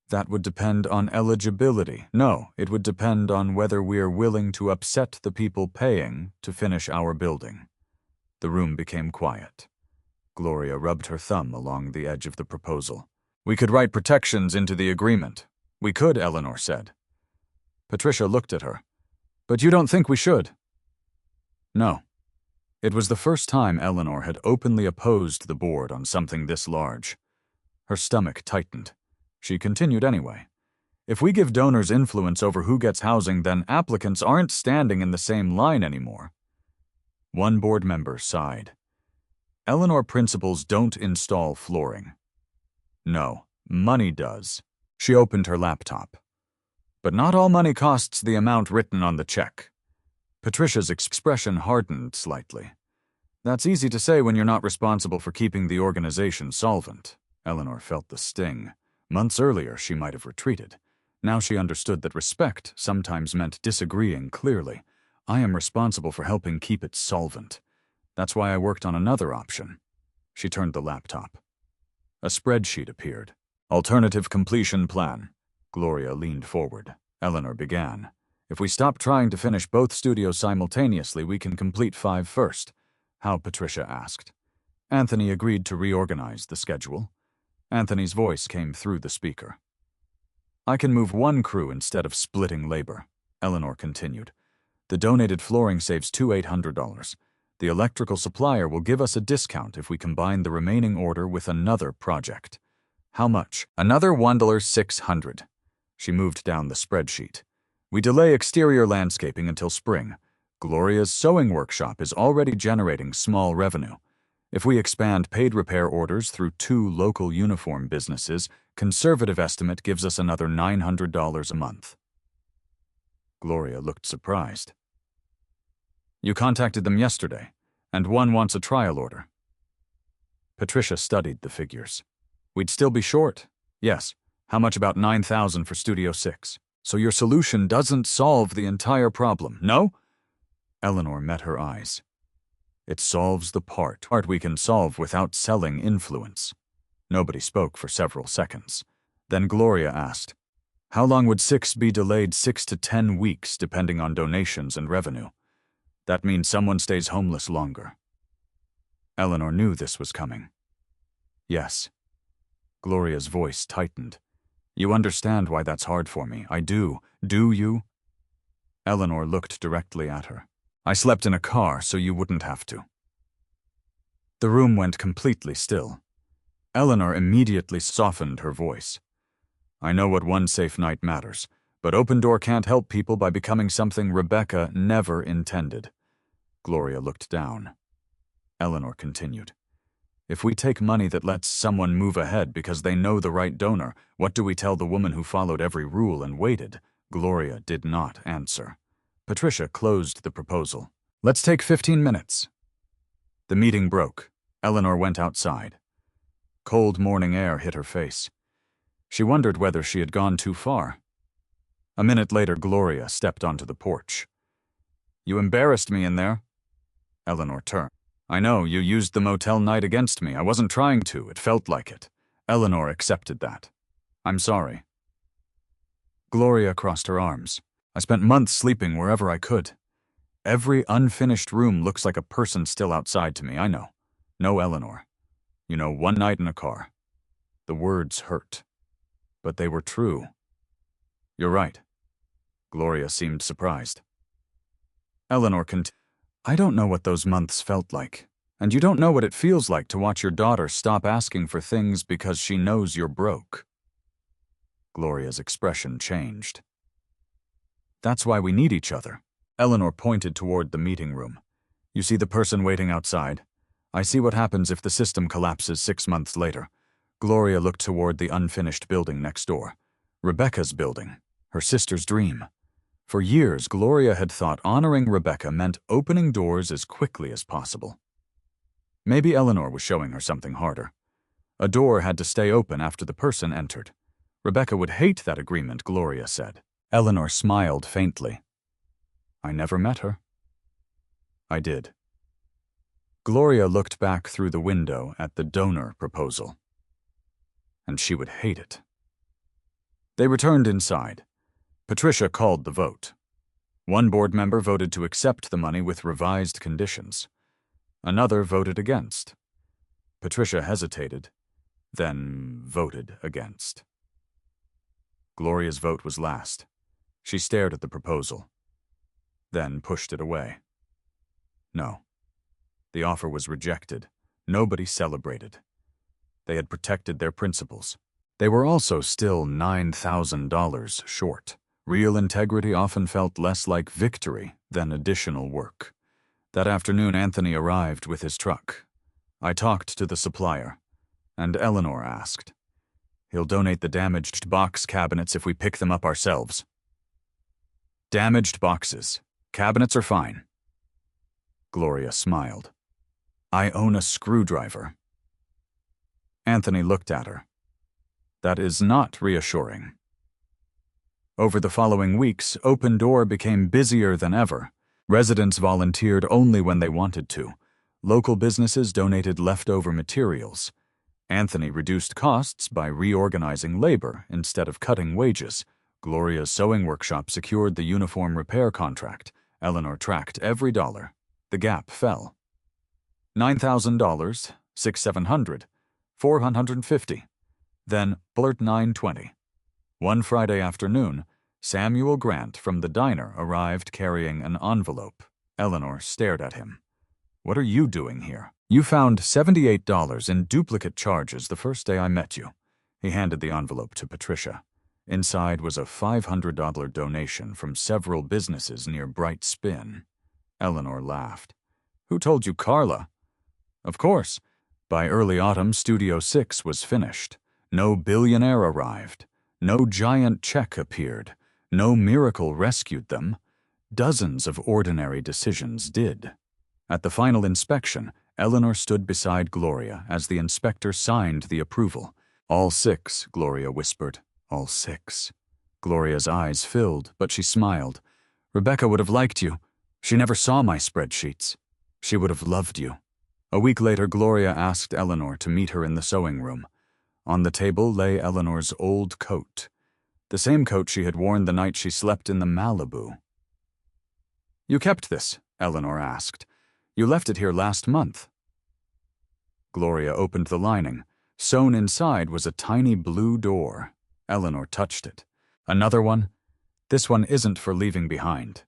"That would depend on eligibility. No, it would depend on whether we're willing to upset the people paying to finish our building." The room became quiet. Gloria rubbed her thumb along the edge of the proposal. "We could write protections into the agreement." "We could," Eleanor said. Patricia looked at her. "But you don't think we should?" "No." It was the first time Eleanor had openly opposed the board on something this large. Her stomach tightened. She continued anyway. "If we give donors influence over who gets housing, then applicants aren't standing in the same line anymore." One board member sighed. "Eleanor principals don't install flooring." "No, money does." She opened her laptop. "But not all money costs the amount written on the check." Patricia's expression hardened slightly. "That's easy to say when you're not responsible for keeping the organization solvent." Eleanor felt the sting. Months earlier, she might have retreated. Now she understood that respect sometimes meant disagreeing clearly. "I am responsible for helping keep it solvent. That's why I worked on another option." She turned the laptop. A spreadsheet appeared. "Alternative completion plan." Gloria leaned forward. Eleanor began. "If we stop trying to finish both studios simultaneously, we can complete 5 first." "How?" Patricia asked. Anthony agreed to reorganize the schedule. Anthony's voice came through the speaker. "I can move 1 crew instead of splitting labor," Eleanor continued. "The donated flooring saves $2,800. The electrical supplier will give us a discount if we combine the remaining order with another project." "How much?" "Another $1,600. She moved down the spreadsheet. "We delay exterior landscaping until spring. Gloria's sewing workshop is already generating small revenue. If we expand paid repair orders through 2 local uniform businesses, conservative estimate gives us another $900 a month." Gloria looked surprised. "You contacted them yesterday, and one wants a trial order." Patricia studied the figures. "We'd still be short." "Yes. How much about $9,000 for Studio 6? "So your solution doesn't solve the entire problem, no?" Eleanor met her eyes. "It solves the part we can solve without selling influence." Nobody spoke for several seconds. Then Gloria asked, "How long would 6 be delayed? 6 to 10 weeks, depending on donations and revenue. That means someone stays homeless longer." Eleanor knew this was coming. "Yes." Gloria's voice tightened. "You understand why that's hard for me. I do. Do you?" Eleanor looked directly at her. "I slept in a car so you wouldn't have to." The room went completely still. Eleanor immediately softened her voice. "I know what one safe night matters, but Open Door can't help people by becoming something Rebecca never intended." Gloria looked down. Eleanor continued. "If we take money that lets someone move ahead because they know the right donor, what do we tell the woman who followed every rule and waited?" Gloria did not answer. Patricia closed the proposal. "Let's take 15 minutes." The meeting broke. Eleanor went outside. Cold morning air hit her face. She wondered whether she had gone too far. A minute later, Gloria stepped onto the porch. "You embarrassed me in there." Eleanor turned. "I know, you used the motel night against me. I wasn't trying to. It felt like it." Eleanor accepted that. "I'm sorry." Gloria crossed her arms. "I spent months sleeping wherever I could. Every unfinished room looks like a person still outside to me, I know. No, Eleanor. You know, one night in a car." The words hurt. but they were true. You're right. Gloria seemed surprised. Eleanor continued, I don't know what those months felt like, and you don't know what it feels like to watch your daughter stop asking for things because she knows you're broke. Gloria's expression changed. That's why we need each other. Eleanor pointed toward the meeting room. You see the person waiting outside? I see what happens if the system collapses 6 months later. Gloria looked toward the unfinished building next door. Rebecca's building. Her sister's dream. For years, Gloria had thought honoring Rebecca meant opening doors as quickly as possible. Maybe Eleanor was showing her something harder. A door had to stay open after the person entered. Rebecca would hate that agreement, Gloria said. Eleanor smiled faintly. I never met her. I did. Gloria looked back through the window at the donor proposal. And she would hate it. They returned inside. Patricia called the vote. One board member voted to accept the money with revised conditions. Another voted against. Patricia hesitated, then voted against. Gloria's vote was last. She stared at the proposal, then pushed it away. No. The offer was rejected. Nobody celebrated. They had protected their principles. They were also still $9,000 short. Real integrity often felt less like victory than additional work. That afternoon, Anthony arrived with his truck. I talked to the supplier, and Eleanor asked, He'll donate the damaged box cabinets if we pick them up ourselves. Damaged boxes. Cabinets are fine. Gloria smiled. I own a screwdriver. Anthony looked at her. That is not reassuring. Over the following weeks, Open Door became busier than ever. Residents volunteered only when they wanted to. Local businesses donated leftover materials. Anthony reduced costs by reorganizing labor instead of cutting wages. Gloria's sewing workshop secured the uniform repair contract. Eleanor tracked every dollar. The gap fell. $9,000, $6,700, $450. Then blurt $920. One Friday afternoon, Samuel Grant from the diner arrived carrying an envelope. Eleanor stared at him. What are you doing here? You found $78 in duplicate charges the first day I met you. He handed the envelope to Patricia. Inside was a $500 donation from several businesses near Bright Spin. Eleanor laughed. Who told you Carla? Of course. By early autumn, Studio 6 was finished. No billionaire arrived. No giant check appeared. No miracle rescued them. Dozens of ordinary decisions did. At the final inspection, Eleanor stood beside Gloria as the inspector signed the approval. All 6, Gloria whispered. All 6. Gloria's eyes filled, but she smiled. Rebecca would have liked you. She never saw my spreadsheets. She would have loved you. A week later, Gloria asked Eleanor to meet her in the sewing room. On the table lay Eleanor's old coat, the same coat she had worn the night she slept in the Malibu. You kept this, Eleanor asked. You left it here last month. Gloria opened the lining. Sewn inside was a tiny blue door. Eleanor touched it. Another one? This one isn't for leaving behind.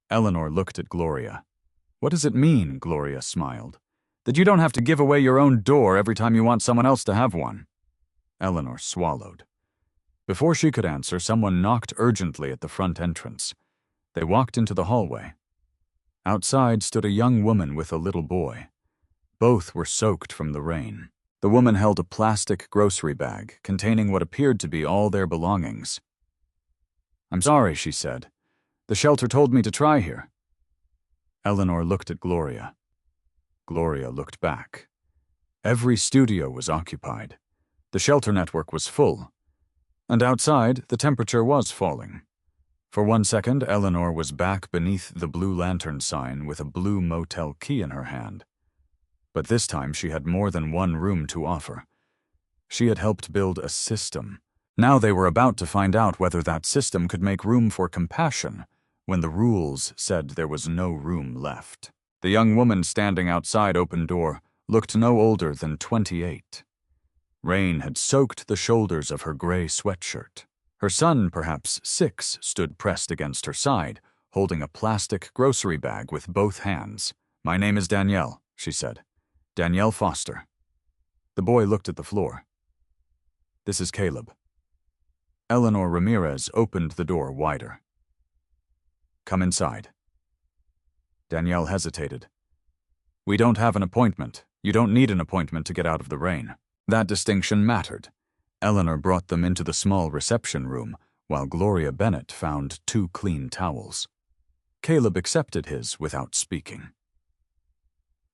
Eleanor looked at Gloria. What does it mean? Gloria smiled. That you don't have to give away your own door every time you want someone else to have one. Eleanor swallowed. Before she could answer, someone knocked urgently at the front entrance. They walked into the hallway. Outside stood a young woman with a little boy. Both were soaked from the rain. The woman held a plastic grocery bag containing what appeared to be all their belongings. I'm sorry, she said. The shelter told me to try here. Eleanor looked at Gloria. Gloria looked back. Every studio was occupied. The shelter network was full. And outside, the temperature was falling. For 1 second, Eleanor was back beneath the blue lantern sign with a blue motel key in her hand. But this time she had more than one room to offer. She had helped build a system. Now they were about to find out whether that system could make room for compassion when the rules said there was no room left. The young woman standing outside Open Door looked no older than 28. Rain had soaked the shoulders of her gray sweatshirt. Her son, perhaps 6, stood pressed against her side, holding a plastic grocery bag with both hands. "My name is Danielle," she said. "Danielle Foster." The boy looked at the floor. "This is Caleb." Eleanor Ramirez opened the door wider. "Come inside." Danielle hesitated. "We don't have an appointment. You don't need an appointment to get out of the rain." That distinction mattered. Eleanor brought them into the small reception room, while Gloria Bennett found 2 clean towels. Caleb accepted his without speaking.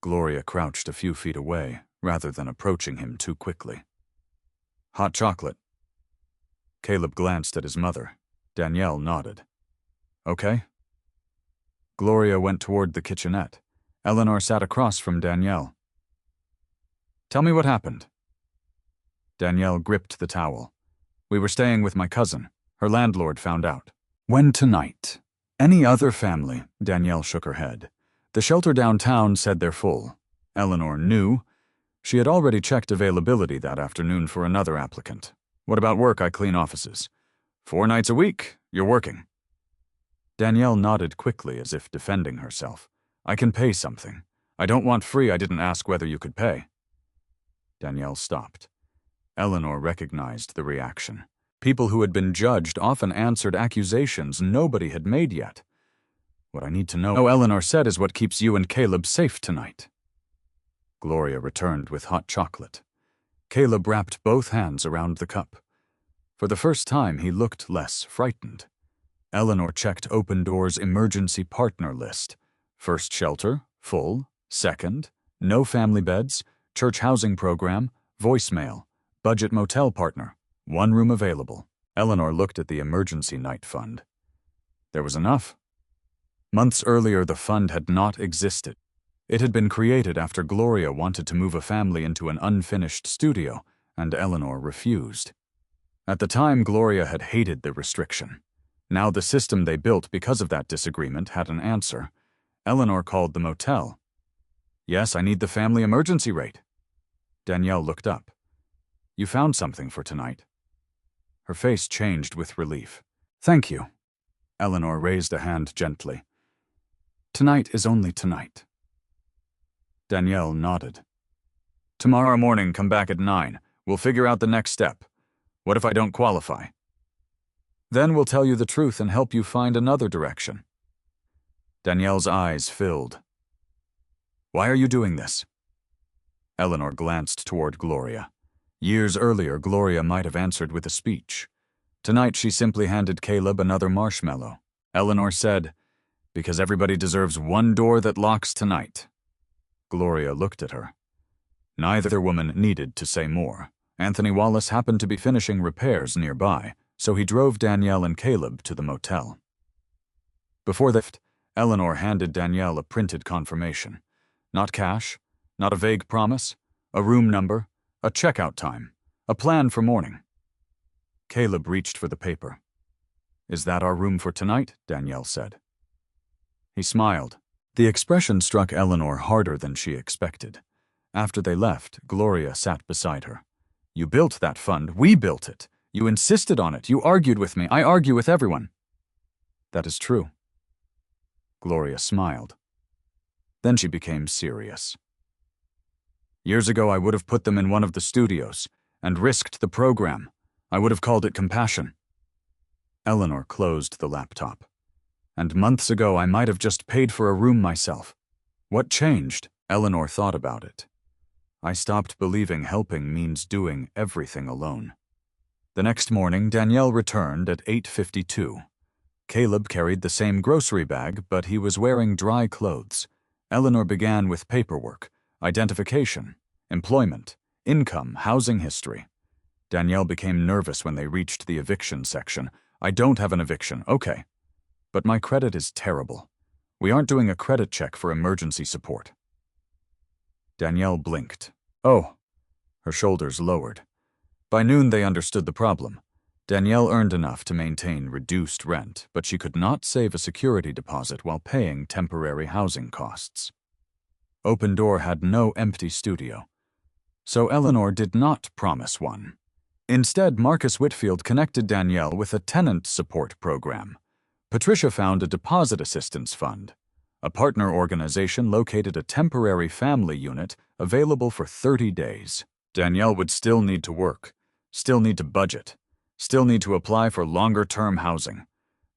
Gloria crouched a few feet away, rather than approaching him too quickly. "Hot chocolate." Caleb glanced at his mother. Danielle nodded. "Okay." Gloria went toward the kitchenette. Eleanor sat across from Danielle. "Tell me what happened." Danielle gripped the towel. "We were staying with my cousin. Her landlord found out." "When tonight?" "Any other family?" Danielle shook her head. "The shelter downtown said they're full." Eleanor knew. She had already checked availability that afternoon for another applicant. "What about work? I clean offices." 4 nights a week. You're working." Danielle nodded quickly as if defending herself. "I can pay something. I don't want free. I didn't ask whether you could pay." Danielle stopped. Eleanor recognized the reaction. People who had been judged often answered accusations nobody had made yet. "What I need to know," Eleanor said, "is what keeps you and Caleb safe tonight." Gloria returned with hot chocolate. Caleb wrapped both hands around the cup. For the first time, he looked less frightened. Eleanor checked Open Door's emergency partner list. First shelter, full. Second, no family beds, church housing program, voicemail, budget motel partner, 1 room available. Eleanor looked at the emergency night fund. There was enough. Months earlier, the fund had not existed. It had been created after Gloria wanted to move a family into an unfinished studio, and Eleanor refused. At the time, Gloria had hated the restriction. Now the system they built because of that disagreement had an answer. Eleanor called the motel. "Yes, I need the family emergency rate." Danielle looked up. "You found something for tonight." Her face changed with relief. "Thank you." Eleanor raised a hand gently. "Tonight is only tonight." Danielle nodded. "Tomorrow morning, come back at 9. We'll figure out the next step. What if I don't qualify?" "Then we'll tell you the truth and help you find another direction." Danielle's eyes filled. "Why are you doing this?" Eleanor glanced toward Gloria. Years earlier, Gloria might have answered with a speech. Tonight, she simply handed Caleb another marshmallow. Eleanor said, "Because everybody deserves 1 door that locks tonight." Gloria looked at her. Neither woman needed to say more. Anthony Wallace happened to be finishing repairs nearby, so he drove Danielle and Caleb to the motel. Before they left, Eleanor handed Danielle a printed confirmation. Not cash, not a vague promise, a room number, a checkout time, a plan for morning. Caleb reached for the paper. "Is that our room for tonight?" Danielle said. He smiled. The expression struck Eleanor harder than she expected. After they left, Gloria sat beside her. "You built that fund. We built it. You insisted on it. You argued with me. I argue with everyone." "That is true." Gloria smiled. Then she became serious. "Years ago, I would have put them in one of the studios and risked the program. I would have called it compassion." Eleanor closed the laptop. "And months ago, I might have just paid for a room myself." What changed? Eleanor thought about it. "I stopped believing helping means doing everything alone." The next morning, Danielle returned at 8:52. Caleb carried the same grocery bag, but he was wearing dry clothes. Eleanor began with paperwork, identification, employment, income, housing history. Danielle became nervous when they reached the eviction section. "I don't have an eviction, okay. But my credit is terrible. We aren't doing a credit check for emergency support." Danielle blinked. "Oh." Her shoulders lowered. By noon they understood the problem. Danielle earned enough to maintain reduced rent, but she could not save a security deposit while paying temporary housing costs. Open Door had no empty studio. So Eleanor did not promise one. Instead, Marcus Whitfield connected Danielle with a tenant support program. Patricia found a deposit assistance fund. A partner organization located a temporary family unit available for 30 days. Danielle would still need to work, still need to budget, still need to apply for longer-term housing.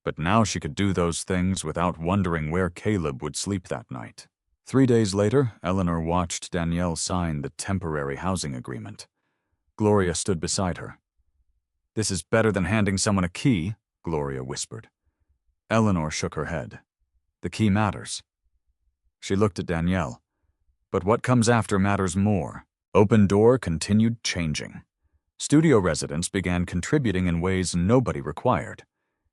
But now she could do those things without wondering where Caleb would sleep that night. 3 days later, Eleanor watched Danielle sign the temporary housing agreement. Gloria stood beside her. "This is better than handing someone a key," Gloria whispered. Eleanor shook her head. "The key matters." She looked at Danielle. "But what comes after matters more." Open Door continued changing. Studio residents began contributing in ways nobody required.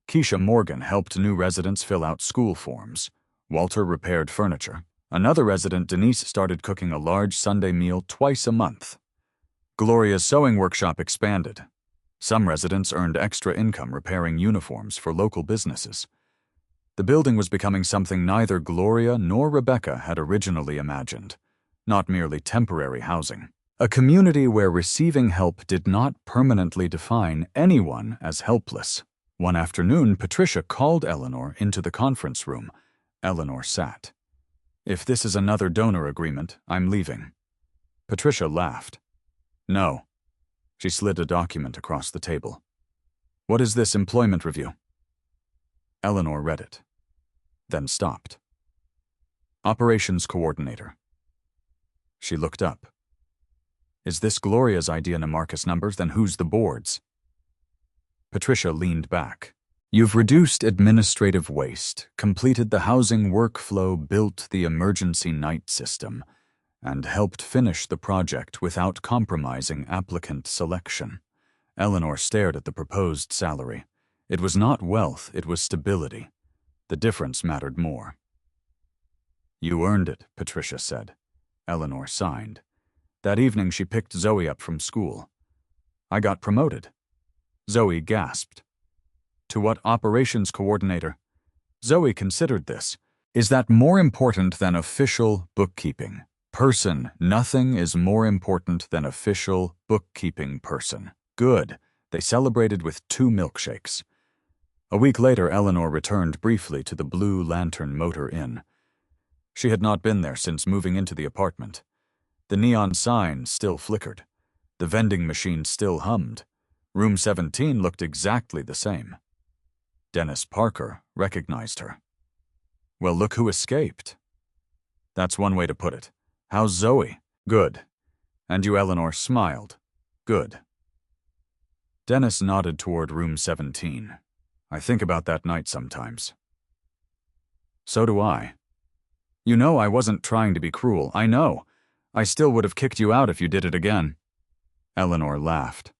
Keisha Morgan helped new residents fill out school forms. Walter repaired furniture. Another resident, Denise, started cooking a large Sunday meal twice a month. Gloria's sewing workshop expanded. Some residents earned extra income repairing uniforms for local businesses. The building was becoming something neither Gloria nor Rebecca had originally imagined. Not merely temporary housing. A community where receiving help did not permanently define anyone as helpless. One afternoon, Patricia called Eleanor into the conference room. Eleanor sat. "If this is another donor agreement, I'm leaving." Patricia laughed. "No." She slid a document across the table. "What is this employment review?" Eleanor read it, then stopped. "Operations coordinator." She looked up. "Is this Gloria's idea to Marcus numbers? Then who's the board's?" Patricia leaned back. "You've reduced administrative waste, completed the housing workflow, built the emergency night system, and helped finish the project without compromising applicant selection." Eleanor stared at the proposed salary. It was not wealth, it was stability. The difference mattered more. "You earned it," Patricia said. Eleanor signed. That evening she picked Zoe up from school. "I got promoted." Zoe gasped. "To what, operations coordinator?" Zoe considered this. "Is that more important than official bookkeeping? Person, nothing is more important than official bookkeeping person." "Good." They celebrated with 2 milkshakes. A week later, Eleanor returned briefly to the Blue Lantern Motor Inn. She had not been there since moving into the apartment. The neon sign still flickered. The vending machine still hummed. Room 17 looked exactly the same. Dennis Parker recognized her. "Well, look who escaped." "That's one way to put it. How's Zoe?" "Good." "And you?" Eleanor smiled. "Good." Dennis nodded toward room 17. "I think about that night sometimes." "So do I." "You know I wasn't trying to be cruel. I know. I still would have kicked you out if you did it again." Eleanor laughed.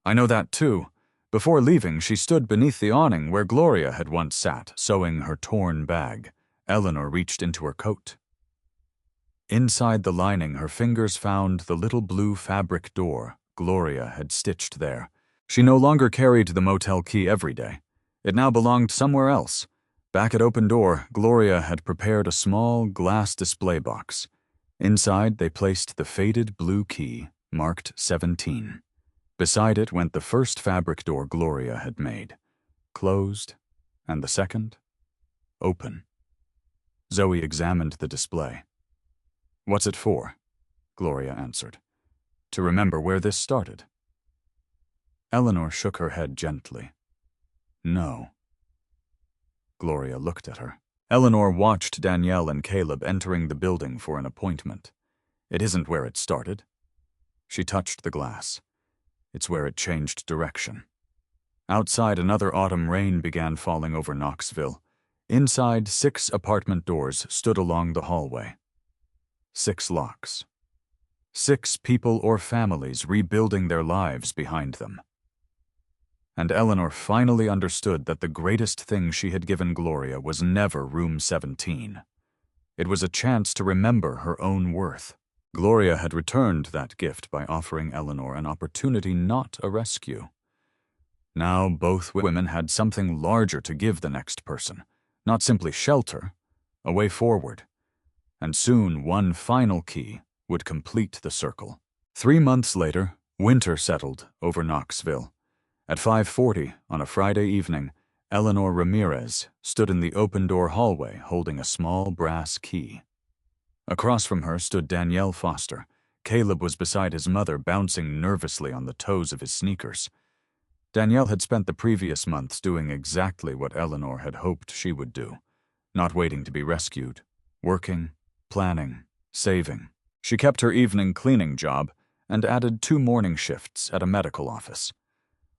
"I know that too." Before leaving, she stood beneath the awning where Gloria had once sat, sewing her torn bag. Eleanor reached into her coat. Inside the lining, her fingers found the little blue fabric door Gloria had stitched there. She no longer carried the motel key every day. It now belonged somewhere else. Back at Open Door, Gloria had prepared a small glass display box. Inside, they placed the faded blue key, marked 17. Beside it went the first fabric door Gloria had made. Closed, and the second, open. Zoe examined the display. "What's it for?" Gloria answered. "To remember where this started." Eleanor shook her head gently. "No." Gloria looked at her. Eleanor watched Danielle and Caleb entering the building for an appointment. "It isn't where it started." She touched the glass. "It's where it changed direction." Outside, another autumn rain began falling over Knoxville. Inside, 6 apartment doors stood along the hallway. 6 locks. 6 people or families rebuilding their lives behind them. And Eleanor finally understood that the greatest thing she had given Gloria was never room 17. It was a chance to remember her own worth. Gloria had returned that gift by offering Eleanor an opportunity, not a rescue. Now both women had something larger to give the next person, not simply shelter, a way forward. And soon one final key would complete the circle. 3 months later, winter settled over Knoxville. At 5:40 on a Friday evening, Eleanor Ramirez stood in the open-door hallway holding a small brass key. Across from her stood Danielle Foster. Caleb was beside his mother, bouncing nervously on the toes of his sneakers. Danielle had spent the previous months doing exactly what Eleanor had hoped she would do, not waiting to be rescued, working, planning, saving. She kept her evening cleaning job and added 2 morning shifts at a medical office.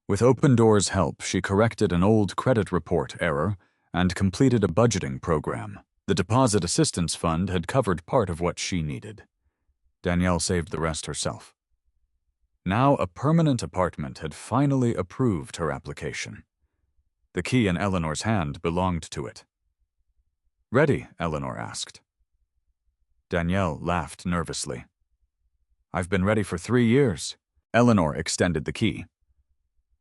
With Open Door's help, she corrected an old credit report error and completed a budgeting program. The Deposit Assistance Fund had covered part of what she needed. Danielle saved the rest herself. Now a permanent apartment had finally approved her application. The key in Eleanor's hand belonged to it. "Ready?" Eleanor asked. Danielle laughed nervously. "I've been ready for 3 years." Eleanor extended the key,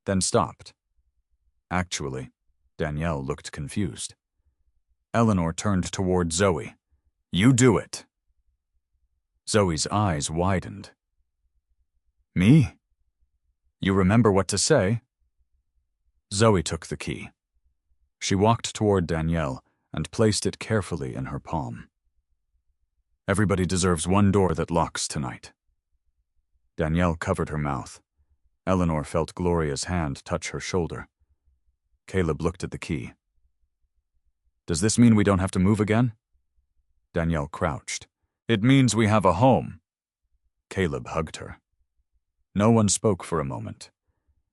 then stopped. Actually, Danielle looked confused. Eleanor turned toward Zoe. "You do it." Zoe's eyes widened. "Me? You remember what to say?" Zoe took the key. She walked toward Danielle and placed it carefully in her palm. "Everybody deserves one door that locks tonight." Danielle covered her mouth. Eleanor felt Gloria's hand touch her shoulder. Caleb looked at the key. "Does this mean we don't have to move again?" Danielle crouched. "It means we have a home." Caleb hugged her. No one spoke for a moment.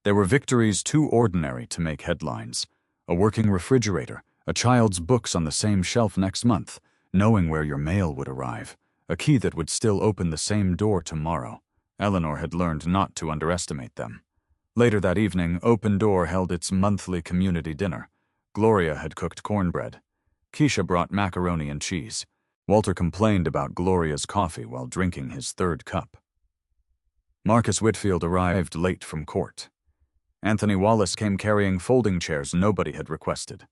There were victories too ordinary to make headlines. A working refrigerator, a child's books on the same shelf next month, knowing where your mail would arrive, a key that would still open the same door tomorrow. Eleanor had learned not to underestimate them. Later that evening, Open Door held its monthly community dinner. Gloria had cooked cornbread. Keisha brought macaroni and cheese. Walter complained about Gloria's coffee while drinking his 3rd cup. Marcus Whitfield arrived late from court. Anthony Wallace came carrying folding chairs nobody had requested.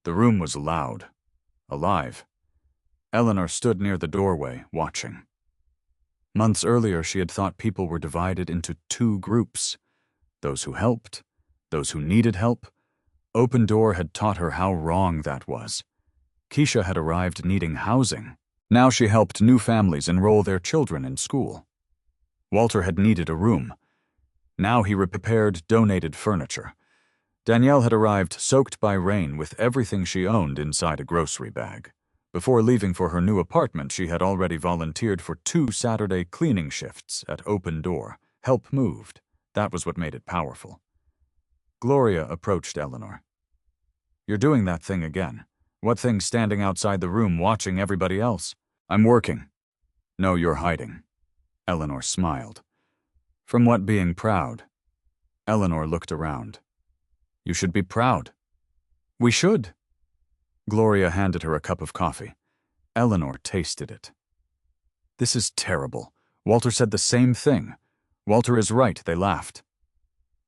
The room was loud, alive. Eleanor stood near the doorway, watching. Months earlier, she had thought people were divided into 2 groups: those who helped, those who needed help. Open Door had taught her how wrong that was. Keisha had arrived needing housing. Now she helped new families enroll their children in school. Walter had needed a room. Now he repaired donated furniture. Danielle had arrived soaked by rain with everything she owned inside a grocery bag. Before leaving for her new apartment, she had already volunteered for 2 Saturday cleaning shifts at Open Door. Help moved. That was what made it powerful. Gloria approached Eleanor. "You're doing that thing again. What thing standing outside the room watching everybody else?" "I'm working." "No, you're hiding." Eleanor smiled. "From what being proud?" Eleanor looked around. "You should be proud." "We should." Gloria handed her a cup of coffee. Eleanor tasted it. "This is terrible. Walter said the same thing." "Walter is right," they laughed.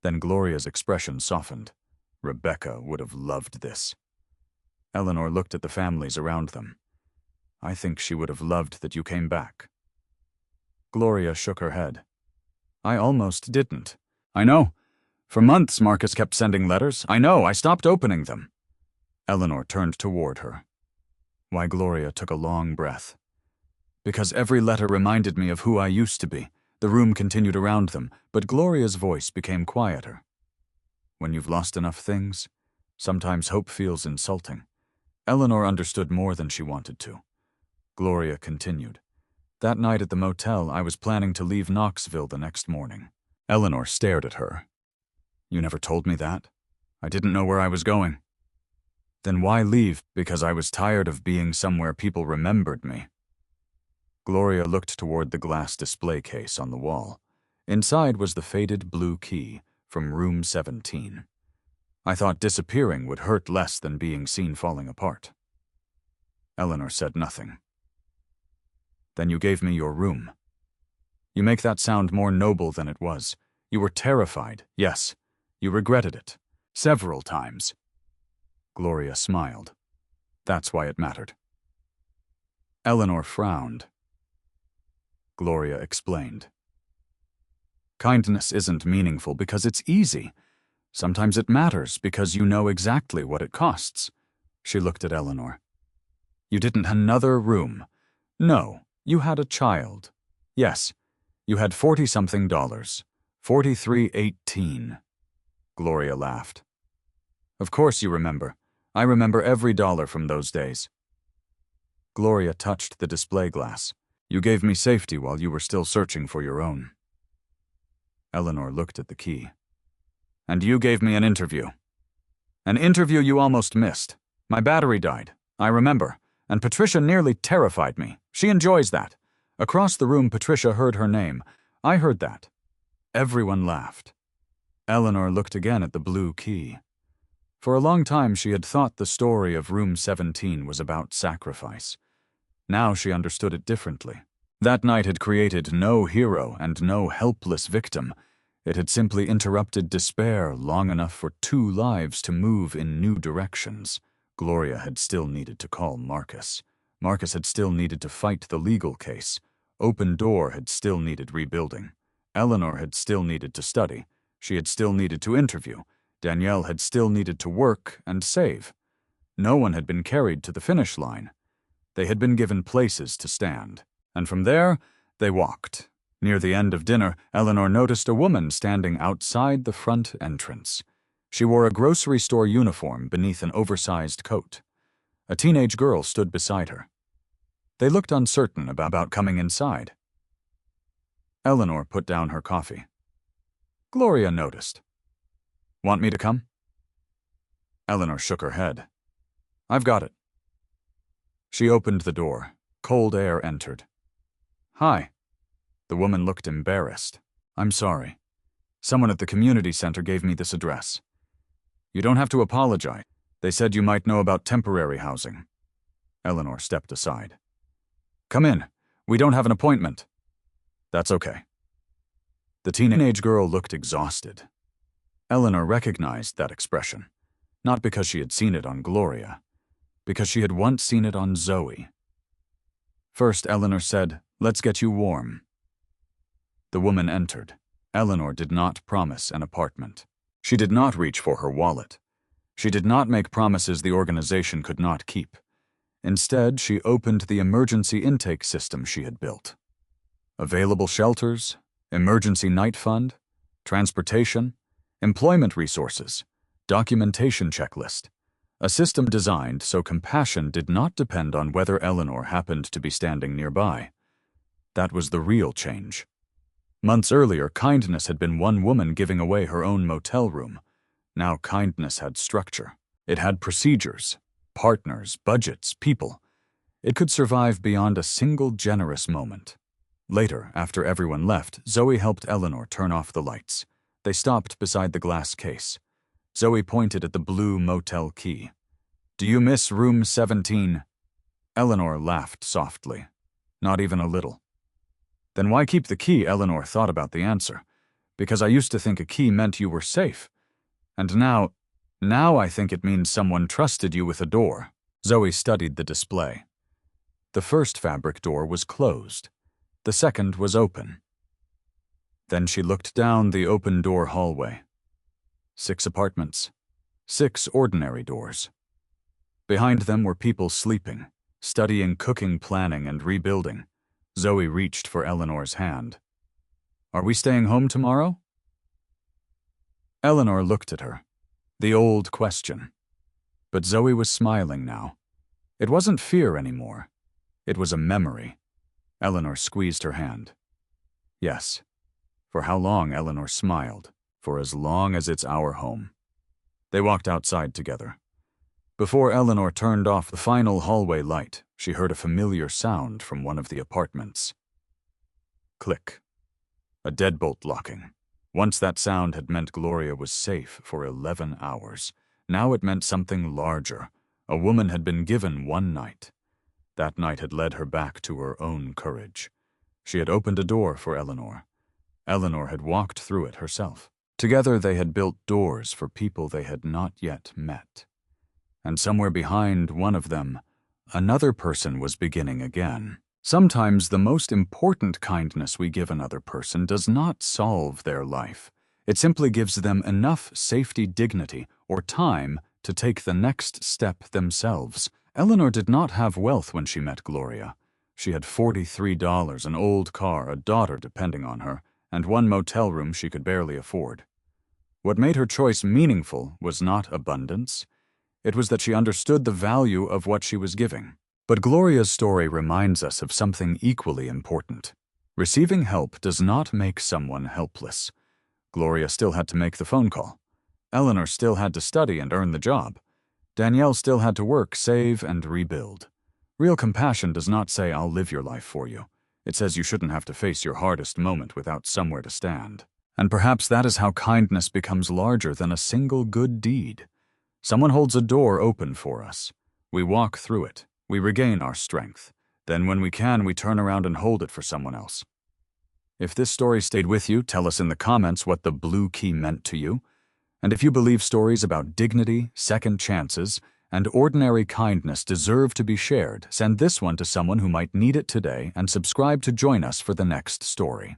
Then Gloria's expression softened. Rebecca would have loved this. Eleanor looked at the families around them. "I think she would have loved that you came back." Gloria shook her head. "I almost didn't." "I know. For months Marcus kept sending letters. I know, I stopped opening them." Eleanor turned toward her. Why, Gloria took a long breath. "Because every letter reminded me of who I used to be." The room continued around them, but Gloria's voice became quieter. "When you've lost enough things, sometimes hope feels insulting." Eleanor understood more than she wanted to. Gloria continued. "That night at the motel, I was planning to leave Knoxville the next morning." Eleanor stared at her. "You never told me that. I didn't know where I was going." "Then why leave?" "Because I was tired of being somewhere people remembered me." Gloria looked toward the glass display case on the wall. Inside was the faded blue key from room 17. "I thought disappearing would hurt less than being seen falling apart." Eleanor said nothing. "Then you gave me your room." "You make that sound more noble than it was. You were terrified, yes. You regretted it. Several times." Gloria smiled. "That's why it mattered." Eleanor frowned. Gloria explained. Kindness isn't meaningful because it's easy. Sometimes it matters because you know exactly what it costs. She looked at Eleanor. You didn't have another room. No, you had a child. Yes, you had $40-something. $43.18. Gloria laughed. Of course you remember. I remember every dollar from those days. Gloria touched the display glass. You gave me safety while you were still searching for your own. Eleanor looked at the key. And you gave me an interview. An interview you almost missed. My battery died. I remember. And Patricia nearly terrified me. She enjoys that. Across the room, Patricia heard her name. I heard that. Everyone laughed. Eleanor looked again at the blue key. For a long time, she had thought the story of Room 17 was about sacrifice. Now she understood it differently. That night had created no hero and no helpless victim. It had simply interrupted despair long enough for two lives to move in new directions. Gloria had still needed to call Marcus. Marcus had still needed to fight the legal case. Open Door had still needed rebuilding. Eleanor had still needed to study. She had still needed to interview. Danielle had still needed to work and save. No one had been carried to the finish line. They had been given places to stand. And from there, they walked. Near the end of dinner, Eleanor noticed a woman standing outside the front entrance. She wore a grocery store uniform beneath an oversized coat. A teenage girl stood beside her. They looked uncertain about coming inside. Eleanor put down her coffee. Gloria noticed. Want me to come? Eleanor shook her head. I've got it. She opened the door. Cold air entered. Hi. The woman looked embarrassed. I'm sorry. Someone at the community center gave me this address. You don't have to apologize. They said you might know about temporary housing. Eleanor stepped aside. Come in. We don't have an appointment. That's okay. The teenage girl looked exhausted. Eleanor recognized that expression, not because she had seen it on Gloria, because she had once seen it on Zoe. First, Eleanor said, Let's get you warm. The woman entered. Eleanor did not promise an apartment. She did not reach for her wallet. She did not make promises the organization could not keep. Instead, she opened the emergency intake system she had built. Available shelters, emergency night fund, transportation, employment resources, documentation checklist. A system designed so compassion did not depend on whether Eleanor happened to be standing nearby. That was the real change. Months earlier, kindness had been one woman giving away her own motel room. Now kindness had structure. It had procedures, partners, budgets, people. It could survive beyond a single generous moment. Later, after everyone left, Zoe helped Eleanor turn off the lights. They stopped beside the glass case. Zoe pointed at the blue motel key. Do you miss room 17? Eleanor laughed softly. Not even a little. Then why keep the key? Eleanor thought about the answer. Because I used to think a key meant you were safe. And now I think it means someone trusted you with a door. Zoe studied the display. The first fabric door was closed. The second was open. Then she looked down the open door hallway. 6 apartments. 6 ordinary doors. Behind them were people sleeping, studying cooking, planning, and rebuilding. Zoe reached for Eleanor's hand. Are we staying home tomorrow? Eleanor looked at her. The old question. But Zoe was smiling now. It wasn't fear anymore. It was a memory. Eleanor squeezed her hand. Yes. For how long? Eleanor smiled. For as long as it's our home. They walked outside together. Before Eleanor turned off the final hallway light, she heard a familiar sound from one of the apartments. Click. A deadbolt locking. Once that sound had meant Gloria was safe for 11 hours. Now it meant something larger. A woman had been given one night. That night had led her back to her own courage. She had opened a door for Eleanor. Eleanor had walked through it herself. Together they had built doors for people they had not yet met. And somewhere behind one of them, another person was beginning again. Sometimes the most important kindness we give another person does not solve their life. It simply gives them enough safety, dignity, or time to take the next step themselves. Eleanor did not have wealth when she met Gloria. She had $43, an old car, a daughter depending on her, and one motel room she could barely afford. What made her choice meaningful was not abundance. It was that she understood the value of what she was giving. But Gloria's story reminds us of something equally important. Receiving help does not make someone helpless. Gloria still had to make the phone call. Eleanor still had to study and earn the job. Danielle still had to work, save, and rebuild. Real compassion does not say, "I'll live your life for you." It says you shouldn't have to face your hardest moment without somewhere to stand. And perhaps that is how kindness becomes larger than a single good deed. Someone holds a door open for us. We walk through it. We regain our strength. Then when we can, we turn around and hold it for someone else. If this story stayed with you, tell us in the comments what the blue key meant to you. And if you believe stories about dignity, second chances, and ordinary kindness deserve to be shared, send this one to someone who might need it today and subscribe to join us for the next story.